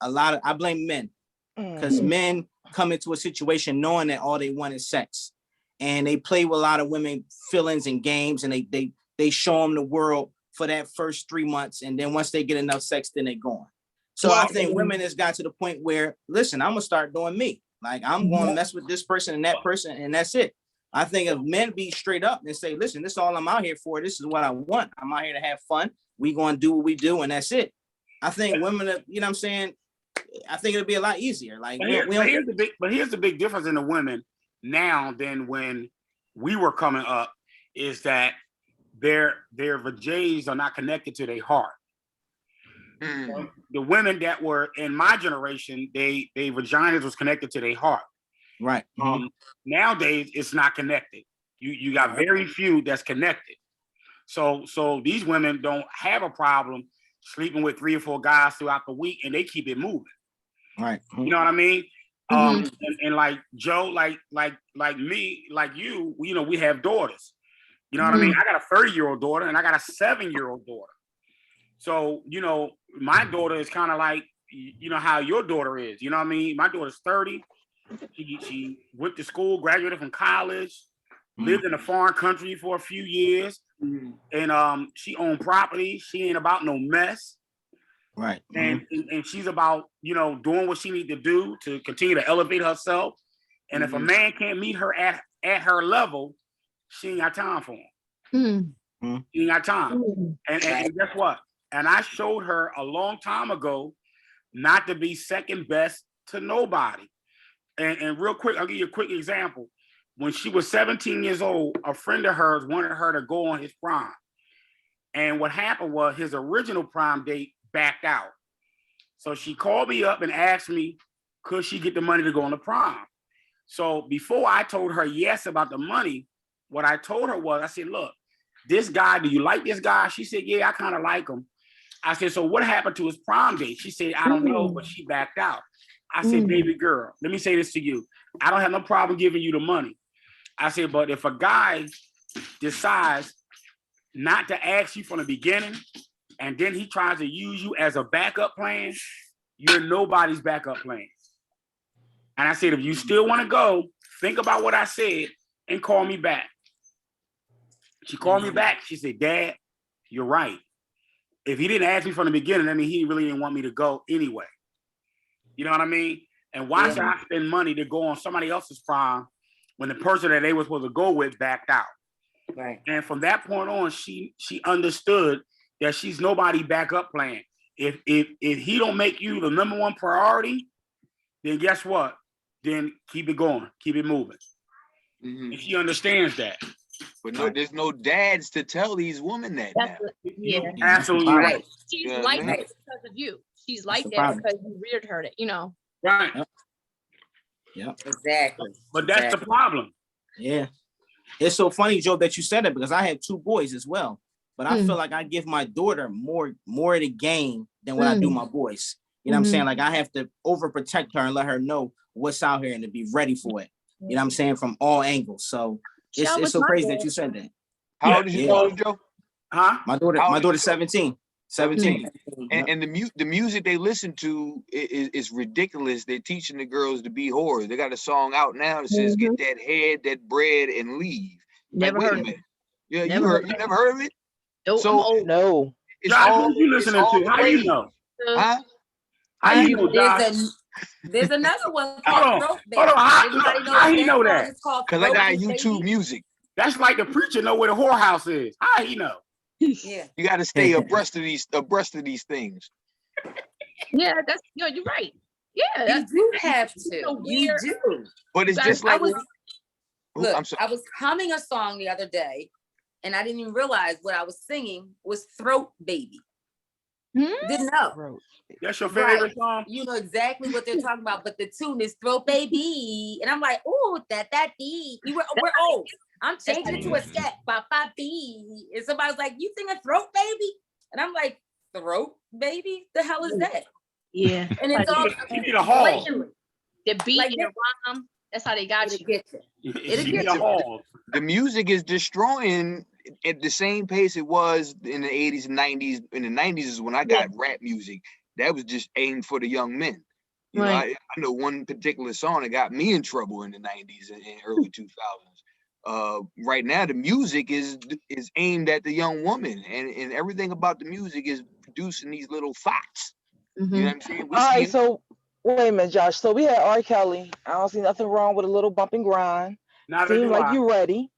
men because men come into a situation knowing that all they want is sex, and they play with a lot of women feelings and games, and they show them the world for that first 3 months, and then once they get enough sex, then they're gone. So I think women has got to the point where, listen, I'm gonna start doing me. Like I'm gonna mess with this person and that person, and that's it. I think if men be straight up and say, listen, this is all I'm out here for. This is what I want. I'm out here to have fun. We gonna do what we do, and that's it. I think women, you know what I'm saying? I think it'll be a lot easier. Like here's the big difference in the women now than when we were coming up is that their vajays are not connected to their heart. The women that were in my generation, they vaginas was connected to their heart. Right. Nowadays it's not connected. You got very few that's connected. So these women don't have a problem sleeping with 3 or 4 guys throughout the week, and they keep it moving. Right. You know what I mean? And like Joe, like me, like you know, we have daughters. You know what I mean? I got a 30-year-old daughter and I got a 7-year-old daughter. So, you know, my daughter is kind of like, you know, how your daughter is. You know what I mean? My daughter's 30. She went to school, graduated from college, lived in a foreign country for a few years. And she owned property. She ain't about no mess. Right. And she's about, you know, doing what she need to do to continue to elevate herself. And if a man can't meet her at her level, she ain't got time for him. She ain't got time. And guess what? And I showed her a long time ago not to be second best to nobody. And real quick, I'll give you a quick example. When she was 17 years old, a friend of hers wanted her to go on his prom. And what happened was his original prom date backed out. So she called me up and asked me, could she get the money to go on the prom? So before I told her yes about the money, what I told her was, I said, look, this guy, do you like this guy? She said, yeah, I kind of like him. I said, so what happened to his prom date? She said, I don't know, but she backed out. I said, baby girl, let me say this to you. I don't have no problem giving you the money. I said, but if a guy decides not to ask you from the beginning, and then he tries to use you as a backup plan, you're nobody's backup plan. And I said, if you still want to go, think about what I said and call me back. She called me back. She said, Dad, you're right. If he didn't ask me from the beginning, I mean, he really didn't want me to go anyway. You know what I mean? And why should I spend money to go on somebody else's prom when the person that they were supposed to go with backed out? Right. And from that point on, she understood that she's nobody backup plan. If he don't make you the number one priority, then guess what? Then keep it going, keep it moving. And she understands that. But no, there's no dads to tell these women that now. Yeah, absolutely right. She's like that because of you. She's like that because you reared her, you know. Right. Yeah. Exactly. But that's the problem. Yeah. It's so funny, Joe, that you said it because I have 2 boys as well. But I feel like I give my daughter more of the game than what I do my boys. You know what I'm saying? Like I have to overprotect her and let her know what's out here and to be ready for it. You know what I'm saying? From all angles. So it's so crazy that you said that. How old is your daughter, Joe? Huh? My daughter's 17. 17. And the music they listen to is ridiculous. They're teaching the girls to be whores. They got a song out now that says get that head, that bread, and leave. Never heard of it. Yeah, you never heard of it? Nope, so no. Josh, what you listening to? How you know? Huh? How you know, Josh? There's another one called Throat Baby. Hold on. How he know that? Because I got YouTube music. That's like the preacher know where the whorehouse is. How he know? Yeah. You got to stay abreast of these things. Yeah, you're right. Yeah, you do have to. You do. But it's just like Look, I was humming a song the other day, and I didn't even realize what I was singing was Throat Baby. Didn't know. That's your favorite song? You know exactly what they're talking about, but the tune is Throat Baby. And I'm like, oh, that B. We're old. I'm changing it to a scat by B. And somebody's like, you sing a Throat Baby? And I'm like, Throat Baby? The hell is that? Yeah. And it's all you need a hall. The beat and the rhyme, that's how they got you. The music is destroying at the same pace it was in the 80s and 90s. In the 90s is when I got rap music. That was just aimed for the young men. You know, I know one particular song that got me in trouble in the 90s and early 2000s. Right now, the music is aimed at the young woman, and everything about the music is producing these little thoughts. You know what I'm saying? All right, so wait a minute, Josh. So we had R. Kelly. I don't see nothing wrong with a little bump and grind. Seem like you're ready.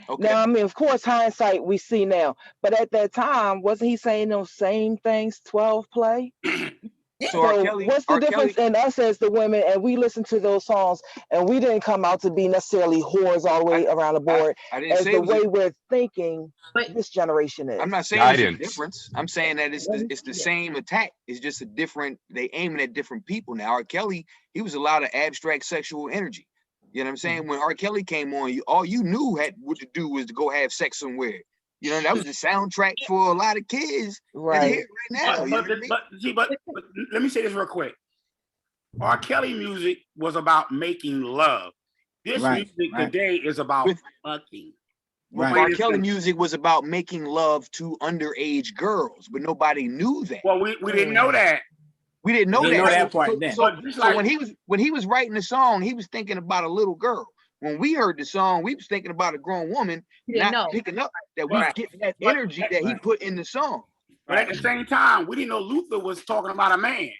Okay. Now, I mean, of course, hindsight we see now, but at that time, wasn't he saying those same things? 12 play. So what's the difference in us as the women, and we listen to those songs, and we didn't come out to be necessarily whores all the way around the board, I didn't as say the way we're thinking this generation is. I'm not saying there's a difference. I'm saying that it's the same attack. It's just a different, they aiming at different people now. R. Kelly, he was a lot of abstract sexual energy. You know what I'm saying? When R. Kelly came on, all you knew what to do was to go have sex somewhere. You know, that was the soundtrack for a lot of kids. Right now. But let me say this real quick. R. Kelly music was about making love. This music today is about fucking. R. Kelly music was about making love to underage girls, but nobody knew that. Well, we didn't know that. We didn't know that part. So when he was writing the song, he was thinking about a little girl. When we heard the song, we was thinking about a grown woman, not picking up that we getting that energy that he put in the song. But at the same time, we didn't know Luther was talking about a man.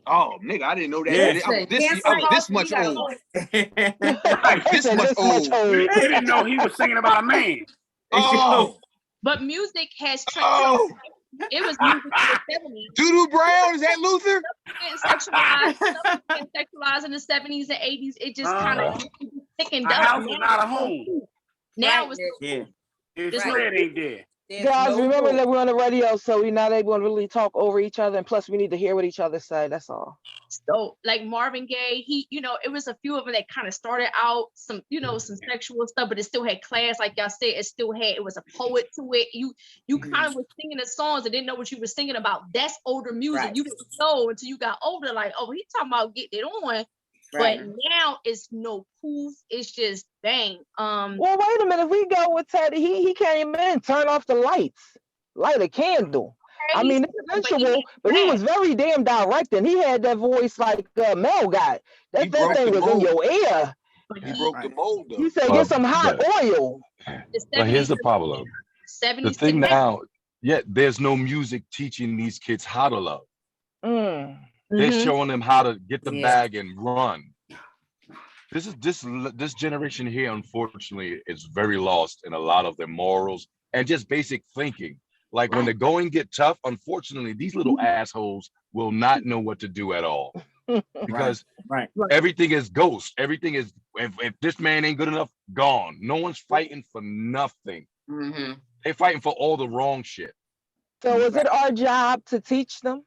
Oh, nigga, I didn't know that. I was this much old. This much old. We didn't know he was singing about a man. Oh. But music has changed. It was music in the 70s. Doodoo Brown, is that Luther? Getting sexualized in the 70s and 80s. It just kind of thickened up. House is not a home. Now it's Fred ain't there. Guys, remember that we're on the radio, so we're not able to really talk over each other, and plus we need to hear what each other say. That's all. So, like Marvin Gaye, he, it was a few of them that kind of started out some, some sexual stuff, but it still had class, like y'all said. It was a poet to it. You kind of was singing the songs and didn't know what you were singing about. That's older music. You didn't know until you got older, like, oh, he's talking about getting it on. But now it's no proof. It's just bang. Well, wait a minute. If we go with Teddy, he came in, turned off the lights, light a candle. I mean, it's sensual, but he was very damn direct, and he had that voice like Mel got. That thing was in your ear. He broke the mold, though. He said, get some hot oil. But here's the problem. The thing now, there's no music teaching these kids how to love. They're showing them how to get the bag and run. This generation here, unfortunately, is very lost in a lot of their morals and just basic thinking. Like when the going get tough, unfortunately, these little assholes will not know what to do at all. Because everything is ghost. Everything is, if this man ain't good enough, gone. No one's fighting for nothing. They're fighting for all the wrong shit. So is it our job to teach them?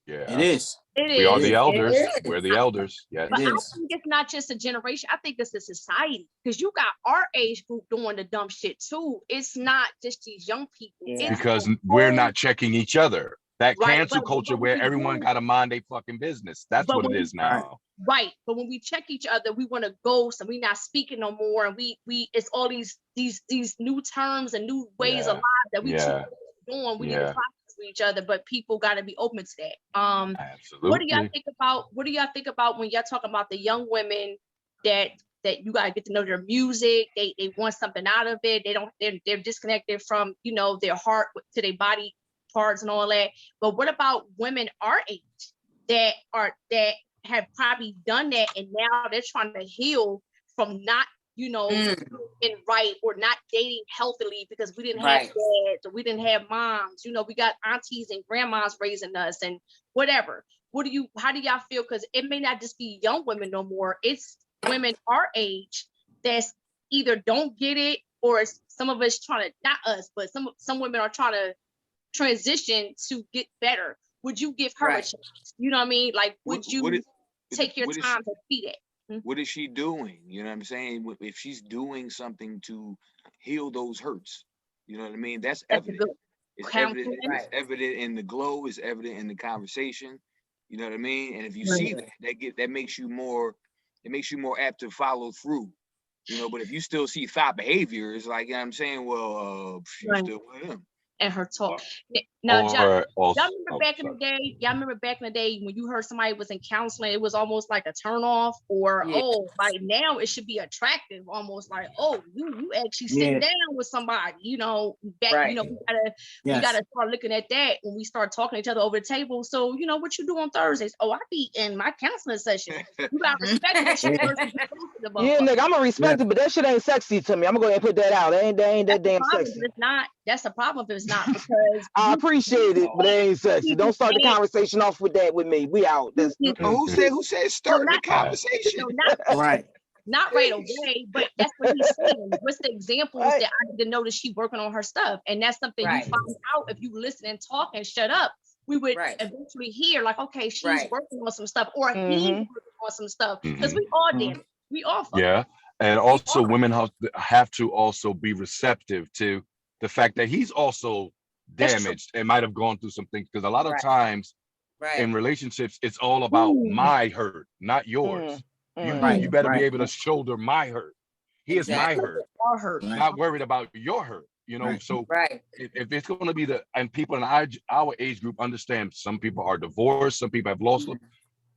Yeah, it is. We are the elders. We're the elders. Yeah, but I think it's not just a generation. I think it's a society, because you got our age group doing the dumb shit too. It's not just these young people. Because we're not checking each other. That cancel culture where everyone got to mind their fucking business. That's what it is now. Right. But when we check each other, we want to ghost and we not speaking no more. And we it's all these new terms and new ways of life that we doing. We need to process with each other, but people got to be open to that. Absolutely. What do y'all think about when y'all talking about the young women that you got to get to know their music? They want something out of it. They're disconnected from, their heart to their body parts and all that. But what about women our age that have probably done that, and now they're trying to heal from not, being right or not dating healthily because we didn't have dads or we didn't have moms. We got aunties and grandmas raising us and whatever. How do y'all feel? Because it may not just be young women no more. It's women our age that's either don't get it, or some of us trying to, not us, but some women are trying to transition to get better. Would you give her a chance? You know what I mean? Like, would you take your time to see that? What is she doing? You know what I'm saying? If she's doing something to heal those hurts, you know what I mean? That's evident. It's evident. It's evident in the glow. It's evident in the conversation. You know what I mean? And if you see that makes you more. It makes you more apt to follow through. You know, but if you still see thought behavior, it's like, you know what I'm saying, well, she's still with him. And her talk. Now, y'all remember back in the day? Y'all remember back in the day when you heard somebody was in counseling, it was almost like a turnoff, or like now it should be attractive, almost like, oh, you actually sitting down with somebody, you know, back, you know, we gotta start looking at that when we start talking to each other over the table. So, you know, what you do on Thursdays? Oh, I be in my counseling session. You gotta respect that shit. Yeah, nigga, I'm gonna respect it, but that shit ain't sexy to me. I'm gonna go ahead and put that out. Ain't that damn sexy. It's not. That's the problem if it's not, because I appreciate it, but it ain't sexy. Don't start the conversation off with that with me. We out. Who said start the conversation? Right. Not right away, but that's what he's saying. What's the examples that I need to know that she's working on her stuff? And that's something you find out if you listen and talk and shut up. We would eventually hear like, okay, she's working on some stuff, or he's working on some stuff, because we all damn it. We all and also women have to also be receptive to the fact that he's also damaged and might have gone through some things, because a lot of times in relationships it's all about my hurt, not yours. You better be able to shoulder my hurt. Here's my hurt. Our hurt. Not worried about your hurt, you know. So if it's going to be and people in our age group understand, some people are divorced, some people have lost them.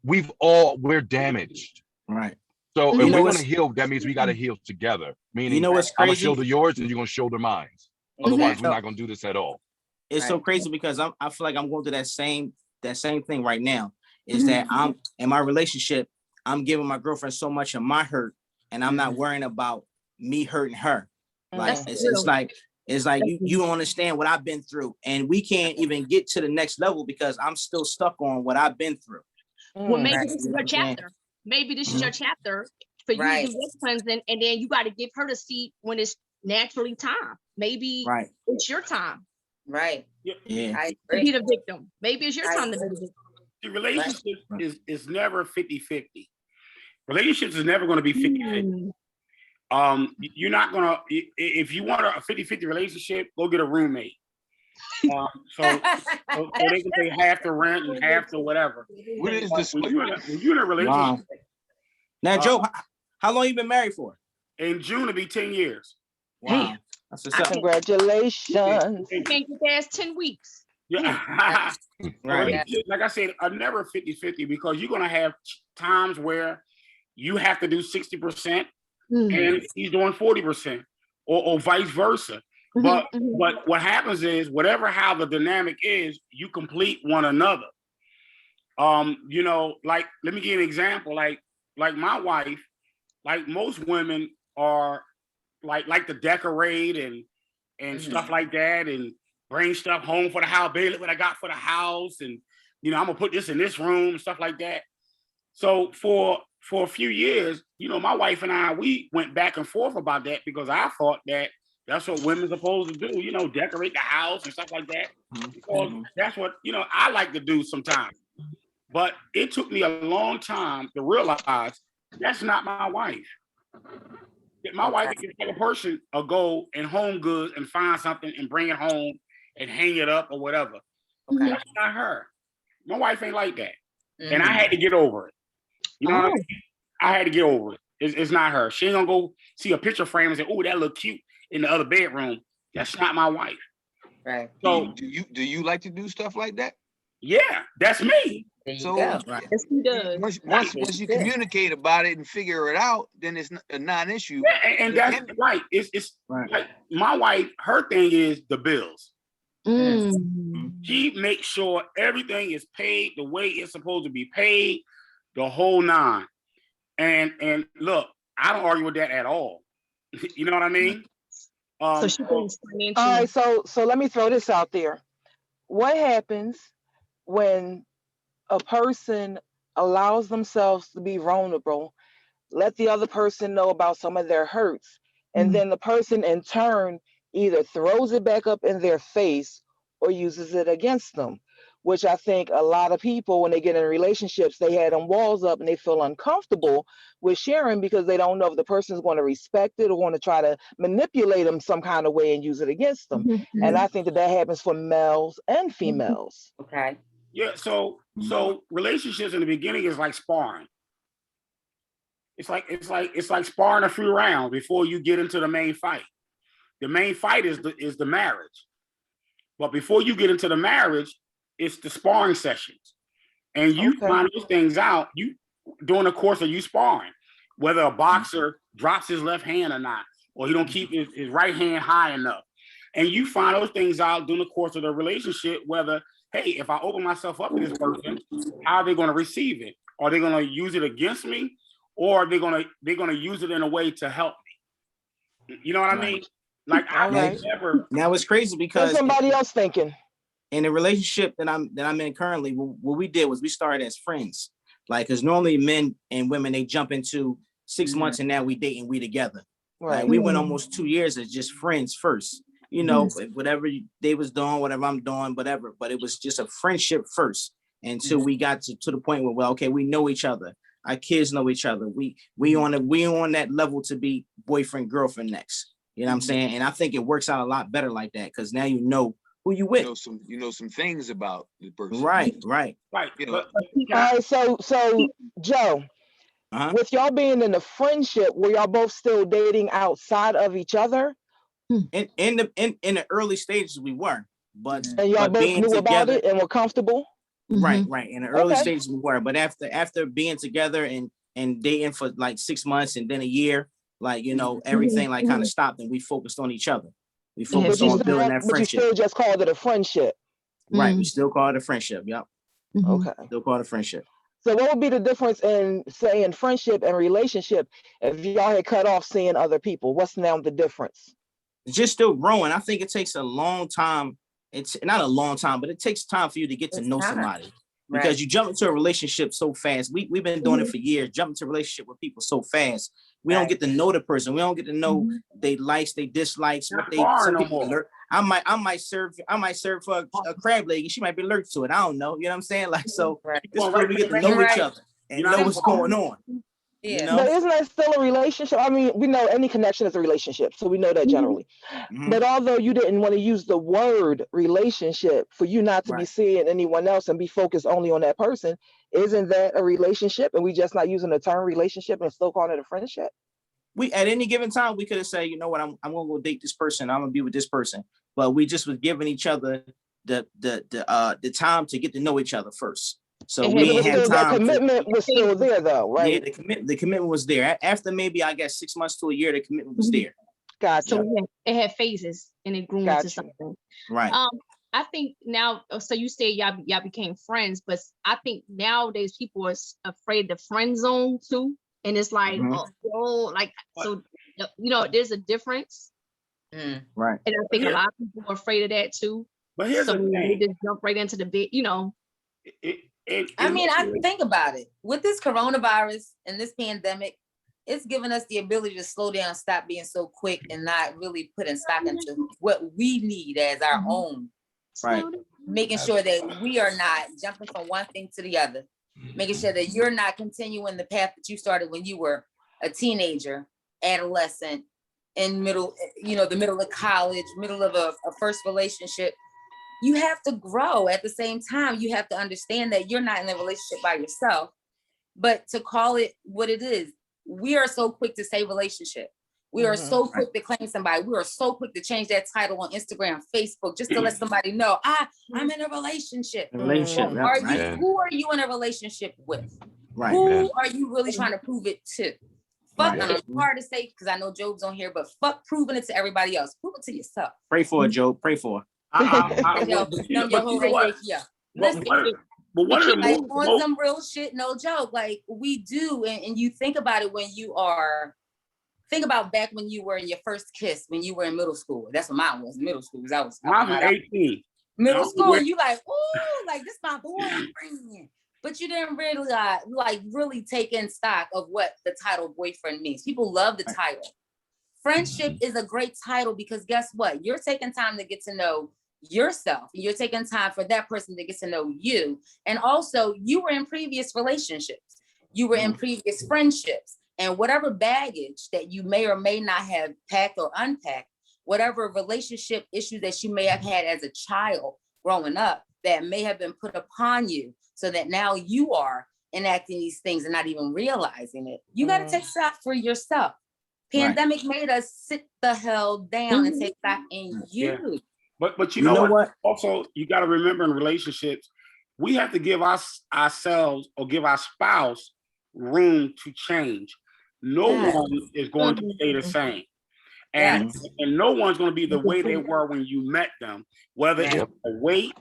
We're damaged. So if we're going to heal, that means we got to heal together. Meaning, you know what's crazy? I'm going to shoulder yours and you're going to shoulder mine. Otherwise, we're not going to do this at all. It's so crazy because I feel like I'm going through that same thing right now. Is that I'm in my relationship, I'm giving my girlfriend so much of my hurt, and I'm not worrying about me hurting her. Like it's like you don't understand what I've been through, and we can't even get to the next level because I'm still stuck on what I've been through. Well, maybe this is your chapter. Maybe this is your chapter for you to do this cleansing, and then you got to give her the seat when it's naturally time. Maybe it's your time. Yeah. To be the victim. Maybe it's your time to be the victim. The relationship is never 50-50. Relationships is never going to be 50-50. You're not going to, if you want a 50-50 relationship, go get a roommate. So they can pay half the rent and half the whatever. What is this? When you're in a relationship. Now, Joe, how long you been married for? In June, it'll be 10 years. Wow. That's what's up. Congratulations. You can't get past 10 weeks. Yeah. Like I said, never 50-50, because you're going to have times where you have to do 60% and he's doing 40%, or vice versa. But what happens is, how the dynamic is, you complete one another. You know, like, let me give you an example. Like my wife, like most women are like to decorate and stuff like that, and bring stuff home for the house. Baby, look what I got for the house, and you know, I'm gonna put this in this room, stuff like that. So for a few years, you know, my wife and I, we went back and forth about that, because I thought that that's what women's supposed to do, you know, decorate the house and stuff like that. Because that's what, you know, I like to do sometimes. But it took me a long time to realize that's not my wife. My wife is like a person will go in Home Goods and find something and bring it home and hang it up or whatever. That's not her. My wife ain't like that. And I had to get over it. You know what I mean? I had to get over it. It's not her. She ain't gonna go see a picture frame and say, "Oh, that look cute in the other bedroom." That's not my wife. Right. So do you like to do stuff like that? Yeah, that's me. So Yes, he does. Once you communicate about it and figure it out, then it's a non-issue. Yeah, and that's right. It's like my wife, her thing is the bills. She makes sure everything is paid the way it's supposed to be paid, the whole nine. And look, I don't argue with that at all. You know what I mean? So she brings financial. All right, so let me throw this out there. What happens when a person allows themselves to be vulnerable, let the other person know about some of their hurts, and then the person in turn either throws it back up in their face or uses it against them, which I think a lot of people, when they get in relationships, they had them walls up and they feel uncomfortable with sharing because they don't know if the person is going to respect it or want to try to manipulate them some kind of way and use it against them. And I think that happens for males and females. Okay. Yeah. So relationships in the beginning is like sparring. It's like sparring a few rounds before you get into the main fight. The main fight is the marriage. But before you get into the marriage, it's the sparring sessions. And you find those things out during the course of you sparring, whether a boxer drops his left hand or not, or he don't keep his right hand high enough. And you find those things out during the course of the relationship, whether, hey, if I open myself up to this person, how are they going to receive it? Are they going to use it against me? Or are they're gonna use it in a way to help me? You know what I mean? Like I never. Now it's crazy because what's somebody else thinking? In the relationship that I'm in currently, what we did was we started as friends. Like, because normally men and women, they jump into 6 months and now we date and we together. Right. Like, we went almost 2 years as just friends first. You know, whatever they was doing, whatever I'm doing, whatever. But it was just a friendship first until we got to the point where, well, okay, we know each other. Our kids know each other. We on that level to be boyfriend, girlfriend next. You know what I'm saying? And I think it works out a lot better like that because now you know who you with. You know some things about the person. Right. You know. All right, so Joe, with y'all being in a friendship, were y'all both still dating outside of each other? In the early stages we were, but and y'all both knew about it and were comfortable. Right. In the early stages we were, but after being together and dating for like 6 months and then a year, like, you know, everything like kind of stopped and we focused on each other. We focused on building that friendship. But you still just called it a friendship. Right. We still call it a friendship. Yep. Okay. Still call it a friendship. So what would be the difference in saying friendship and relationship if y'all had cut off seeing other people? What's now the difference? It's just still growing. I think it takes a long time. It's not a long time, but it takes time for you to get to know somebody. Because you jump into a relationship so fast. We've been doing it for years, jump into a relationship with people so fast. We don't get to know the person. We don't get to know they likes, they dislikes, what they I might serve for a crab leg and she might be allergic to it. I don't know. You know what I'm saying? Like, so this is where we get to know each other and know what's going on. Yeah. You know? But isn't that still a relationship? I mean, we know any connection is a relationship, so we know that generally. But although you didn't want to use the word relationship for you not to be seeing anyone else and be focused only on that person, isn't that a relationship? And we just not using the term relationship and still calling it a friendship? We at any given time we could have said, you know what, I'm gonna go date this person. I'm gonna be with this person. But we just was giving each other the time to get to know each other first. So we didn't have time. The commitment was still there, though, right? Yeah, the commitment was there. After maybe I guess 6 months to a year, the commitment was there. Gotcha. So it had phases and it grew into something. Right. I think now. So you say y'all became friends, but I think nowadays people are afraid of the friend zone too, and it's like, so you know, there's a difference. Right. And I think a lot of people are afraid of that too. But here's the thing. They just jump right into the bit, you know. I think about it. With this coronavirus and this pandemic, it's given us the ability to slow down, stop being so quick, and not really putting stock into what we need as our own. Right. Making sure that we are not jumping from one thing to the other. Making sure that you're not continuing the path that you started when you were a teenager, adolescent, in the middle of college, middle of a first relationship. You have to grow. At the same time, you have to understand that you're not in a relationship by yourself, but to call it what it is. We are so quick to say relationship. We are so quick to claim somebody. We are so quick to change that title on Instagram, Facebook, just to let somebody know, I'm in a relationship. Who are you in a relationship with? Right. Who are you really trying to prove it to? Fuck, it's hard to say because I know Job's on here, but fuck proving it to everybody else. Prove it to yourself. Pray for it, Job. Pray for it. On some real shit, no joke. Like we do, and you think about it think about back when you were in your first kiss, when you were in middle school. That's what mine was. Middle school, because I was 18. Middle school, and you like, ooh, like this my boyfriend. But you didn't really really take in stock of what the title boyfriend means. People love the title. Friendship is a great title because guess what? You're taking time to get to know yourself. You're taking time for that person to get to know you. And also, you were in previous relationships. You were in previous friendships. And whatever baggage that you may or may not have packed or unpacked, whatever relationship issues that you may have had as a child growing up that may have been put upon you so that now you are enacting these things and not even realizing it. You got to take stock for yourself. Pandemic made us sit the hell down and take stock in you. Yeah. But you know what? Also, you got to remember in relationships, we have to give ourselves or give our spouse room to change. No one is going to stay the same. And no one's going to be the way they were when you met them, whether it's a weight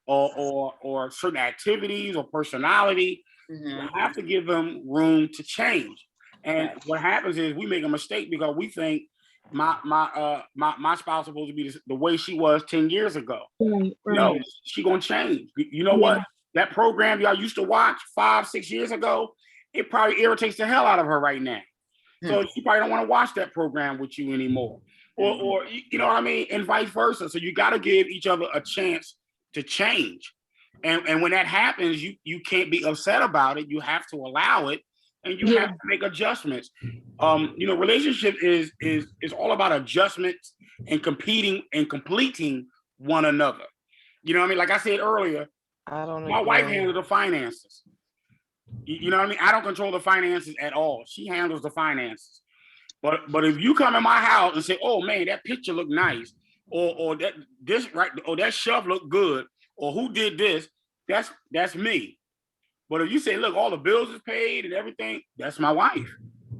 or certain activities or personality. You have to give them room to change. And what happens is we make a mistake because we think my spouse is supposed to be the way she was 10 years ago. No, she gonna change. You know what? That program y'all used to watch 5-6 years ago, it probably irritates the hell out of her right now. So she probably don't want to watch that program with you anymore. Or you know what I mean? And vice versa. So you got to give each other a chance to change. And when that happens, you can't be upset about it. You have to allow it, and you have to make adjustments. You know, relationship is all about adjustments and competing and completing one another. You know what I mean? Like I said earlier, my wife handles the finances. You know what I mean? I don't control the finances at all. She handles the finances. But if you come in my house and say, "Oh man, that picture looked nice," or that shelf looked good, or who did this, that's me. But if you say, "Look, all the bills is paid and everything," that's my wife.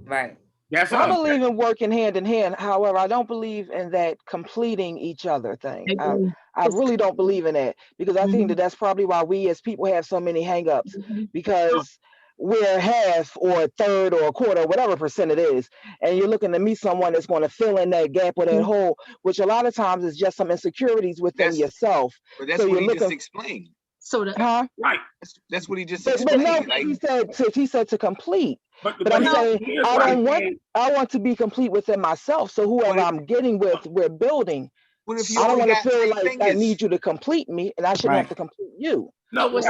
Right. That's I believe in working hand in hand. However, I don't believe in that completing each other thing. I really don't believe in that because I think that's probably why we as people have so many hangups because we're half or a third or a quarter, whatever percent it is, and you're looking to meet someone that's going to fill in that gap or that hole, which a lot of times is just some insecurities within yourself. But that's what he just explained. So right. That's what he just explained. But no, he said to complete. But I'm saying I want to be complete within myself. So whoever I'm getting with, we're building. I don't want to feel like I need you to complete me, and I shouldn't have to complete you. No, that's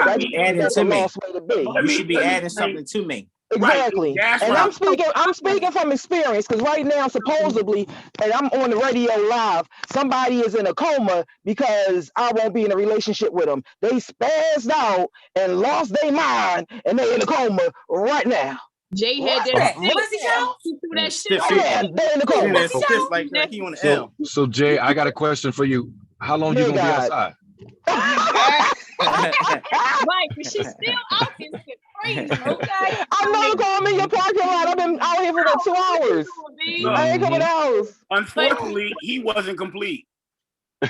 a lost way to be. You should be adding something to me. Exactly. Right. And I'm speaking from experience because right now, supposedly, and I'm on the radio live, somebody is in a coma because I won't be in a relationship with them. They spazzed out and lost their mind and they're in a coma right now. Jay had that. What's he count? That shit. They're in the coma. Like he on the L. So Jay, I got a question for you. How long you gonna be outside? Right, but she's still out here crazy, okay? I'm not calling me your parking lot. I've been out here for about 2 hours. I ain't coming out. Unfortunately, he wasn't complete.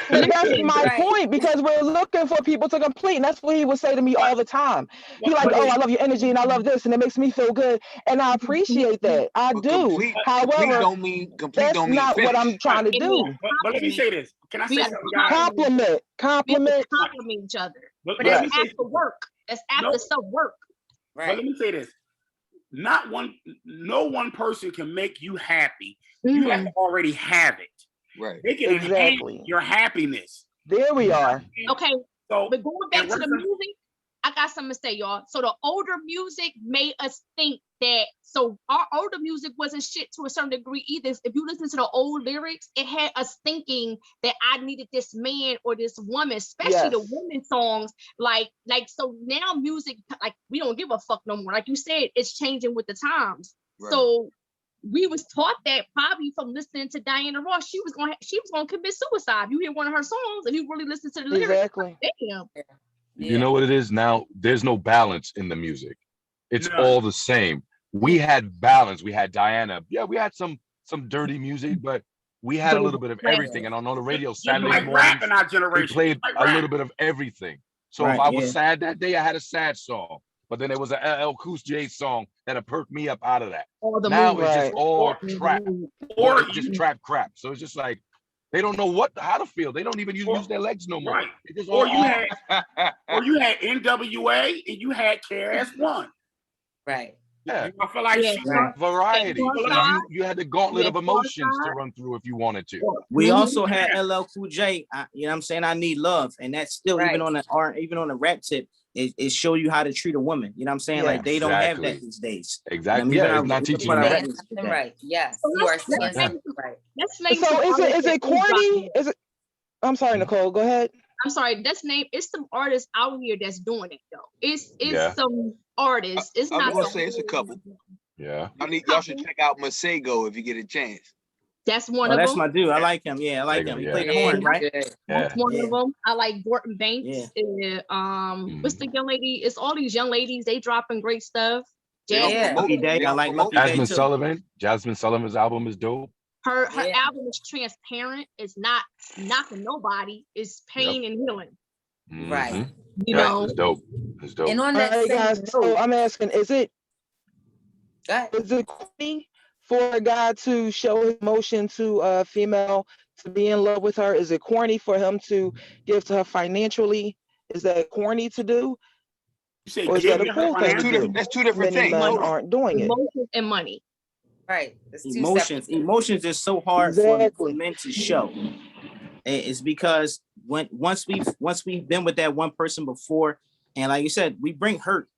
That's my point, because we're looking for people to complete, and that's what he would say to me all the time. He like, "Oh, I love your energy and I love this, and it makes me feel good," and I appreciate that. I do. However, that's not what I'm trying to do. But let me say this. Can I say something, guys? Compliment each other. But that's after work. That's after self work. Right. But let me say this. No one person can make you happy. You have to already have it. Right. They can enhance your happiness. There we are. Okay. So, but going back to the music, I got something to say, y'all. So the older music made us think that, so our older music wasn't shit to a certain degree either. If you listen to the old lyrics, it had us thinking that I needed this man or this woman, especially the women songs. Like, so now music, like we don't give a fuck no more. Like you said, it's changing with the times. Right. So we was taught that probably from listening to Diana Ross. She was gonna commit suicide. You hear one of her songs and you really listen to the lyrics. Exactly. Damn. You know what it is now? There's no balance in the music. It's all the same. We had balance. We had Diana. Yeah, we had some dirty music, but we had a little bit of everything. And on the radio Saturday mornings, we played a little bit of everything. So if I was sad that day, I had a sad song. But then there was an LL Cool J song that'll perk me up out of that. Now it's just all trap. Or it's just trap crap. So it's just like, they don't know how to feel. They don't even use their legs no more. Right. Or you had NWA and you had KRS-One. Right. Yeah. I feel like variety. You had the gauntlet of emotions to run through if you wanted to. We also had LL Cool J. You know what I'm saying? I Need Love, and that's still even on the rap tip. It show you how to treat a woman. You know what I'm saying? Like they don't have that these days. Exactly. You know, it's not teaching you that. Right. Yes. You are saying something right. So is it corny? Is it? I'm sorry, Nicole. Go ahead. I'm sorry. It's some artists out here that's doing it though. It's some artists. It's not. I'm gonna say it's a couple. Yeah. Y'all should check out Masego if you get a chance. That's one of them. That's my dude. I like him. Yeah, I like him. He played the horn, right? That's one of them. I like Gordon Banks. What's the young lady? It's all these young ladies. They dropping great stuff. I like Jasmine Sullivan. Jasmine Sullivan's album is dope. Her album is transparent. It's not knocking nobody. It's pain and healing. Right. You know. It's dope. It's dope. And on that guys, so I'm asking, is it corny for a guy to show his emotion to a female, to be in love with her? Is it corny for him to give to her financially? Is that corny to do? Or is that a cool thing to do? That's two different Many things. men aren't doing it. Emotions and money. Right. Emotions is so hard for men to show. It's because once we've been with that one person before, and like you said, we bring hurt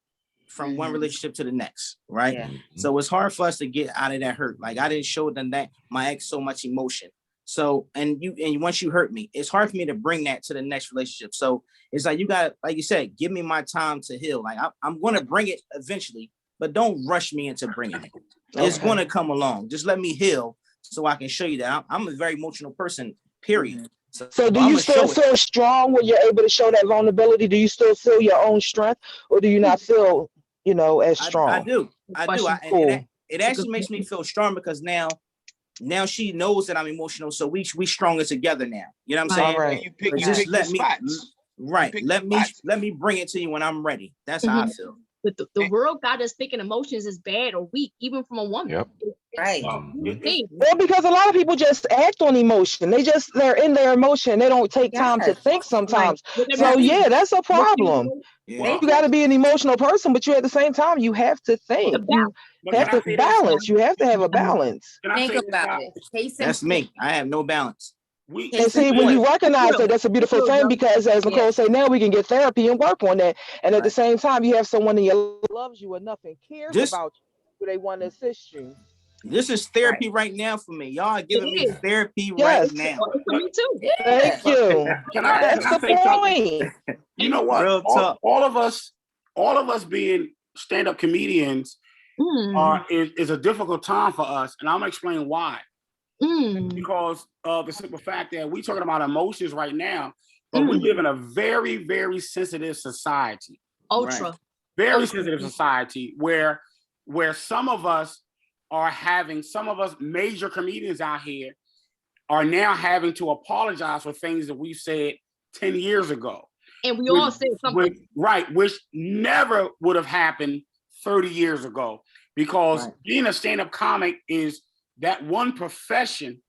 from one relationship to the next, right? Yeah. So it's hard for us to get out of that hurt. Like I didn't show them that my ex so much emotion. So and once you hurt me, it's hard for me to bring that to the next relationship. So it's like you got, like you said, give me my time to heal. Like I'm going to bring it eventually, but don't rush me into bringing it. It's going to come along. Just let me heal so I can show you that I'm a very emotional person, period. So do you still feel strong when you're able to show that vulnerability? Do you still feel your own strength, or do you not feel, as strong? I do. And it actually makes me feel strong because now she knows that I'm emotional. So we stronger together now. You know what I'm saying? Right. You pick let me spots. Right. Let me bring it to you when I'm ready. That's how I feel. The world got us thinking emotions is bad or weak, even from a woman. Yep. Right. Well, because a lot of people just act on emotion. They're in their emotion. They don't take time to think sometimes. So that's a problem. You got to be an emotional person, but at the same time, you have to think. You have to balance. You have to have a balance. Think about it. That's me. I have no balance. And see, when you recognize that, that's a beautiful thing, because as Nicole said, now we can get therapy and work on that. And at the same time, you have someone in your life that loves you enough and cares about you, who they want to assist you. This is therapy right now for me. Y'all are giving me therapy right now. Me too. Thank you. That's the point. You know what? All of us being stand-up comedians is a difficult time for us, and I'm gonna explain why. Because of the simple fact that we're talking about emotions right now, but we live in a very, very sensitive society. Ultra. Very sensitive society where some of us major comedians out here are now having to apologize for things that we've said 10 years ago. And we all said something. Which never would have happened 30 years ago, because being a stand-up comic is that one profession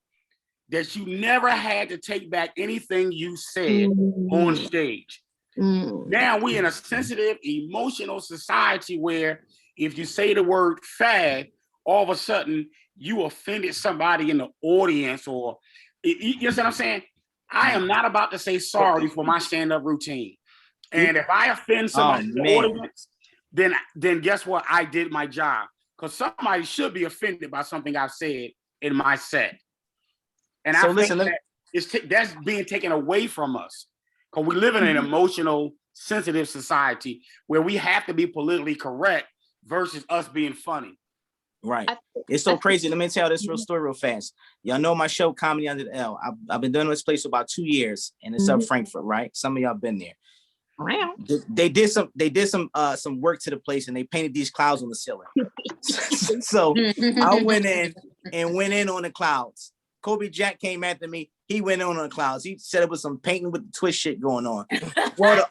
that you never had to take back anything you said on stage. Now we in a sensitive, emotional society where if you say the word fad, all of a sudden you offended somebody in the audience, or you know what I'm saying? I am not about to say sorry for my stand-up routine. And if I offend somebody in the audience, then guess what? I did my job. Because somebody should be offended by something I've said in my set. And so I think that's being taken away from us, because we live in an emotional, sensitive society where we have to be politically correct versus us being funny. Right. It's so crazy. Let me tell this real story real fast. Y'all know my show, Comedy Under the L. I've been doing this place for about 2 years, and it's up Frankfurt, right? Some of y'all been there. Wow. They did some work to the place, and they painted these clouds on the ceiling. So I went in on the clouds. Kobe Jack came after me. He went on the clouds. He said it was some painting with the twist shit going on. Well,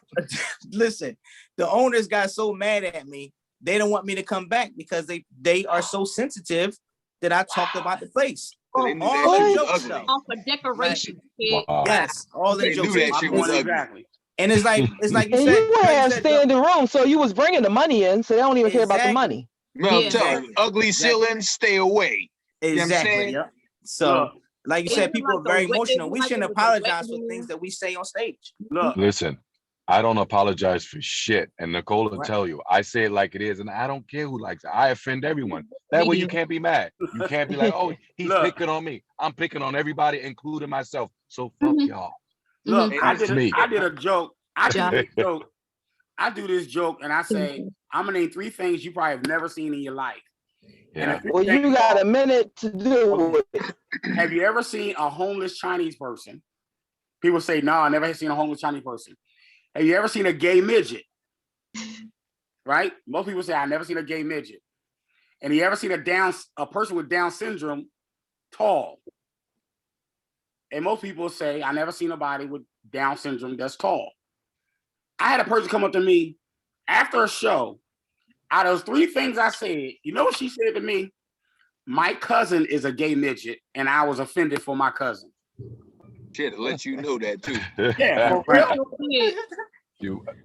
listen, the owners got so mad at me. They don't want me to come back because they are so sensitive that I talked about the place. So they knew all that the shit jokes was though. ugly. Off of decoration. Wow. Yes, all the They jokes. knew that shit was ugly. Exactly. And it's like you And said. you had standing room, so you was bringing the money in, so they don't even care about the money. No, I'm telling you, ugly ceilings, stay away. Exactly. Yeah. So, like you said, people are very emotional. We shouldn't apologize for things that we say on stage. Look, listen, I don't apologize for shit. And Nicole will tell you, I say it like it is, and I don't care who likes it. I offend everyone. That way you can't be mad. You can't be like, oh, he's picking on me. I'm picking on everybody, including myself. So fuck y'all. Look, I did a joke. I do this joke and I say, I'm gonna name 3 things you probably have never seen in your life. Yeah. Well, you got a minute to do it. Have you ever seen a homeless Chinese person? People say, no, I never seen a homeless Chinese person. Have you ever seen a gay midget? Right? Most people say, I never seen a gay midget. And you ever seen a person with Down syndrome tall? And most people say, I never seen nobody with Down syndrome that's tall. I had a person come up to me after a show. Out of those 3 things I said, you know what she said to me? My cousin is a gay midget, and I was offended for my cousin. Shit, to let you know that too. Yeah, for real.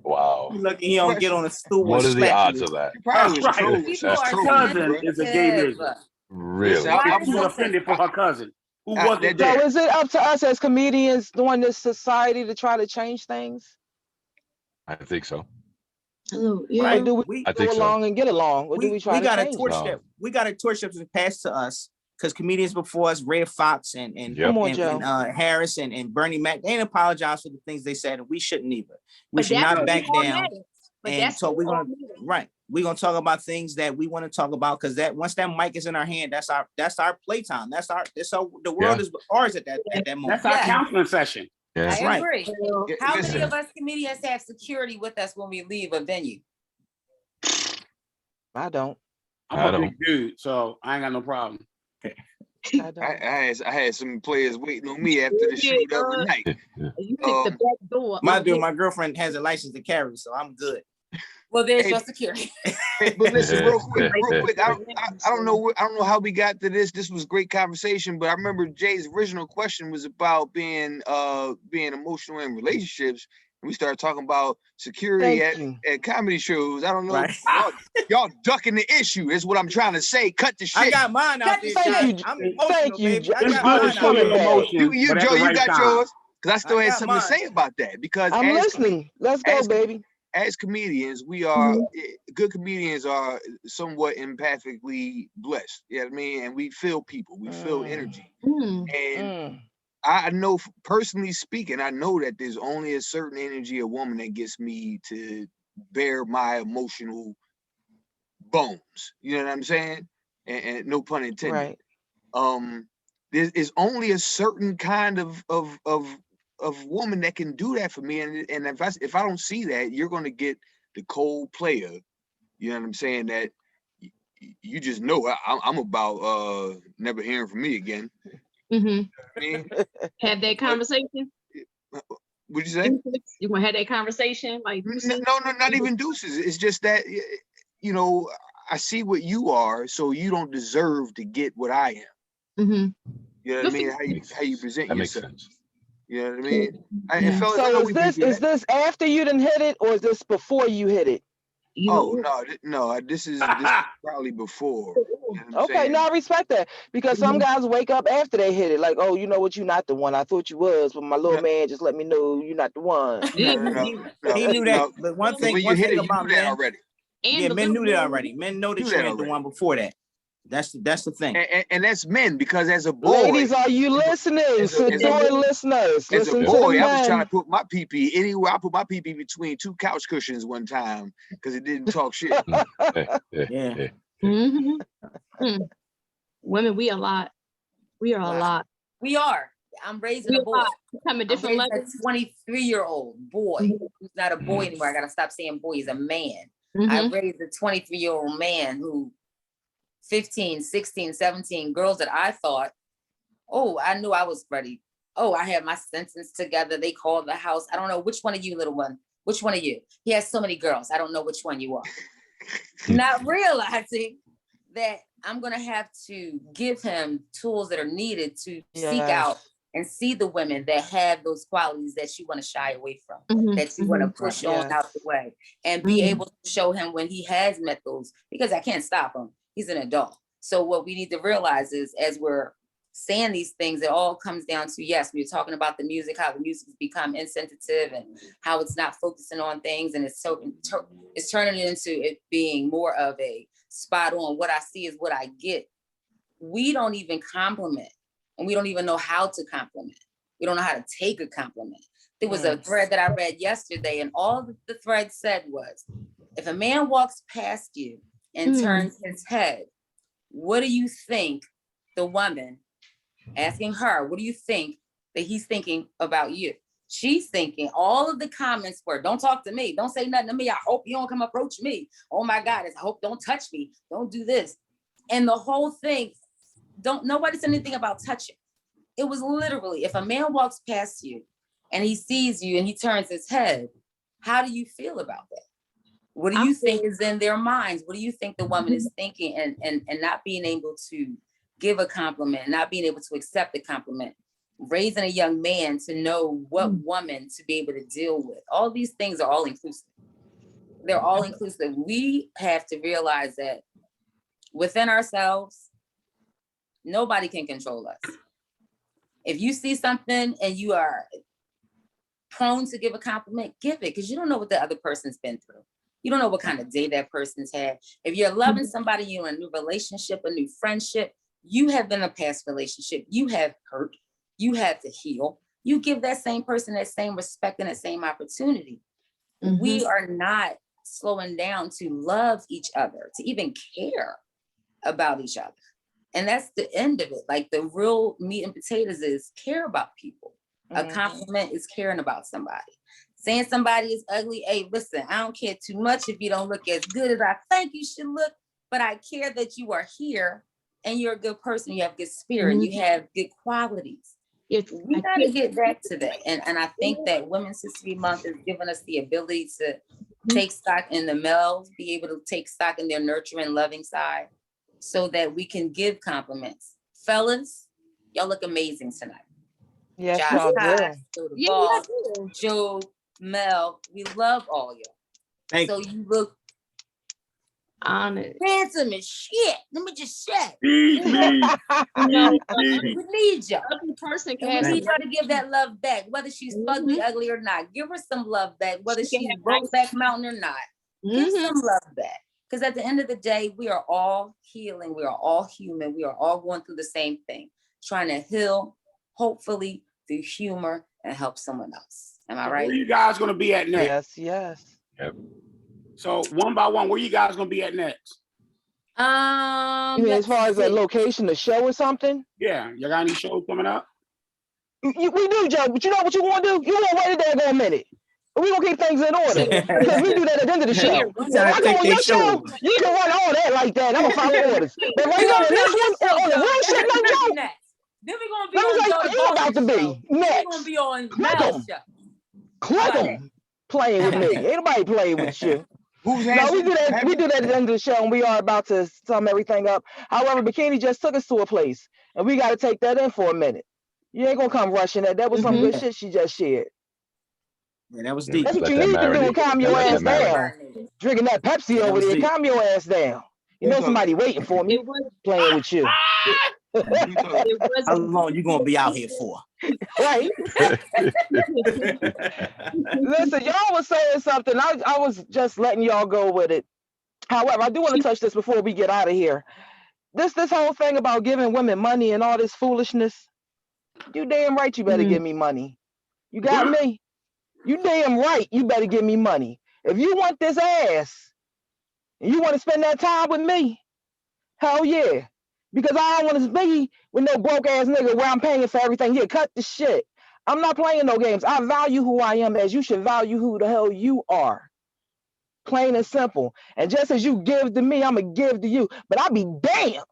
Wow. You lucky he don't get on a stool. What are the odds of that? Cousin is a gay midget. Really? I was offended for her cousin. Who wasn't So there. is it up to us as comedians during this society to try to change things? I think so. Or do we go along and get along? Or do we try to change it? We got a torch that was passed to us because comedians before us, Red Fox and Harris and Bernie Mac, they didn't apologize for the things they said, and we shouldn't either. We should not back down. And so we're gonna talk about things that we want to talk about, because that once that mic is in our hand, that's our playtime. The world is ours at that moment. That's our counseling session. Yeah. I agree. How many of us comedians have security with us when we leave a venue? I don't. I'm a big dude, so I ain't got no problem. I had some players waiting on me after the shoot the other night. You picked the back door. My girlfriend has a license to carry, so I'm good. Well, there's your security. But listen, real quick. I don't know how we got to this. This was great conversation, but I remember Jay's original question was about being emotional in relationships. And we started talking about security at comedy shows. I don't know. Right. Y'all ducking the issue is what I'm trying to say. Cut the shit. I got mine out there. I'm emotional, baby. I got mine out there. You Joe, you got yours. Because I still had something to say about that. Because I'm listening. Let's go, baby. As comedians, we are good comedians are somewhat empathically blessed. You know what I mean? And we feel people, we feel energy. And I know, personally speaking, I know that there's only a certain energy of woman that gets me to bear my emotional bones. You know what I'm saying? And no pun intended. Right. There's only a certain kind of woman that can do that for me, and if I don't see that, you're going to get the cold player. You know what I'm saying? That you just know I'm about never hearing from me again. I mean, have that conversation. What'd you say? You gonna have that conversation? Like no, not even deuces. It's just that I see what you are, so you don't deserve to get what I am. You know what I mean? How you present that yourself. Makes sense. You know what I mean? So is this after you done hit it, or is this before you hit it? No, this is probably before. You know okay, no, I respect that, because some guys wake up after they hit it, like, oh, you know what, you're not the one. I thought you was, but my little man just let me know you're not the one. He knew that, but one thing about men already. Men knew that already. Men know that you ain't the one before that. That's the thing. And that's men, because as a boy, ladies, are you listening? Sadior listeners, as a boy, I was trying to put my pee-pee anywhere. I put my pee-pee between 2 couch cushions one time because it didn't talk shit. Yeah. Women, we are a lot. We are a lot. We are. I'm raising a boy. I'm a 23-year-old boy who's not a boy anymore. I gotta stop saying boy. He's a man. I raised a 23-year-old man who 15, 16, 17 girls that I thought, oh, I knew I was ready. Oh, I had my sentence together. They called the house. I don't know which one of you, little one. Which one of you? He has so many girls. I don't know which one you are. Not realizing that I'm going to have to give him tools that are needed to seek out and see the women that have those qualities that you want to shy away from, that you want to push on out the way, and be able to show him when he has met those, because I can't stop him. He's an adult. So what we need to realize is, as we're saying these things, it all comes down to, yes, we're talking about the music, how the music has become insensitive and how it's not focusing on things, and it's turning into it being more of a spot on. What I see is what I get. We don't even compliment, and we don't even know how to compliment. We don't know how to take a compliment. There was a thread that I read yesterday, and all the thread said was, if a man walks past you and turns his head, what do you think the woman, asking her, what do you think that he's thinking about you? She's thinking all of the comments were, don't talk to me. Don't say nothing to me. I hope you don't come approach me. Oh my God, I hope don't touch me. Don't do this. And the whole thing, nobody said anything about touching. It was literally, if a man walks past you and he sees you and he turns his head, how do you feel about that? What do you think is in their minds? What do you think the woman is thinking, and not being able to give a compliment, not being able to accept a compliment, raising a young man to know what woman to be able to deal with. All these things are all inclusive. They're all inclusive. We have to realize that within ourselves, nobody can control us. If you see something and you are prone to give a compliment, give it, because you don't know what the other person's been through. You don't know what kind of day that person's had. If you're loving somebody, you're in a new relationship, a new friendship, you have been in a past relationship, you have hurt, you had to heal. You give that same person that same respect and that same opportunity. We are not slowing down to love each other, to even care about each other. And that's the end of it. Like, the real meat and potatoes is care about people. A compliment is caring about somebody. Saying somebody is ugly, hey, listen, I don't care too much if you don't look as good as I think you should look, but I care that you are here and you're a good person, you have good spirit, you have good qualities. We got to get back to that. And I think that Women's History Month has given us the ability to take stock in the males, be able to take stock in their nurturing, loving side, so that we can give compliments. Fellas, y'all look amazing tonight. Yes, Josh, y'all do. Boss, Joe, Mel, we love all y'all. Thank you. You look honest, handsome as shit. Let me just say. We need y'all. We need y'all to give that love back, whether she's ugly, ugly or not. Give her some love back, whether she's Brokeback Mountain or not. Give some love back. Because at the end of the day, we are all healing. We are all human. We are all going through the same thing, trying to heal, hopefully through humor, and help someone else. Am I right? Where you guys gonna be at next? Yes. Yep. So one by one, where you guys gonna be at next? You mean as far as a location, a show or something? Yeah, you got any shows coming up? We do, Joe, but you know what you want to do? You want to wait a damn minute. We're going to keep things in order, because we do that at the end of the show. If I go on your show, you can run all that like that. I'm going to follow orders. But right now, this one, on the real shit, no joke. Then we're going to be on Joe about to be next. We're going to be on Mel's show. Click them. Playing with me. Ain't nobody playing with you. No, we do that at the end of the show, and we are about to sum everything up. However, Bikini just took us to a place, and we got to take that in for a minute. You ain't gonna come rushing that. That was some good shit she just shared. Yeah, that was deep. That's what you need to do, calm your ass down. Drinking that Pepsi over there, calm your ass down. You know somebody waiting for me, playing with you. How long you gonna be out here for? Right. Listen, y'all was saying something. I was just letting y'all go with it. However, I do want to touch this before we get out of here. This whole thing about giving women money and all this foolishness. You damn right you better give me money. You got me? You damn right you better give me money. If you want this ass and you want to spend that time with me, hell yeah. Because I don't want to be with no broke ass nigga where I'm paying for everything. Here, cut the shit. I'm not playing no games. I value who I am as you should value who the hell you are. Plain and simple. And just as you give to me, I'm going to give to you. But I'll be damned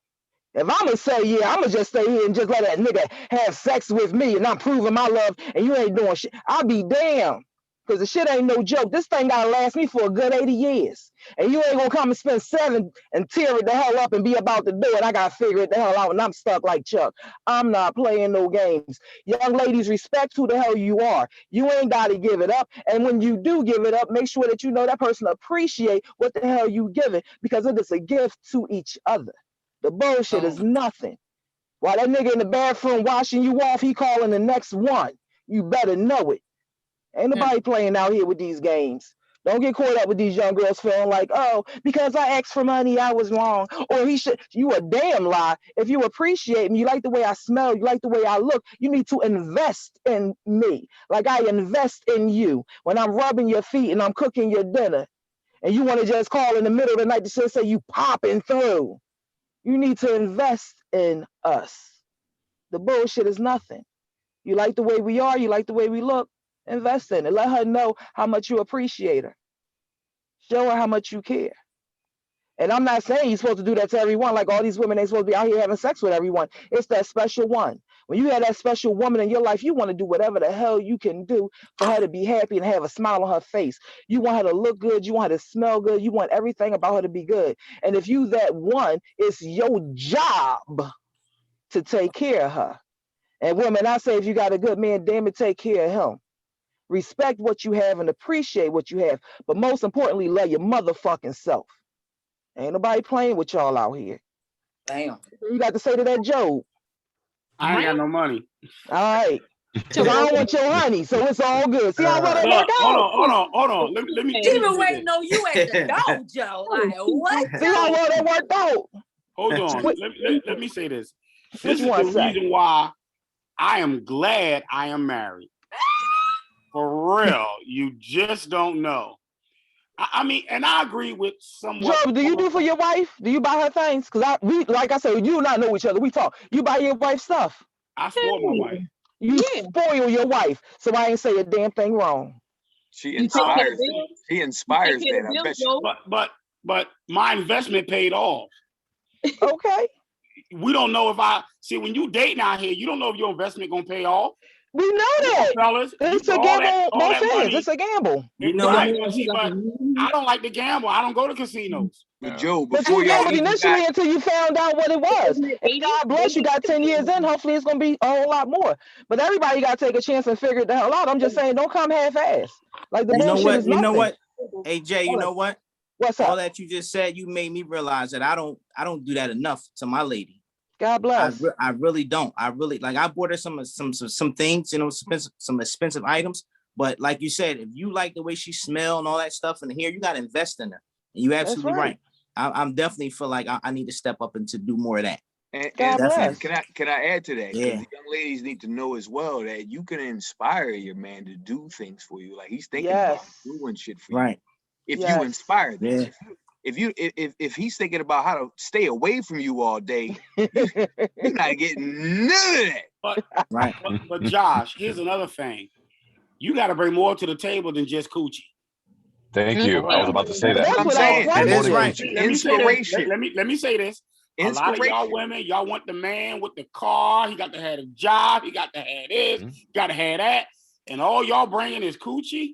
if I'm going to say, yeah, I'm going to just stay here and just let that nigga have sex with me and I'm proving my love and you ain't doing shit. I'll be damned Because the shit ain't no joke. This thing gotta last me for a good 80 years. And you ain't gonna come and spend 7 and tear it the hell up and be about to do it. I gotta figure it the hell out and I'm stuck like Chuck. I'm not playing no games. Young ladies, respect who the hell you are. You ain't gotta give it up. And when you do give it up, make sure that you know that person appreciate what the hell you give it, because it is a gift to each other. The bullshit is nothing. While that nigga in the bathroom washing you off, he calling the next one. You better know it. Ain't nobody playing out here with these games. Don't get caught up with these young girls feeling like, oh, because I asked for money, I was wrong. Or he should. You a damn lie. If you appreciate me, you like the way I smell, you like the way I look, you need to invest in me. Like I invest in you. When I'm rubbing your feet and I'm cooking your dinner, and you want to just call in the middle of the night to just say you popping through. You need to invest in us. The bullshit is nothing. You like the way we are, you like the way we look, invest in it. Let her know how much you appreciate her. Show her how much you care. And I'm not saying you're supposed to do that to everyone, like all these women ain't supposed to be out here having sex with everyone. It's that special one. When you have that special woman in your life, you want to do whatever the hell you can do for her to be happy and have a smile on her face. You want her to look good. You want her to smell good. You want everything about her to be good. And if you that one, it's your job to take care of her. And women, I say if you got a good man, damn it, take care of him. Respect what you have and appreciate what you have. But most importantly, love your motherfucking self. Ain't nobody playing with y'all out here. Damn. You got to say to that Job. I ain't got no money. All right. Because I don't want your honey, so it's all good. See how well that work out? Hold on. Let me Even waiting on you at the dojo. Like, what? See how well that worked out? Hold on. Let me say this. This is the reason why I am glad I am married. For real. You just don't know. I mean, and I agree with someone. Joe, do you do for your wife? Do you buy her things? Because we, like I said, you and I know each other. We talk. You buy your wife stuff. I spoil my wife. You spoil your wife, so I ain't say a damn thing wrong. She inspires that. She inspires that. I bet you. But my investment paid off. Okay. We don't know if when you dating out here, you don't know if your investment gonna pay off. We know that. Fellas, it's a gamble. Both ends. It's a gamble. You know, right. But I don't like to gamble. I don't go to casinos. But Joe, but you gambled initially until you found out what it was. And God bless you, got 10 years in. Hopefully it's gonna be a whole lot more. But everybody gotta take a chance and figure it the hell out. I'm just saying, don't come half-ass. Like the bullshit is nothing. You know what? Hey Jay, you know what? What's up? All that you just said, you made me realize that I don't do that enough to my lady. God bless. I really don't. I really like. I bought her some things, you know, some expensive items. But like you said, if you like the way she smell and all that stuff in the hair, you got to invest in her. And you're absolutely right. I'm definitely feel like I need to step up and to do more of that. And can I add to that? Yeah. The young ladies need to know as well that you can inspire your man to do things for you. Like he's thinking about doing shit for you. Right. If you inspire them. Yeah. If he's thinking about how to stay away from you all day, you're not getting none of that. But Josh, here's another thing. You got to bring more to the table than just coochie. Thank you. I was about to say that. That's what I'm saying. That is right. Inspiration. Let me say this. A lot of y'all women, y'all want the man with the car. He got to have a job. He got to have this. He got to have that. And all y'all bringing is coochie.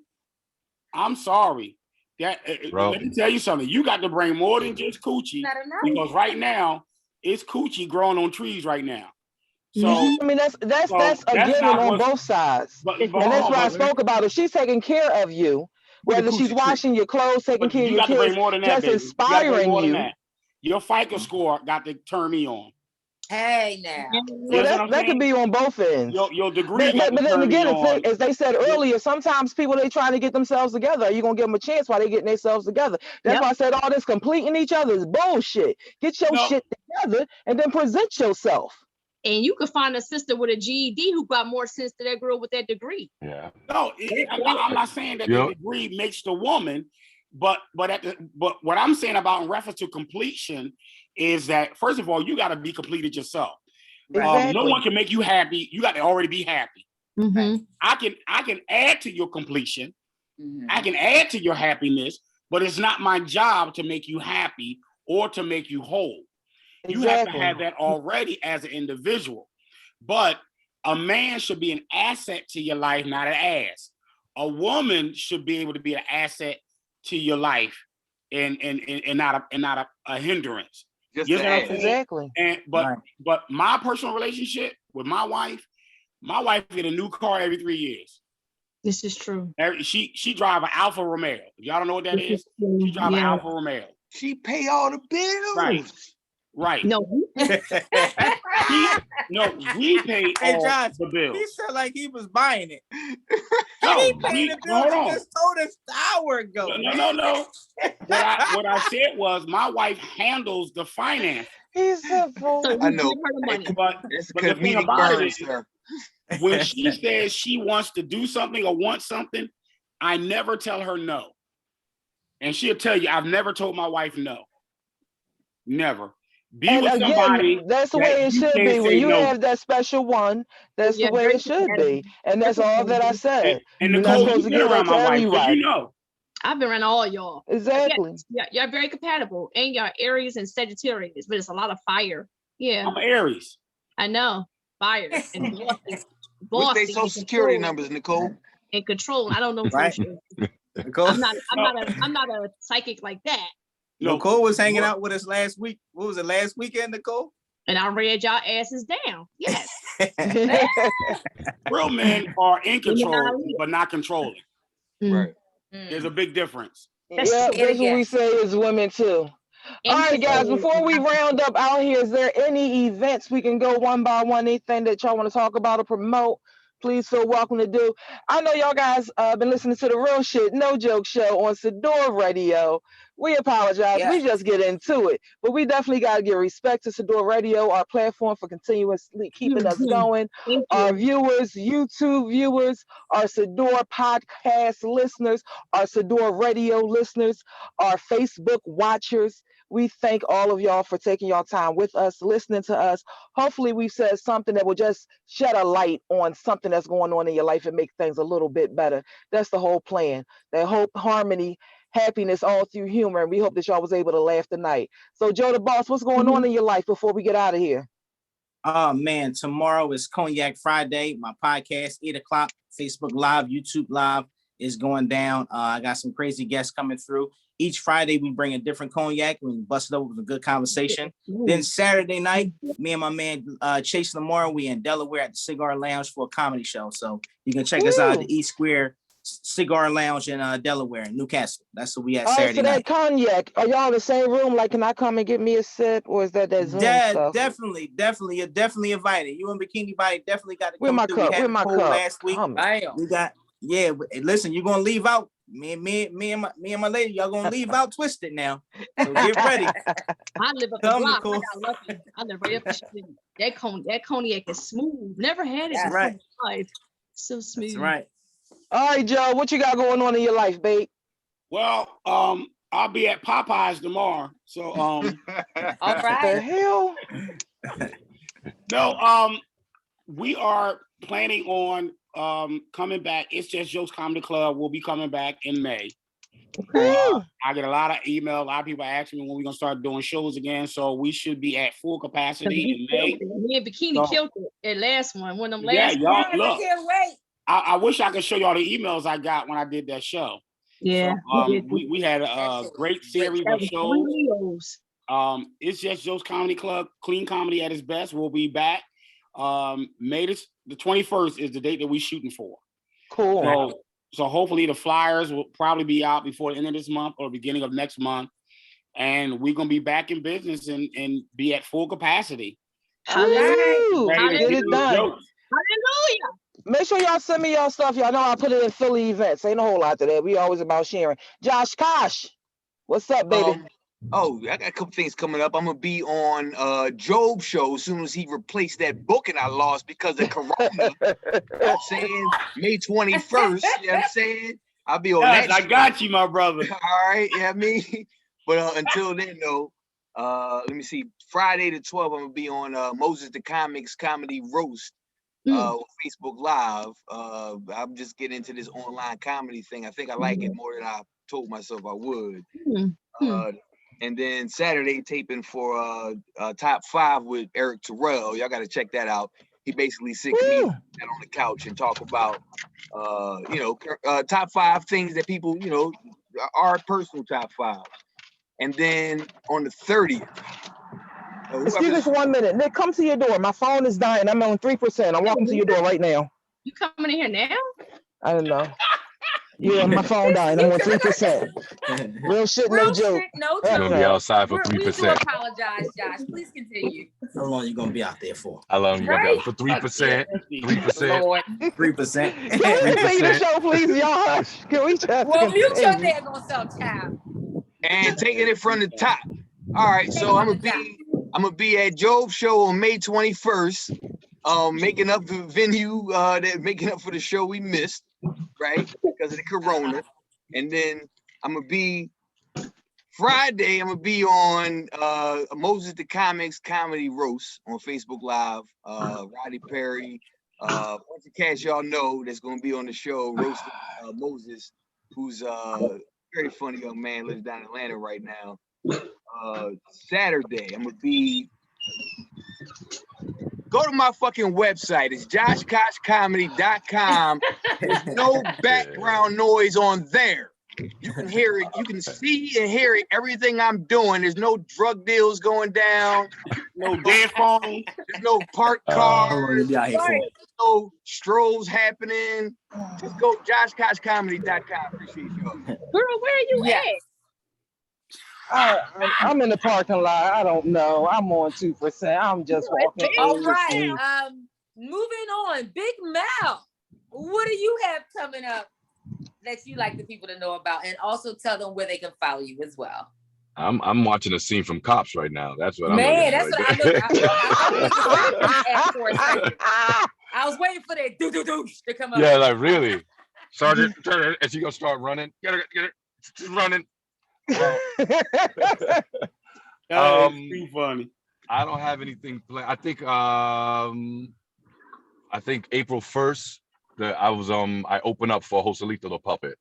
I'm sorry. Let me tell you something. You got to bring more than just coochie, because right now it's coochie growing on trees right now. So I mean that's a given on both sides. And that's what I spoke about. If she's taking care of you, whether she's washing your clothes, taking care of your kids, just inspiring you. Your FICO score got to turn me on. Hey now. Well, that could be on both ends. Your degree. But then again, as they said earlier, sometimes people they trying to get themselves together. Are you gonna give them a chance while they getting themselves together? That's why I said all this completing each other is bullshit. Get your shit together and then present yourself. And you could find a sister with a GED who got more sense than that girl with that degree. Yeah. No, I'm not saying that the degree makes the woman, but what I'm saying about in reference to completion is that first of all, you got to be completed yourself. Exactly. No one can make you happy. You got to already be happy. Mm-hmm. I can add to your completion. Mm-hmm. I can add to your happiness, but it's not my job to make you happy or to make you whole. You have to have that already as an individual. But a man should be an asset to your life, not an ass. a woman should be able to be an asset to your life and not a hindrance. Just You know what I'm saying? Exactly. And but my personal relationship with my wife get a new car every 3 years. This is true. She drive an Alfa Romeo. Y'all don't know what that is? She drive an Alfa Romeo. She pay all the bills. Right. No, we pay all the bills. He said like he was buying it. No, he paid the bills. hold He on. just told us an hour ago. No. What I said was my wife handles the finance. He's a fool. so I know. But It's the thing comedic about it burn, is, sir. when she says she wants to do something or wants something, I never tell her no. And she'll tell you, I've never told my wife no. Never. Be And with again, somebody. that's the way it should be. When you have that special one, that's the way it should be. And that's all that I said. And You're not Nicole, supposed to you've been give that around to my wife, so everybody. you know. I've been around all y'all. Exactly. Yeah, y'all very compatible. And y'all Aries and Sagittarius, but it's a lot of fire. Yeah. I'm Aries. I know. Fire. And What's their social security numbers, Nicole? And control. I don't know. Right. Nicole? I'm not a psychic like that. Nicole was hanging out with us last week. What was it, last weekend, Nicole? And I read y'all asses down. Yes. Real men are in control, but not controlling. Right. There's a big difference. Yeah, that's what we say as women too. All right, guys, before we round up out here, is there any events we can go one by one? Anything that y'all want to talk about or promote? Please feel welcome to do. I know y'all guys been listening to the Real Shit No Joke show on Sadior Radio. We apologize. We just get into it. But we definitely got to give respect to Sadior Radio, our platform for continuously keeping us going. Our viewers, YouTube viewers, our Sadior podcast listeners, our Sadior Radio listeners, our Facebook watchers. We thank all of y'all for taking y'all time with us, listening to us. Hopefully we've said something that will just shed a light on something that's going on in your life and make things a little bit better. That's the whole plan. That hope, harmony, happiness all through humor. And we hope that y'all was able to laugh tonight. So Joe the Boss, what's going on in your life before we get out of here? Oh man, tomorrow is Cognac Friday. My podcast, 8 o'clock, Facebook Live, YouTube Live is going down. I got some crazy guests coming through. Each Friday, we bring a different cognac. We bust it up with a good conversation. Then Saturday night, me and my man Chase Lamar, we in Delaware at the Cigar Lounge for a comedy show. So you can check us out at the East Square Cigar Lounge in Delaware, in Newcastle. That's what we at Saturday night. So that cognac, are y'all in the same room? Like, can I come and get me a sip, or is that Zoom stuff? Definitely. You're definitely invited. You and Bikini Body definitely got to come come through. Where my cup? Last week. We got, listen, you're going to leave out. Me and my lady, y'all gonna leave out twisted now. So get ready. I live up the block. I got lucky. I live right up the street. That cognac is smooth. Never had it. That's right. Life. So smooth. That's right. All right, Joe, what you got going on in your life, babe? Well, I'll be at Popeyes tomorrow. So all right. The hell? No, we are planning on coming back. It's Just Joe's Comedy Club. We'll be coming back in May. I get a lot of emails. A lot of people asking me when we're gonna start doing shows again. So we should be at full capacity in May. Me and Bikini killed it at last one. One of them last. Y'all look. Can't wait. I wish I could show y'all the emails I got when I did that show. Yeah. So, we had a great series of shows. It's Just Joe's Comedy Club, clean comedy at its best. We'll be back. May the 21st is the date that we're shooting for. Cool. So hopefully the flyers will probably be out before the end of this month or beginning of next month. And we're going to be back in business and be at full capacity. Hallelujah. Get it done. Hallelujah. Make sure y'all send me y'all stuff. Y'all know I put it in Philly events. Ain't a whole lot to that. We always about sharing. Josh Kosh, what's up, baby? I got a couple things coming up. I'm gonna be on Job show as soon as he replaced that booking I lost because of Corona. You know what I'm saying? May 21st. You know what I'm saying? I'll be on that. I got you, my brother. All right, you know what I mean? But until then, though, let me see. Friday the 12th, I'm gonna be on Moses the Comics Comedy Roast. Facebook Live. I'm just getting into this online comedy thing. I think I like it more than I told myself I would. And then Saturday taping for Top 5 with Eric Terrell. Y'all got to check that out. he basically sit comedians down on the couch and talk about, top 5 things that people, our personal top 5. And then on the 30th. Excuse me for 1 minute. Nick, come to your door. My phone is dying. I'm on 3%. I'm walking to your door right now. You coming in here now? I don't know. Yeah, my phone dying. I'm on 3%. Real shit, no joke. No You're gonna be outside for 3%. We do apologize, Josh. Please continue. How long you gonna be out there for? How long you gonna be out for 3%? 3%. 3%. Can we see the show, please, y'all? Hush. Can we just? Well, mute your damn self, child. And taking it from the top. All right, so I'm gonna be at Jove's show on May 21st. Making up the venue, making up for the show we missed, right? Because of the corona. And then I'm gonna be Friday, I'm gonna be on Moses the Comics Comedy Roast on Facebook Live. Roddy Perry, bunch of cats y'all know that's gonna be on the show, roasting Moses, who's very funny young man, lives down in Atlanta right now. Saturday, I'm gonna be. Go to my fucking website. It's joshkoshcomedy.com. There's no background noise on there. You can hear it. You can see and hear it. Everything I'm doing. There's no drug deals going down. No dead phone. There's no parked cars. No strolls happening. Just go joshkoshcomedy.com. Appreciate y'all. Girl, where are you at? I'm in the parking lot. I don't know. I'm on 2%. I'm just walking. All right. Moving on. Big Mel, what do you have coming up that you like the people to know about, and also tell them where they can follow you as well? I'm watching a scene from Cops right now. That's what I'm. Man, that's what I look. I was waiting for that do to come up. Yeah, like really, Sergeant. And she gonna start running. Get her. She's running. Too funny. I don't have anything planned. I think April 1st I open up for Joselito the Puppet.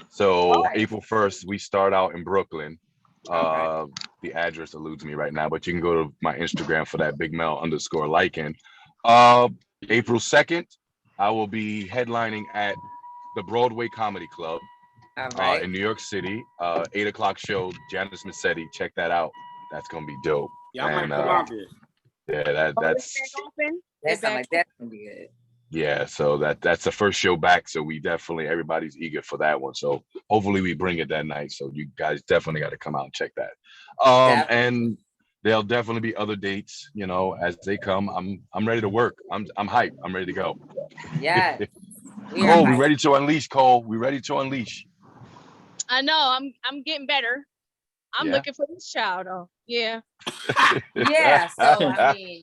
So April 1st we start out in Brooklyn. The address eludes me right now, but you can go to my Instagram for that, Big Mel _Lycan. April 2nd, I will be headlining at the Broadway Comedy Club. In New York City, 8 o'clock show, Janice Massetti. Check that out. That's gonna be dope. Yeah, and, that's like that's gonna be good. Yeah, so that's the first show back. So everybody's eager for that one. So hopefully we bring it that night. So you guys definitely got to come out and check that. And there'll definitely be other dates, as they come. I'm ready to work. I'm hyped. I'm ready to go. Yeah. Cole, we ready to unleash, Cole. We ready to unleash. I know. I'm getting better. I'm looking for this child, though. Yeah. Yeah. So I mean,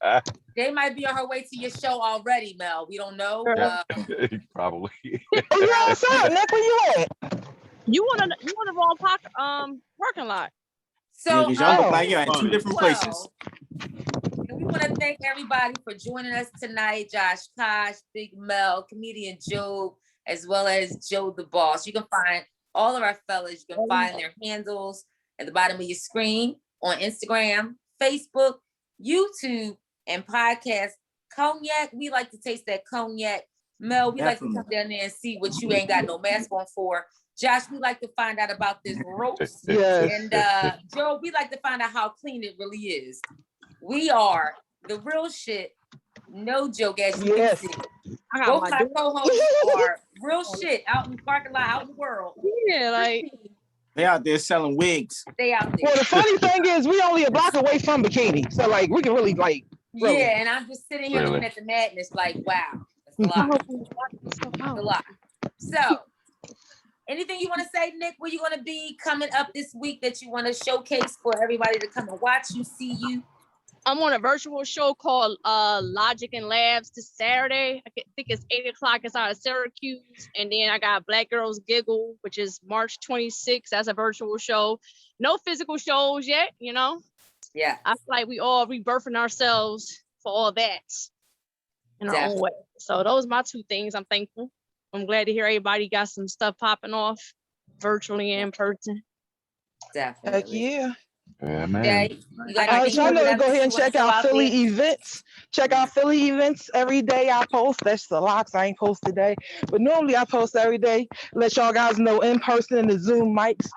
they might be on her way to your show already, Mel. We don't know. Probably. What's up, Nick? Where you at? You want the wrong parking lot. So y'all look like you're in 2 different places. We want to thank everybody for joining us tonight. Josh Kosh, Big Mel, comedian Joe, as well as Joe the Boss. You can find all of our fellas. You can find their handles at the bottom of your screen on Instagram, Facebook, YouTube, and podcast. Cognac, we like to taste that cognac. Mel, we like to come down there and see what you ain't got no mask on for. Josh, we like to find out about this roast. Yes. And Joe, we like to find out how clean it really is. We are the real shit, no joke, as you can see. Both my co-hosts are real shit out in the parking lot, out in the world. Yeah, like they out there selling wigs. They out there. Well, the funny thing is, we only a block away from Bikini, so like we can really like. Really. Yeah, and I'm just sitting here looking at the madness, like, wow, that's a lot. That's a lot. So, anything you want to say, Nick? Where you going to be coming up this week that you want to showcase for everybody to come and watch you, see you? I'm on a virtual show called Logic and Labs this Saturday. I think it's 8 o'clock. It's out of Syracuse. And then I got Black Girls Giggle, which is March 26th. That's a virtual show. No physical shows yet, Yeah. I feel like we all rebirthing ourselves for all that in our own way. So those are my 2 things. I'm thankful. I'm glad to hear everybody got some stuff popping off virtually and in person. Definitely. Heck yeah. Yeah, man. Yeah, Y'all know to go ahead and check out Philly Events. Check out Philly events every day. I post. That's the locks. I ain't post today, but normally I post every day. Let y'all guys know in person in the Zoom mics.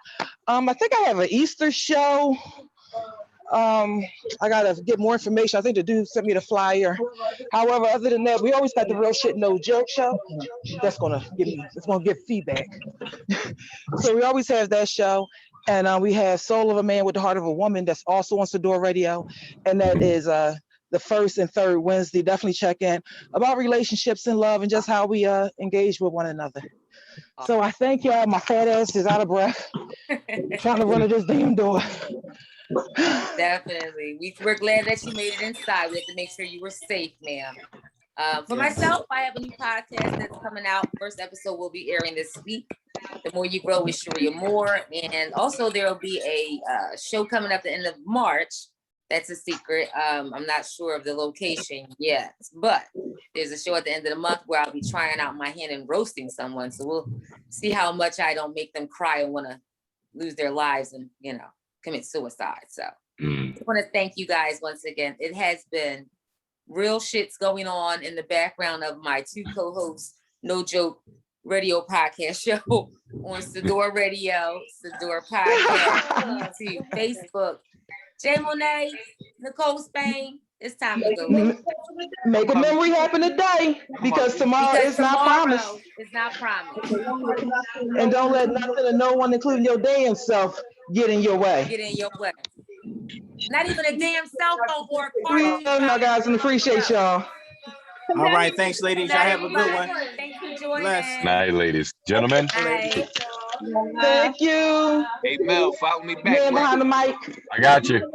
I think I have an Easter show. I gotta get more information. I think the dude sent me the flyer. However, other than that, we always got the Real Shit No Joke show. It's gonna give feedback. So we always have that show. And we have Soul of a Man with the Heart of a Woman that's also on Sadior Radio. And that is the first and third Wednesday. Definitely check in about relationships and love and just how we engage with one another. So I thank y'all. My fat ass is out of breath. Trying to run to this damn door. Definitely. We're glad that you made it inside. We have to make sure you were safe, ma'am. For myself, I have a new podcast that's coming out. First episode will be airing this week. The More You Grow with Sharia Moore. And also there will be a show coming up at the end of March. That's a secret. I'm not sure of the location yet, but there's a show at the end of the month where I'll be trying out my hand in roasting someone. So we'll see how much I don't make them cry and want to lose their lives and, commit suicide. So I want to thank you guys once again. It has been real shits going on in the background of my two co-hosts, No Joke Radio Podcast Show on Sadior Radio, Sadior Podcast, YouTube, Facebook. Jay Monet, Nicole Spain, it's time to go. Make a memory happen today because tomorrow is not promised. It's not promised. And don't let nothing or no one, including your damn self, get in your way. Not even a damn cell phone or a car. Y'all guys, and appreciate y'all. All right, thanks, ladies. Y'all have a good one. Thanks for joining. Bless. Night, ladies, gentlemen. Night. Thank you. Hey Mel, follow me back. Man behind the mic. I got you.